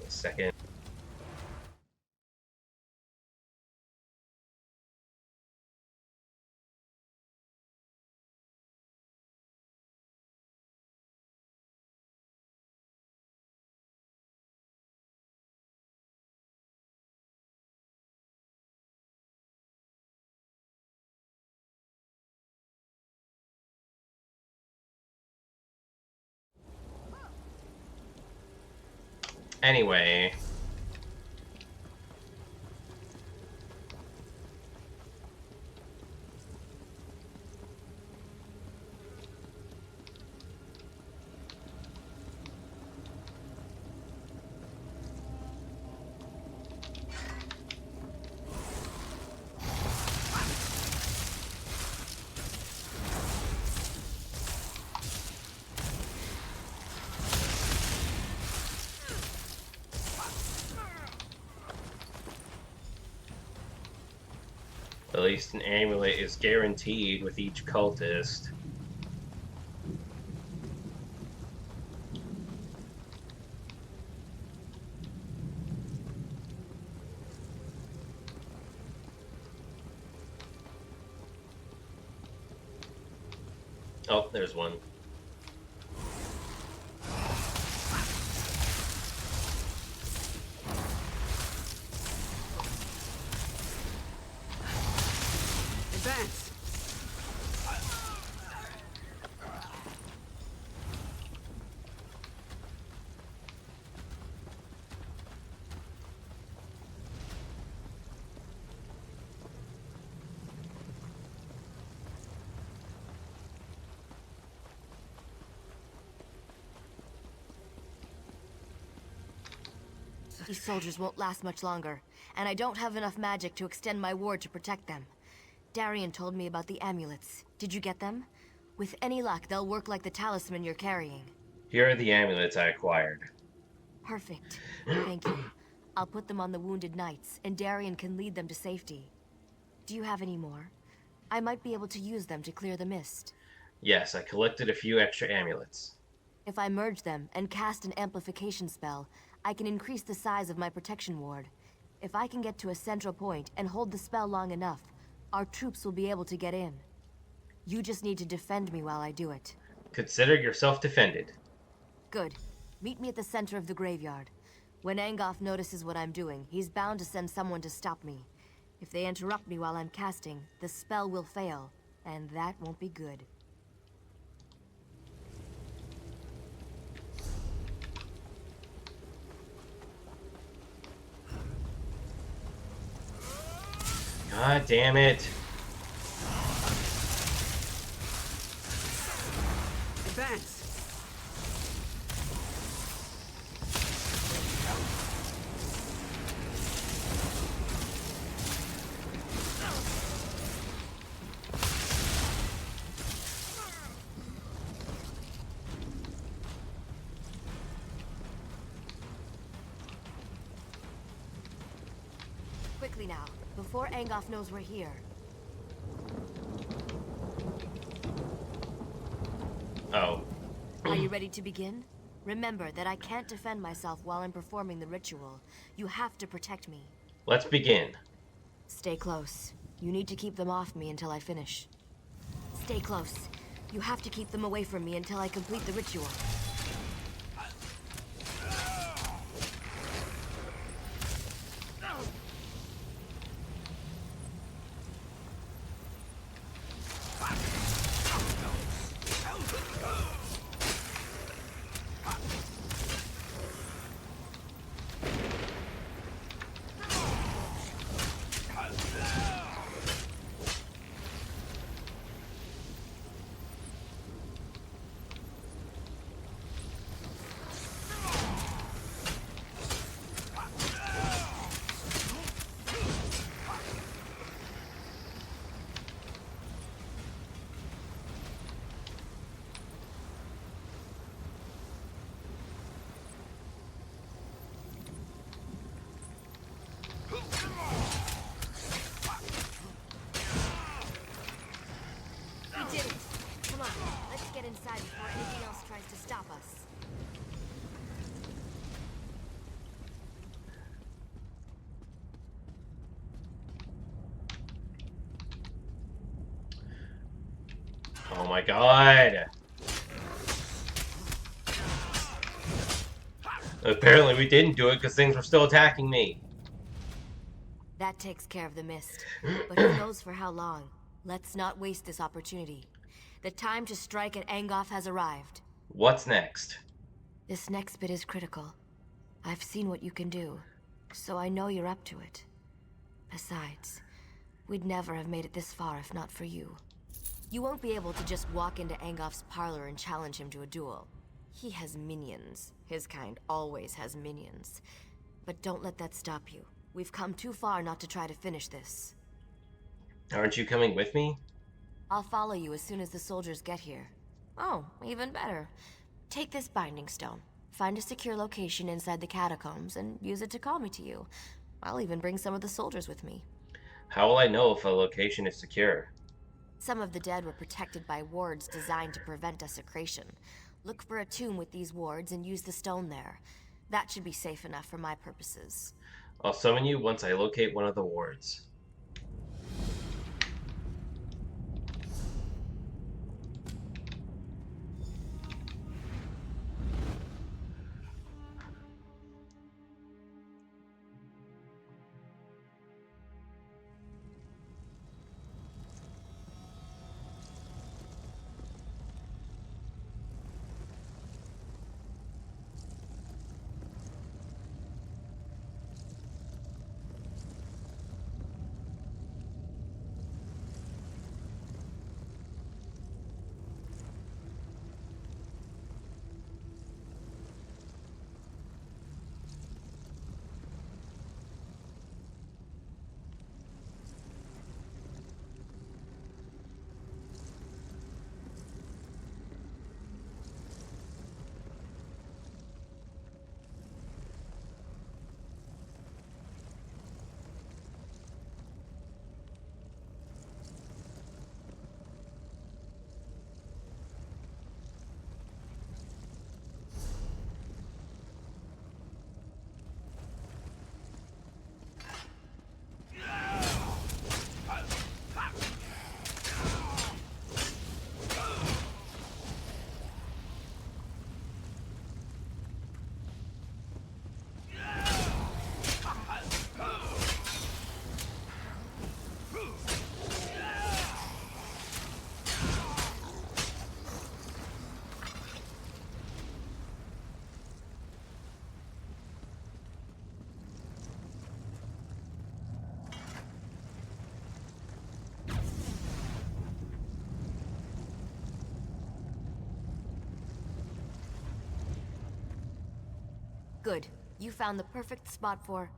A second. Anyway. At least an amulet is guaranteed with each cultist. Oh, there's one. Advance! These soldiers won't last much longer, and I don't have enough magic to extend my ward to protect them. Darian told me about the amulets. Did you get them? With any luck, they'll work like the talisman you're carrying. Here are the amulets I acquired. Perfect. Thank you. I'll put them on the wounded knights, and Darian can lead them to safety. Do you have any more? I might be able to use them to clear the mist. Yes, I collected a few extra amulets. If I merge them and cast an amplification spell, I can increase the size of my protection ward. If I can get to a central point and hold the spell long enough, our troops will be able to get in. You just need to defend me while I do it. Consider yourself defended. Good. Meet me at the center of the graveyard. When Angoff notices what I'm doing, he's bound to send someone to stop me. If they interrupt me while I'm casting, the spell will fail, and that won't be good. God damn it. Advance! Quickly now, before Angoff knows we're here. Oh. Are you ready to begin? Remember that I can't defend myself while I'm performing the ritual. You have to protect me. Let's begin. Stay close. You need to keep them off me until I finish. Stay close. You have to keep them away from me until I complete the ritual. We did it! Come on, let's get inside before anything else tries to stop us. Oh my god. Apparently we didn't do it because things were still attacking me. That takes care of the mist. But who knows for how long? Let's not waste this opportunity. The time to strike at Angoff has arrived. What's next? This next bit is critical. I've seen what you can do, so I know you're up to it. Besides, we'd never have made it this far if not for you. You won't be able to just walk into Angoff's parlor and challenge him to a duel. He has minions. His kind always has minions. But don't let that stop you. We've come too far not to try to finish this. Aren't you coming with me? I'll follow you as soon as the soldiers get here. Oh, even better. Take this binding stone. Find a secure location inside the catacombs and use it to call me to you. I'll even bring some of the soldiers with me. How will I know if a location is secure? Some of the dead were protected by wards designed to prevent desecration. Look for a tomb with these wards and use the stone there. That should be safe enough for my purposes. I'll summon you once I locate one of the wards. Good. You found the perfect spot for...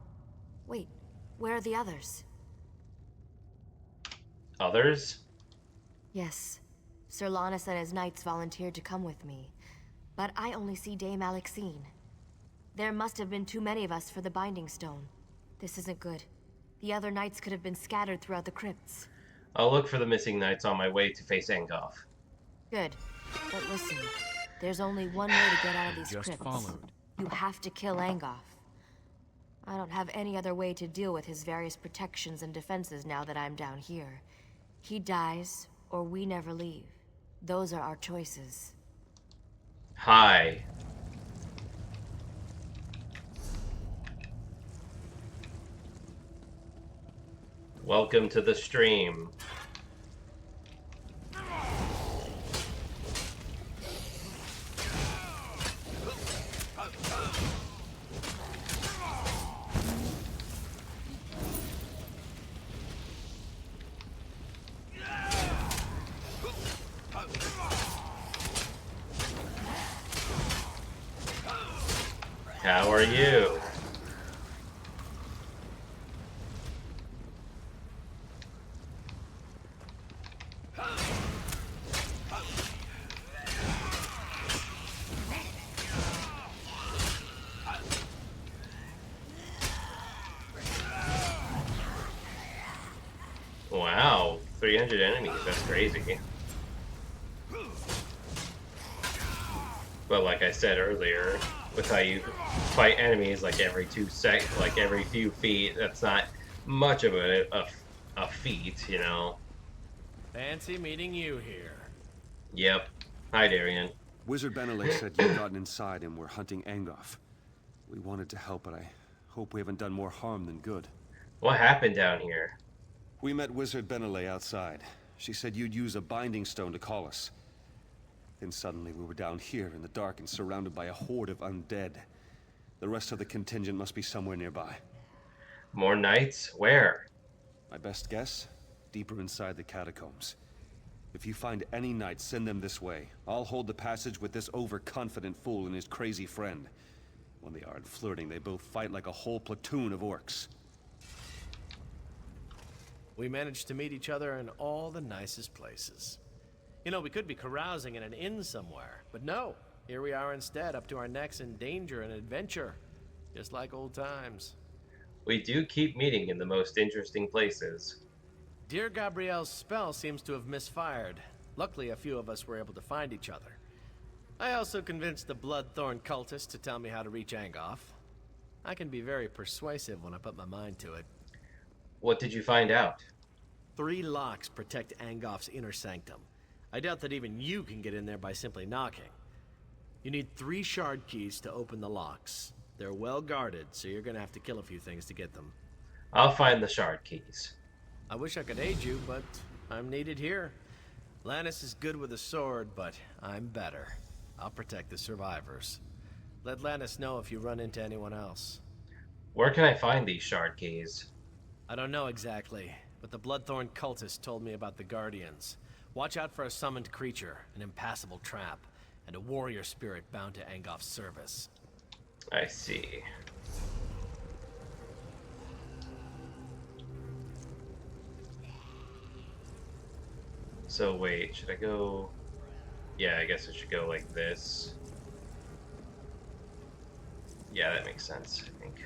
Wait, where are the others? Others? Yes. Sir Lannis and his knights volunteered to come with me. But I only see Dame Alexine. There must have been too many of us for the Binding Stone. This isn't good. The other knights could have been scattered throughout the crypts. I'll look for the missing knights on my way to face Angoff. Good. But listen, there's only one way to get out of these crypts. Followed. You have to kill Angoff. I don't have any other way to deal with his various protections and defenses now that I'm down here. He dies, or we never leave. Those are our choices. Hi. Welcome to the stream. How are you? Wow, 300 enemies, that's crazy. But like I said earlier, with how you fight enemies like every like every few feet, that's not much of a feat, you know. Fancy meeting you here. Yep. Hi, Darian. Wizard Benelay said you'd gotten inside and were hunting Angoff. We wanted to help, but I hope we haven't done more harm than good. What happened down here? We met Wizard Benelay outside. She said you'd use a binding stone to call us. Then suddenly we were down here in the dark and surrounded by a horde of undead. The rest of the contingent must be somewhere nearby. More knights? Where? My best guess? Deeper inside the catacombs. If you find any knights, send them this way. I'll hold the passage with this overconfident fool and his crazy friend. When they aren't flirting, they both fight like a whole platoon of orcs. We managed to meet each other in all the nicest places. You know, we could be carousing in an inn somewhere, but no. Here we are instead, up to our necks in danger and adventure. Just like old times. We do keep meeting in the most interesting places. Dear Gabrielle's spell seems to have misfired. Luckily, a few of us were able to find each other. I also convinced the Bloodthorn cultist to tell me how to reach Angoff. I can be very persuasive when I put my mind to it. What did you find out? 3 locks protect Angoff's inner sanctum. I doubt that even you can get in there by simply knocking. You need 3 shard keys to open the locks. They're well guarded, so you're gonna have to kill a few things to get them. I'll find the shard keys. I wish I could aid you, but I'm needed here. Lannis is good with a sword, but I'm better. I'll protect the survivors. Let Lannis know if you run into anyone else. Where can I find these shard keys? I don't know exactly, but the Bloodthorn cultist told me about the Guardians. Watch out for a summoned creature, an impassable trap, and a warrior spirit bound to Angoff's service. I see. So wait, should I go... Yeah, I guess I should go like this. Yeah, that makes sense, I think.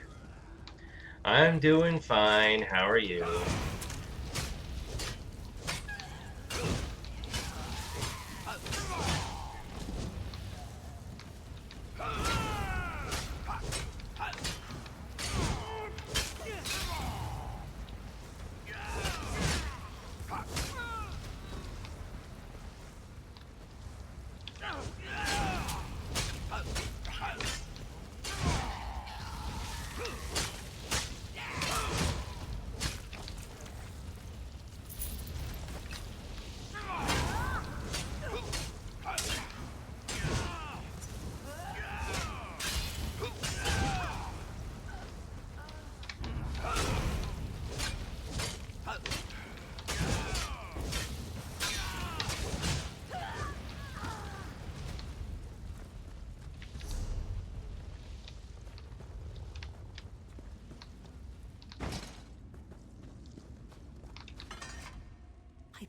I'm doing fine. How are you?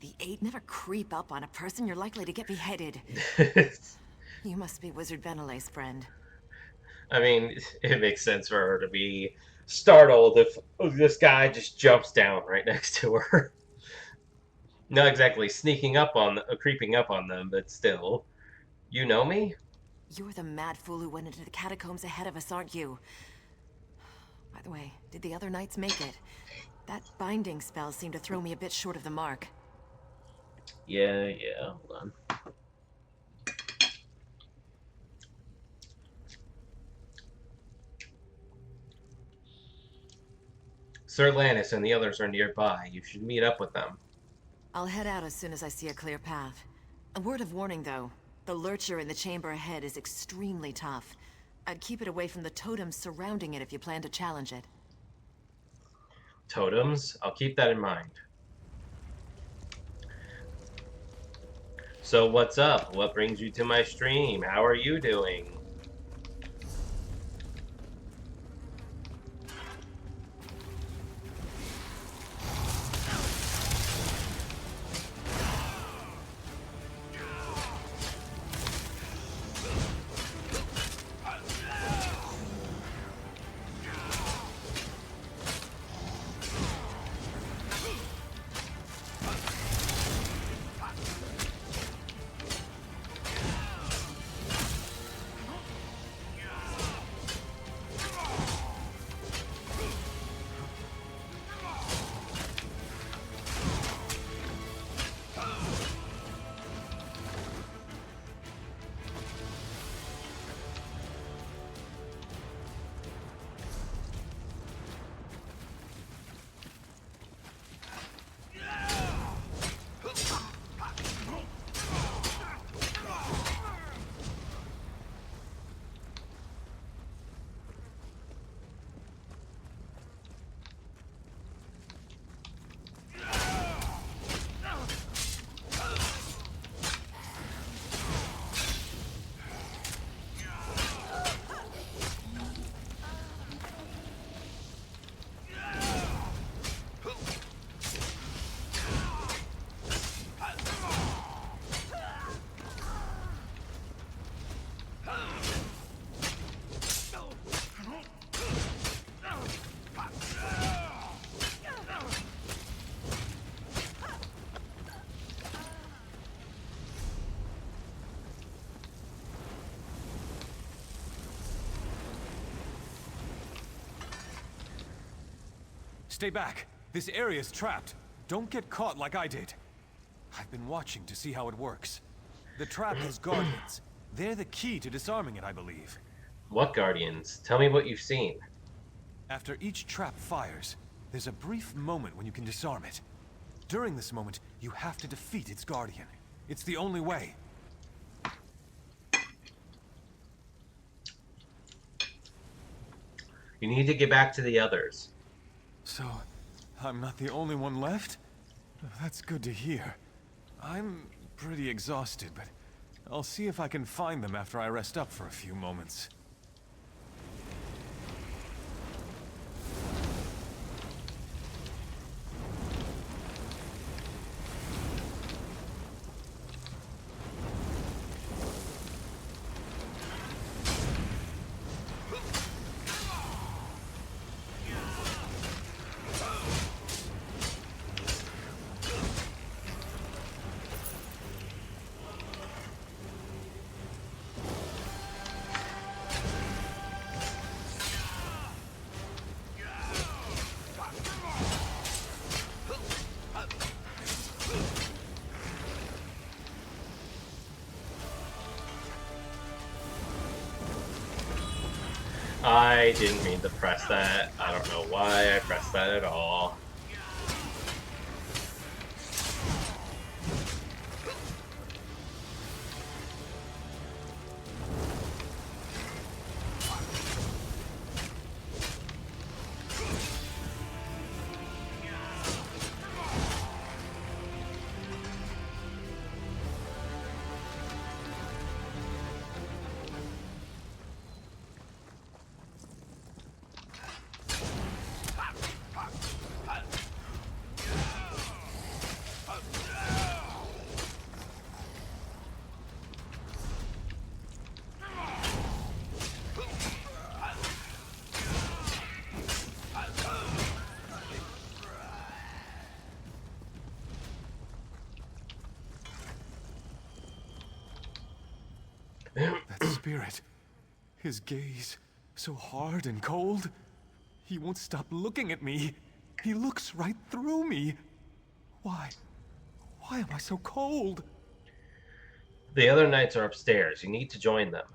the eight never creep up on a person, you're likely to get beheaded. You must be Wizard Benelay's friend. I mean, it makes sense for her to be startled if this guy just jumps down right next to her. Not exactly sneaking up on, creeping up on them, but still. You know me? You're the mad fool who went into the catacombs ahead of us, aren't you? By the way, did the other knights make it? That binding spell seemed to throw me a bit short of the mark. Yeah, hold on. Sir Lannis and the others are nearby. You should meet up with them. I'll head out as soon as I see a clear path. A word of warning, though. The lurcher in the chamber ahead is extremely tough. I'd keep it away from the totems surrounding it if you plan to challenge it. Totems? I'll keep that in mind. So what's up? What brings you to my stream? How are you doing? Stay back. This area's trapped. Don't get caught like I did. I've been watching to see how it works. The trap has guardians. They're the key to disarming it, I believe. What guardians? Tell me what you've seen. After each trap fires, there's a brief moment when you can disarm it. During this moment, you have to defeat its guardian. It's the only way. You need to get back to the others. So, I'm not the only one left? That's good to hear. I'm pretty exhausted, but I'll see if I can find them after I rest up for a few moments. I didn't mean to press that. I don't know why I pressed that at all. spirit. His gaze, so hard and cold. He won't stop looking at me. He looks right through me. Why? Why am I so cold? The other knights are upstairs. You need to join them.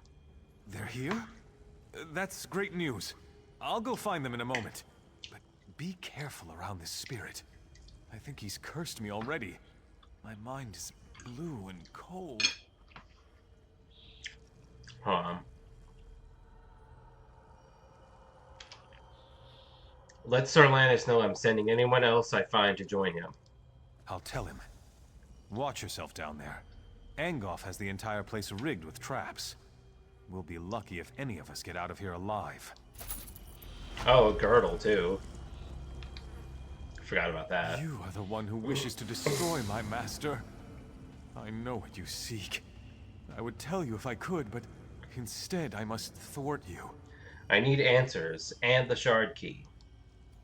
They're here? That's great news. I'll go find them in a moment. But be careful around this spirit. I think he's cursed me already. My mind is blue and cold. Let Sir Lannis know I'm sending anyone else I find to join him. I'll tell him. Watch yourself down there. Angoff has the entire place rigged with traps. We'll be lucky if any of us get out of here alive. Oh, a girdle, too. Forgot about that. You are the one who wishes to destroy my master. I know what you seek. I would tell you if I could, but instead I must thwart you. I need answers, and the shard key.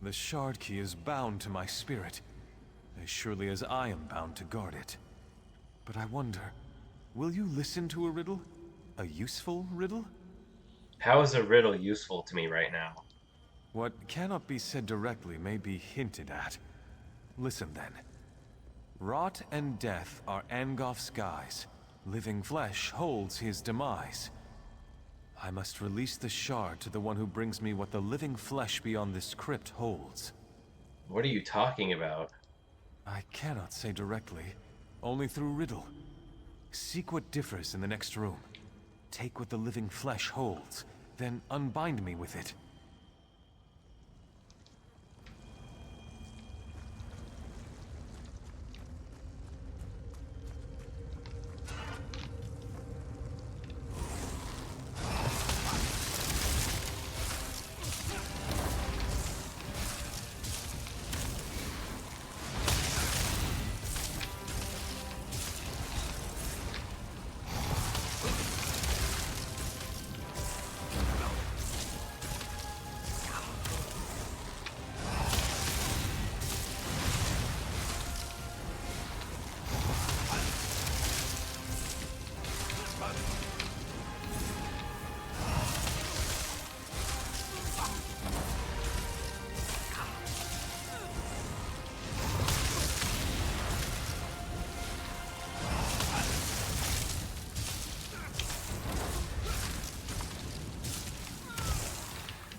The shard key is bound to my spirit, as surely as I am bound to guard it. But I wonder, will you listen to a riddle? A useful riddle? How is a riddle useful to me right now? What cannot be said directly may be hinted at. Listen then. Rot and death are Angoff's guise. Living flesh holds his demise. I must release the shard to the one who brings me what the living flesh beyond this crypt holds. What are you talking about? I cannot say directly, only through riddle. Seek what differs in the next room. Take what the living flesh holds, then unbind me with it.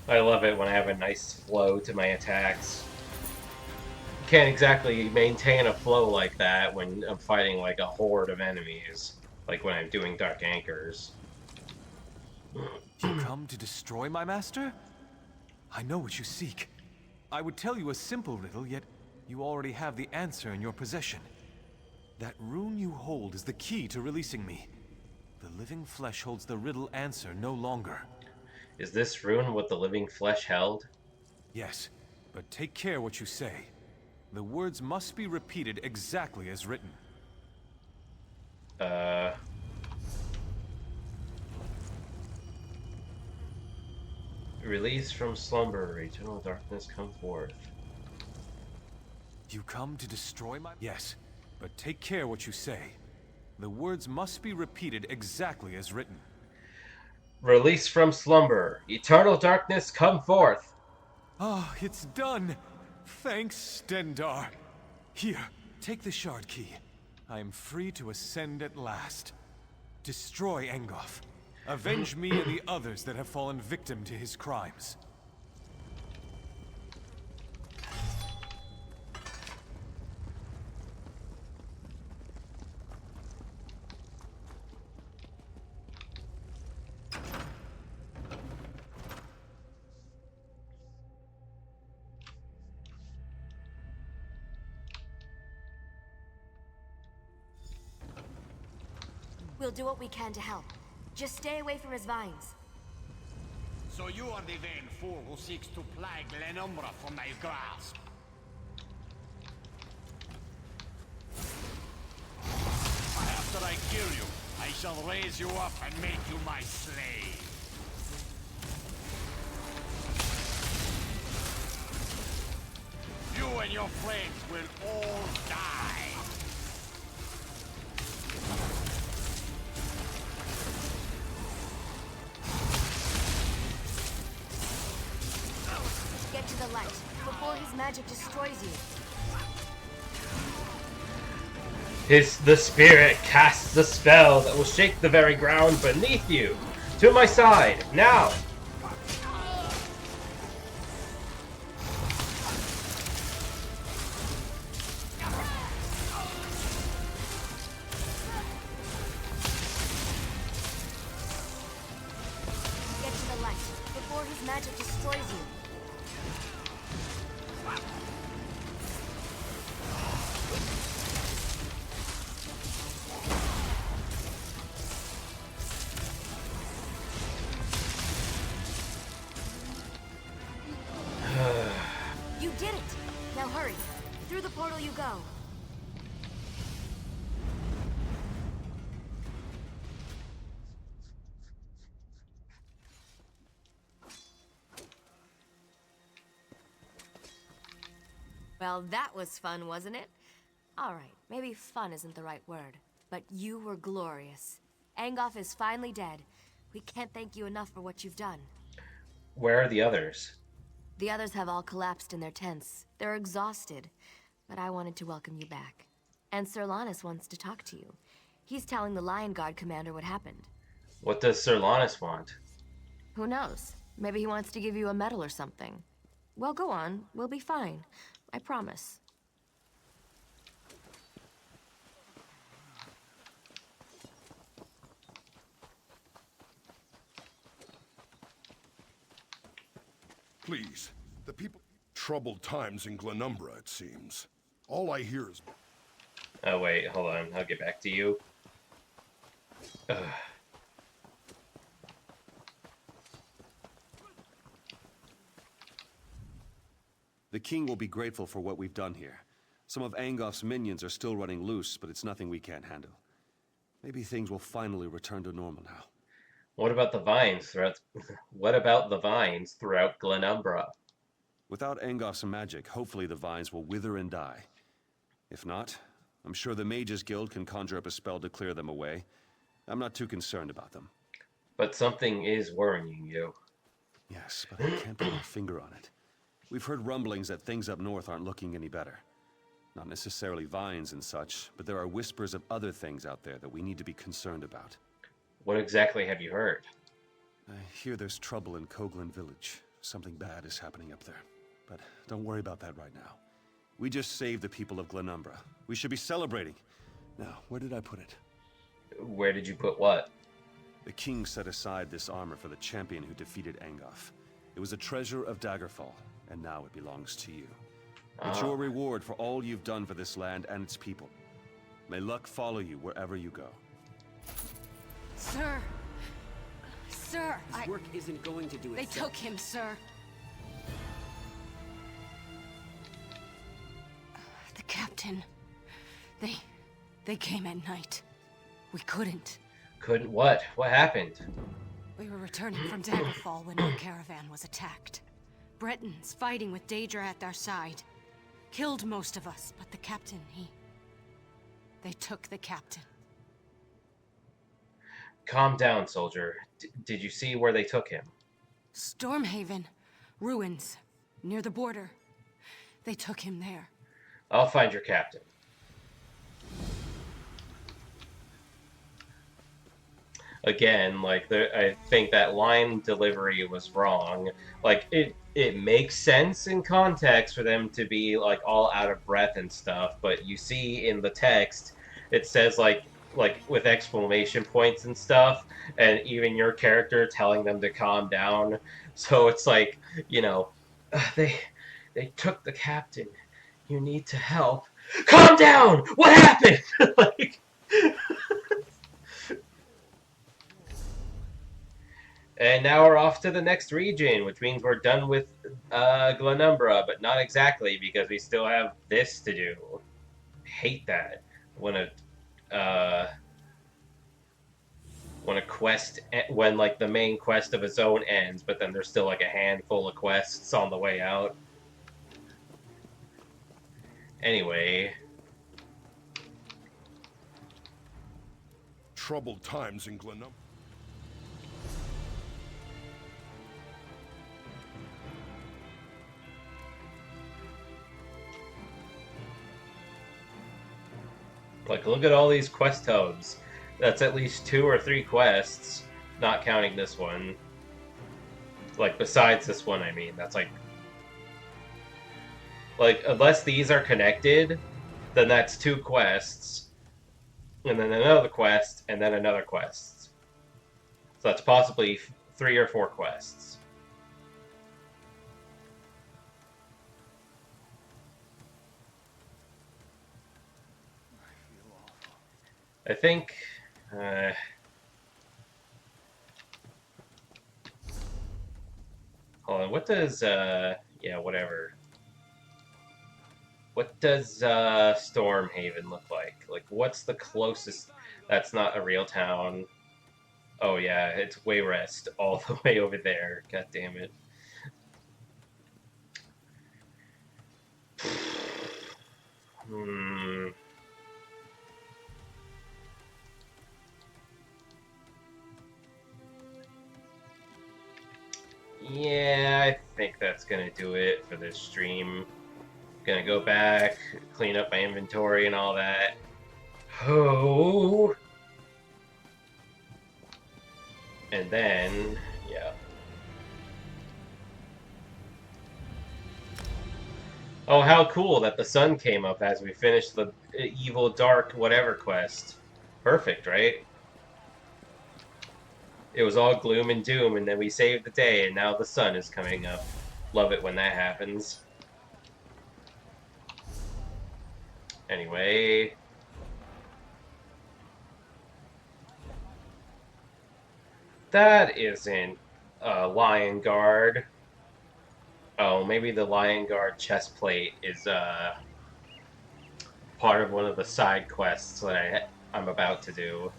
I love it when I have a nice flow to my attacks. Can't exactly maintain a flow like that when I'm fighting like a horde of enemies, like when I'm doing Dark Anchors. You come to destroy my master? I know what you seek. I would tell you a simple riddle, yet you already have the answer in your possession. That rune you hold is the key to releasing me. The living flesh holds the riddle answer no longer. Is this rune what the living flesh held? Yes, but take care what you say. The words must be repeated exactly as written. Release from slumber, eternal darkness come forth. You come to destroy my... Yes, but take care what you say. The words must be repeated exactly as written. Release from slumber, eternal darkness come forth. Ah, it's done. Thanks, Stendar. Here, take the shard key. I am free to ascend at last. Destroy Angoff. Avenge me and the others that have fallen victim to his crimes. We'll do what we can to help. Just stay away from his vines. So you are the vain fool who seeks to plague Glenumbra from my grasp. After I kill you, I shall raise you up and make you my slave. You and your friends will all die. before his magic destroys you. The spirit casts a spell that will shake the very ground beneath you. To my side, now! Get to the light before his magic destroys you. You did it! Now hurry. Through the portal you go. Well, that was fun, wasn't it? Alright, maybe fun isn't the right word, but you were glorious. Angoff is finally dead. We can't thank you enough for what you've done. Where are the others? The others have all collapsed in their tents. They're exhausted, but I wanted to welcome you back. And Sir Lannis wants to talk to you. He's telling the Lion Guard commander what happened. What does Sir Lannis want? Who knows? Maybe he wants to give you a medal or something. Well, go on. We'll be fine. I promise. Please, the people... Troubled times in Glenumbra, it seems. All I hear is... Oh, wait, hold on. I'll get back to you. Ugh. The king will be grateful for what we've done here. Some of Angoff's minions are still running loose, but it's nothing we can't handle. Maybe things will finally return to normal now. What about the vines throughout... What about the vines throughout Glenumbra? Without Angoff's magic, hopefully the vines will wither and die. If not, I'm sure the Mages Guild can conjure up a spell to clear them away. I'm not too concerned about them. But something is worrying you. Yes, but I can't put my finger on it. We've heard rumblings that things up north aren't looking any better. Not necessarily vines and such, but there are whispers of other things out there that we need to be concerned about. What exactly have you heard? I hear there's trouble in Koglin village. Something bad is happening up there. But don't worry about that right now. We just saved the people of Glenumbra. We should be celebrating. Now, where did I put it? Where did you put what? The king set aside this armor for the champion who defeated Angoff. It was a treasure of Daggerfall, and now it belongs to you. It's your reward for all you've done for this land and its people. May luck follow you wherever you go. Sir! Sir, This work isn't going to do it. They took him, sir. The captain. They came at night. We couldn't. Couldn't what? What happened? We were returning from Daggerfall when our caravan was attacked. Bretons fighting with Daedra at their side. Killed most of us, but the captain, they took the captain. Calm down, soldier. Did you see where they took him? Stormhaven. Ruins. Near the border. They took him there. I'll find your captain. Again, like, I think that line delivery was wrong. Like, it makes sense in context for them to be, like, all out of breath and stuff, but you see in the text, it says, like with exclamation points and stuff, and even your character telling them to calm down. So it's like, you know, they took the captain. You need to help. Calm down! What happened? Like... And now we're off to the next region, which means we're done with Glenumbra, but not exactly, because we still have this to do. Hate that. When a quest, when like the main quest of its own ends, but then there's still like a handful of quests on the way out. Anyway. Troubled times in Glenumbra. Like, look at all these quest hubs. That's at least 2 or 3 quests, not counting this one. Like, besides this one, I mean. That's like, unless these are connected, then that's 2 quests, and then another quest, and then another quest. So that's possibly 3 or 4 quests. I think... hold on, what does... yeah, whatever. What does Stormhaven look like? Like, what's the closest... That's not a real town. Oh yeah, it's Wayrest, all the way over there. God damn it. Hmm... Yeah, I think that's gonna do it for this stream. Gonna go back, clean up my inventory and all that. Oh! And then, yeah. Oh, how cool that the sun came up as we finished the evil, dark, whatever quest. Perfect, right? It was all gloom and doom, and then we saved the day, and now the sun is coming up. Love it when that happens. Anyway... That isn't a Lion Guard. Oh, maybe the Lion Guard chest plate is part of one of the side quests that I'm about to do.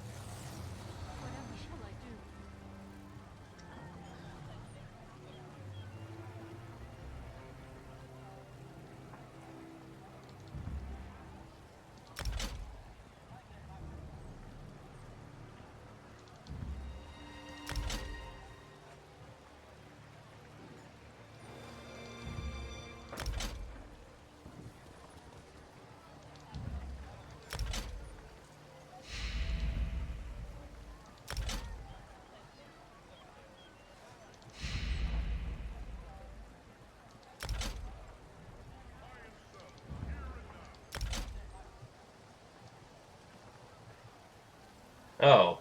Oh,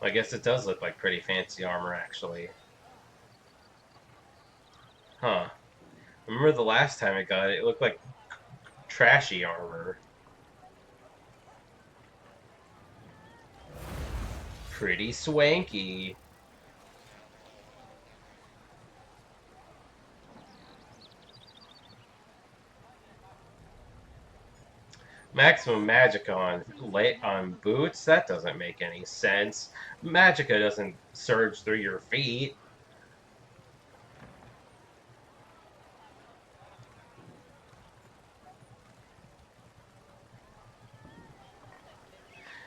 I guess it does look like pretty fancy armor, actually. Huh. Remember the last time I got it, it looked like trashy armor. Pretty swanky. Maximum Magicka on boots? That doesn't make any sense. Magicka doesn't surge through your feet.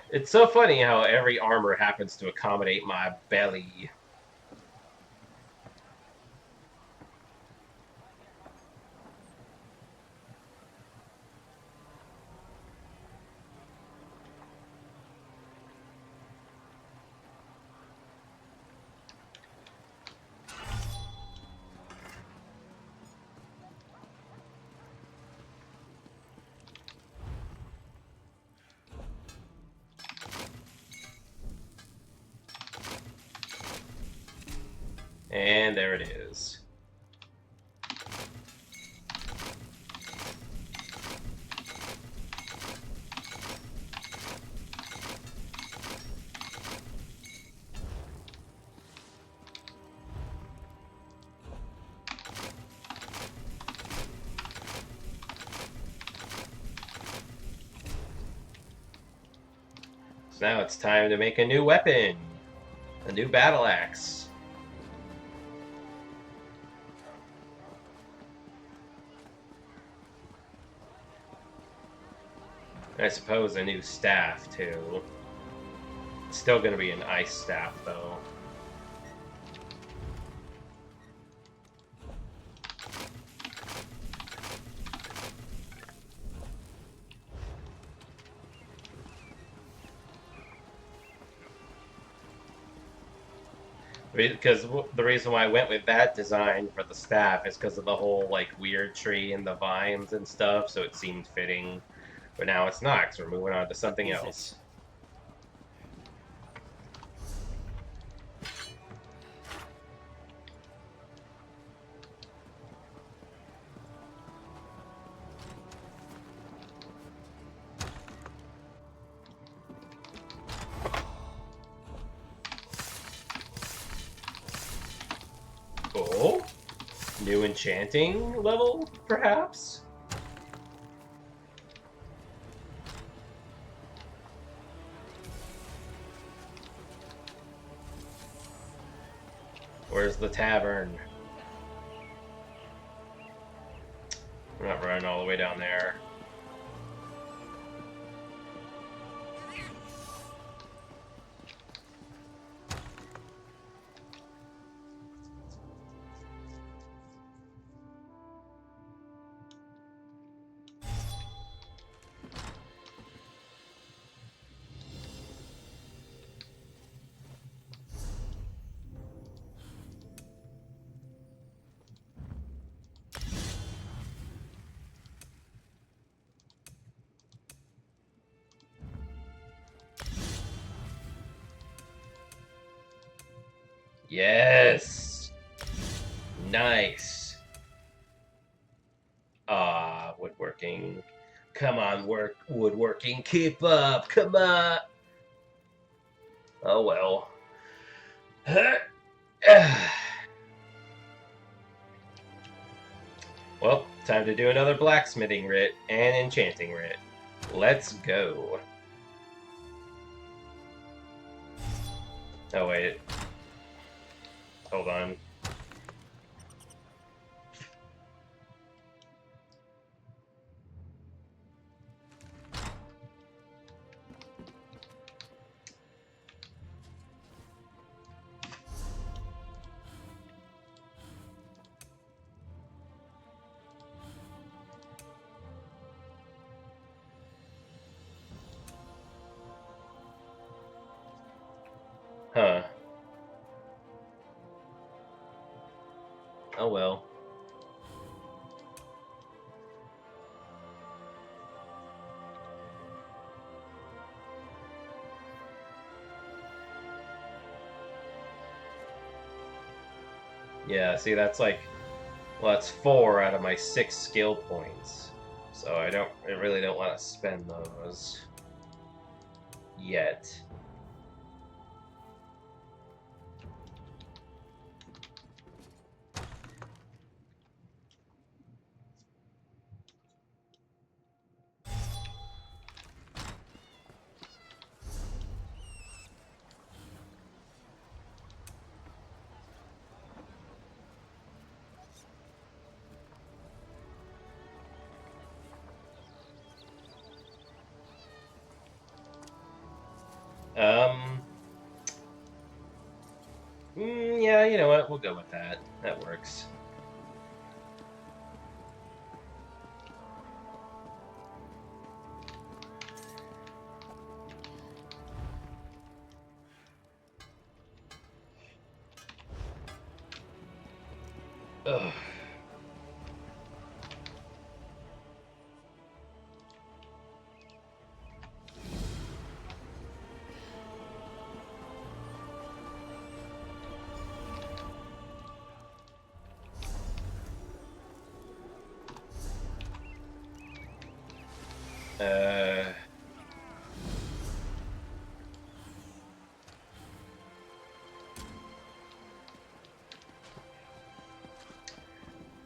It's so funny how every armor happens to accommodate my belly. And there it is. So now it's time to make a new weapon. A new battle axe. I suppose a new staff, too. It's still going to be an ice staff, though. Because the reason why I went with that design for the staff is because of the whole like weird tree and the vines and stuff, so it seemed fitting. But now it's not, 'cause we're moving on to What something is it? else. Oh, new enchanting level, perhaps? Where's the tavern? We're not running all the way down there. Yes! Nice. Ah, woodworking. Come on, woodworking. Keep up. Come on. Oh well. Well, time to do another blacksmithing writ and enchanting writ. Let's go. Oh wait. Hold on. Huh. Oh well. Yeah, see, that's like, well, that's 4 out of my 6 skill points. So I really don't want to spend those yet. Um, yeah, you know what? We'll go with that. That works. Ugh.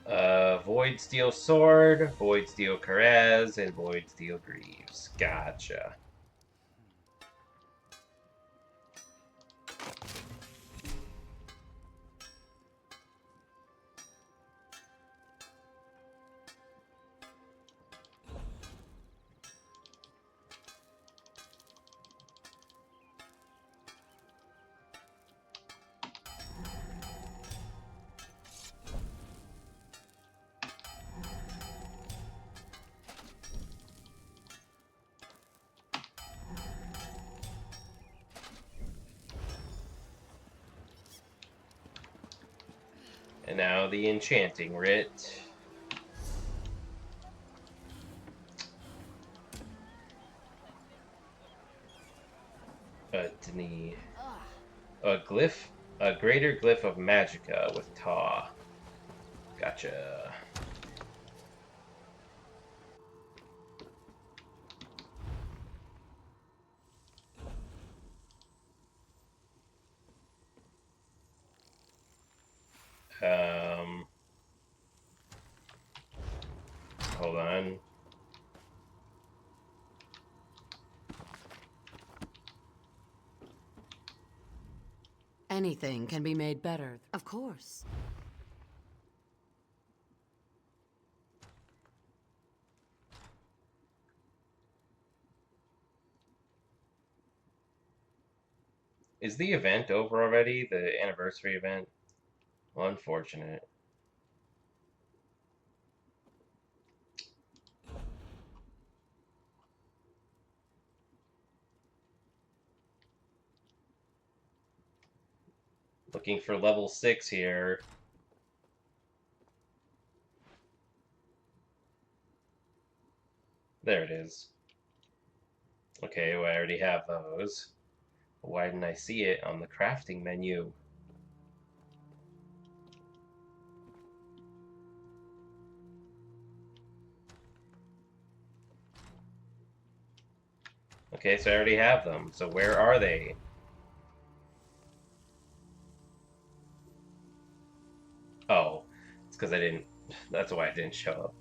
Uh, Void Steel Sword, Void Steel Carez, and Void Steel Greaves. Gotcha. And now the enchanting writ. A glyph, a greater glyph of magicka with Taw. Gotcha. Hold on. Anything can be made better. Of course. Is the event over already? The anniversary event? Well, unfortunate. Looking for level 6 here. There it is. Okay, well, I already have those. Why didn't I see it on the crafting menu? Okay, so I already have them. So where are they? Oh, it's because I didn't... That's why it didn't show up.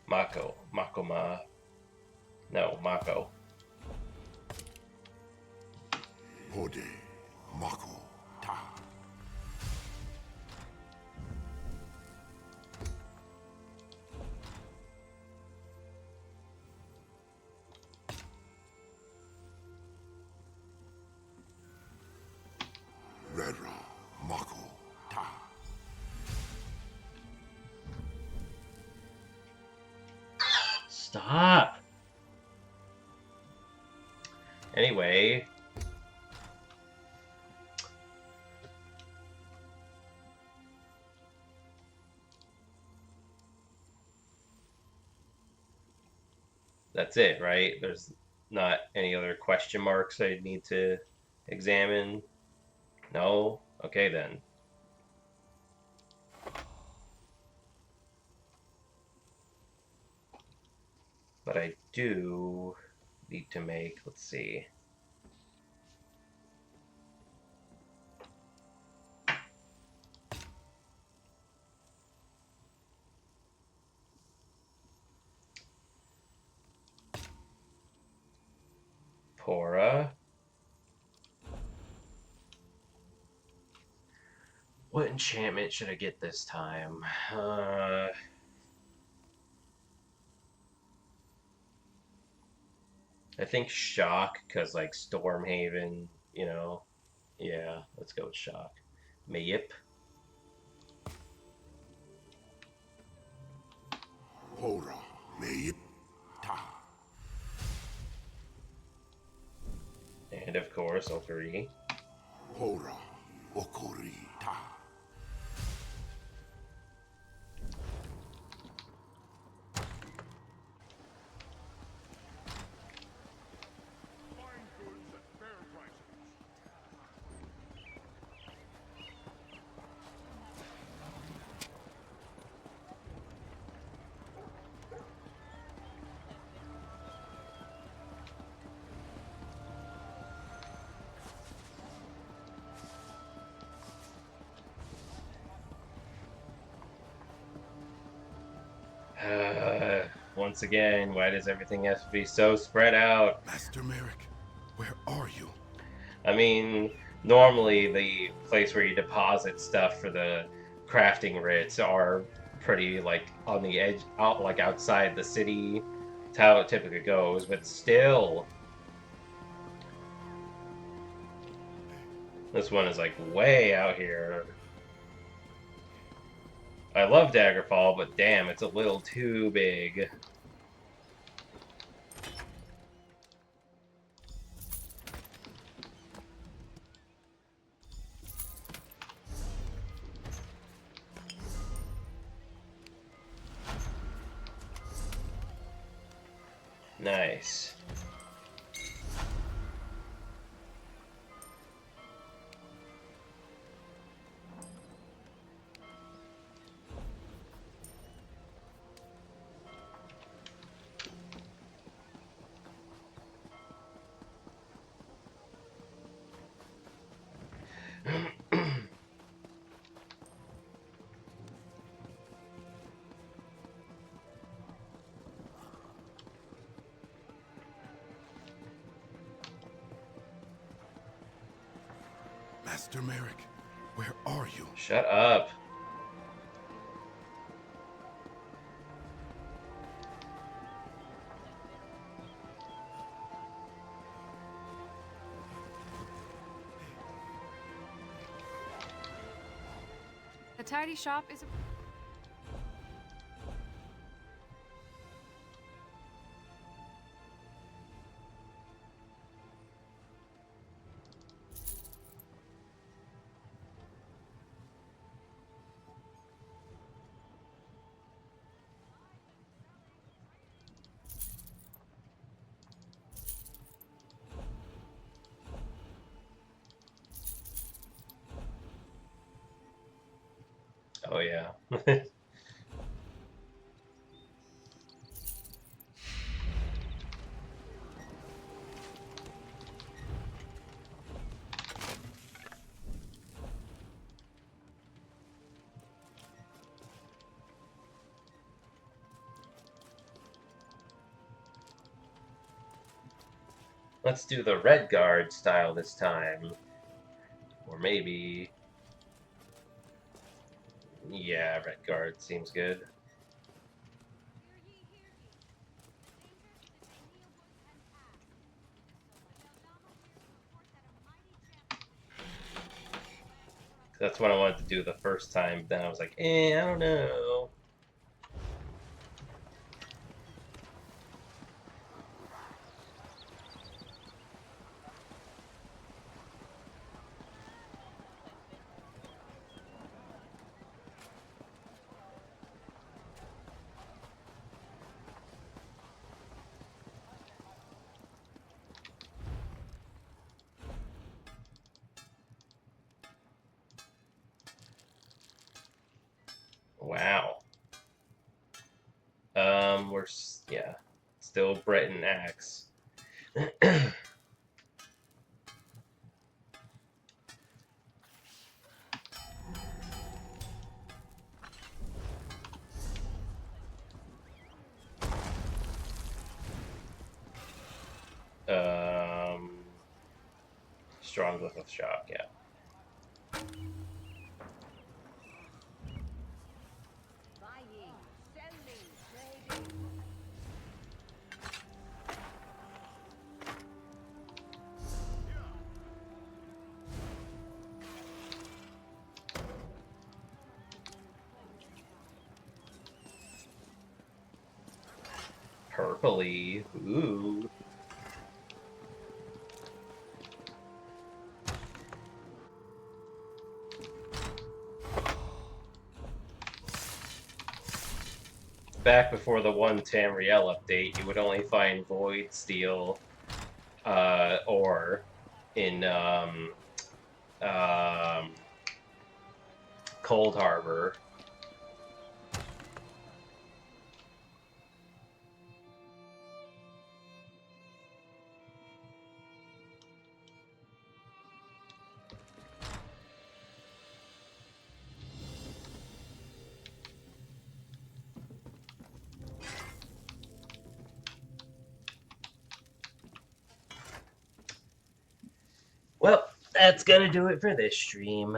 Mako. Makoma. No, Mako. Hode. Mako. Ta. Redra. Mako. Ta. Stop! Anyway... That's it, right? There's not any other question marks I need to examine? No? Okay then. But I do need to make, let's see. Pora. What enchantment should I get this time? I think Shock, because like Stormhaven, you know. Yeah, let's go with Shock. Mayip. Hora. Mayip. Ta. And of course, Okari. Hora. Okori. Ta. Once again, why does everything have to be so spread out? Master Merrick, where are you? I mean, normally the place where you deposit stuff for the crafting writs are pretty like on the edge, out like outside the city. That's how it typically goes, but still. This one is like way out here. I love Daggerfall, but damn, it's a little too big. Nice. Master Merrick, where are you? Shut up. The tidy shop is a... Oh yeah. Let's do the Red Guard style this time. Or maybe... Yeah, Red Guard seems good. That's what I wanted to do the first time, then I was like, I don't know. Wow. Yeah, still Breton Axe. um, Strong with a shock, yeah. Purpley, ooh. Back before the one Tamriel update, you would only find Void Steel ore in Cold Harbor. Well, that's gonna do it for this stream.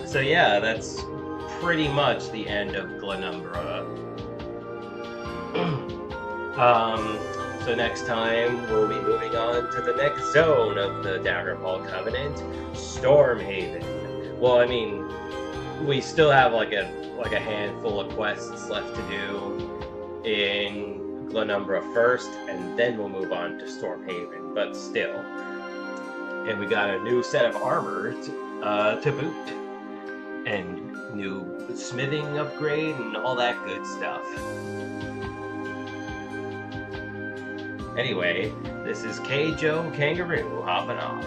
So yeah, that's pretty much the end of Glenumbra. So next time we'll be moving on to the next zone of the Daggerfall Covenant, Stormhaven. Well, I mean, we still have like a handful of quests left to do in Glenumbra first, and then we'll move on to Stormhaven. But still, and we got a new set of armor to boot, and new smithing upgrade, and all that good stuff. Anyway, this is K. Joe Kangaroo hopping off.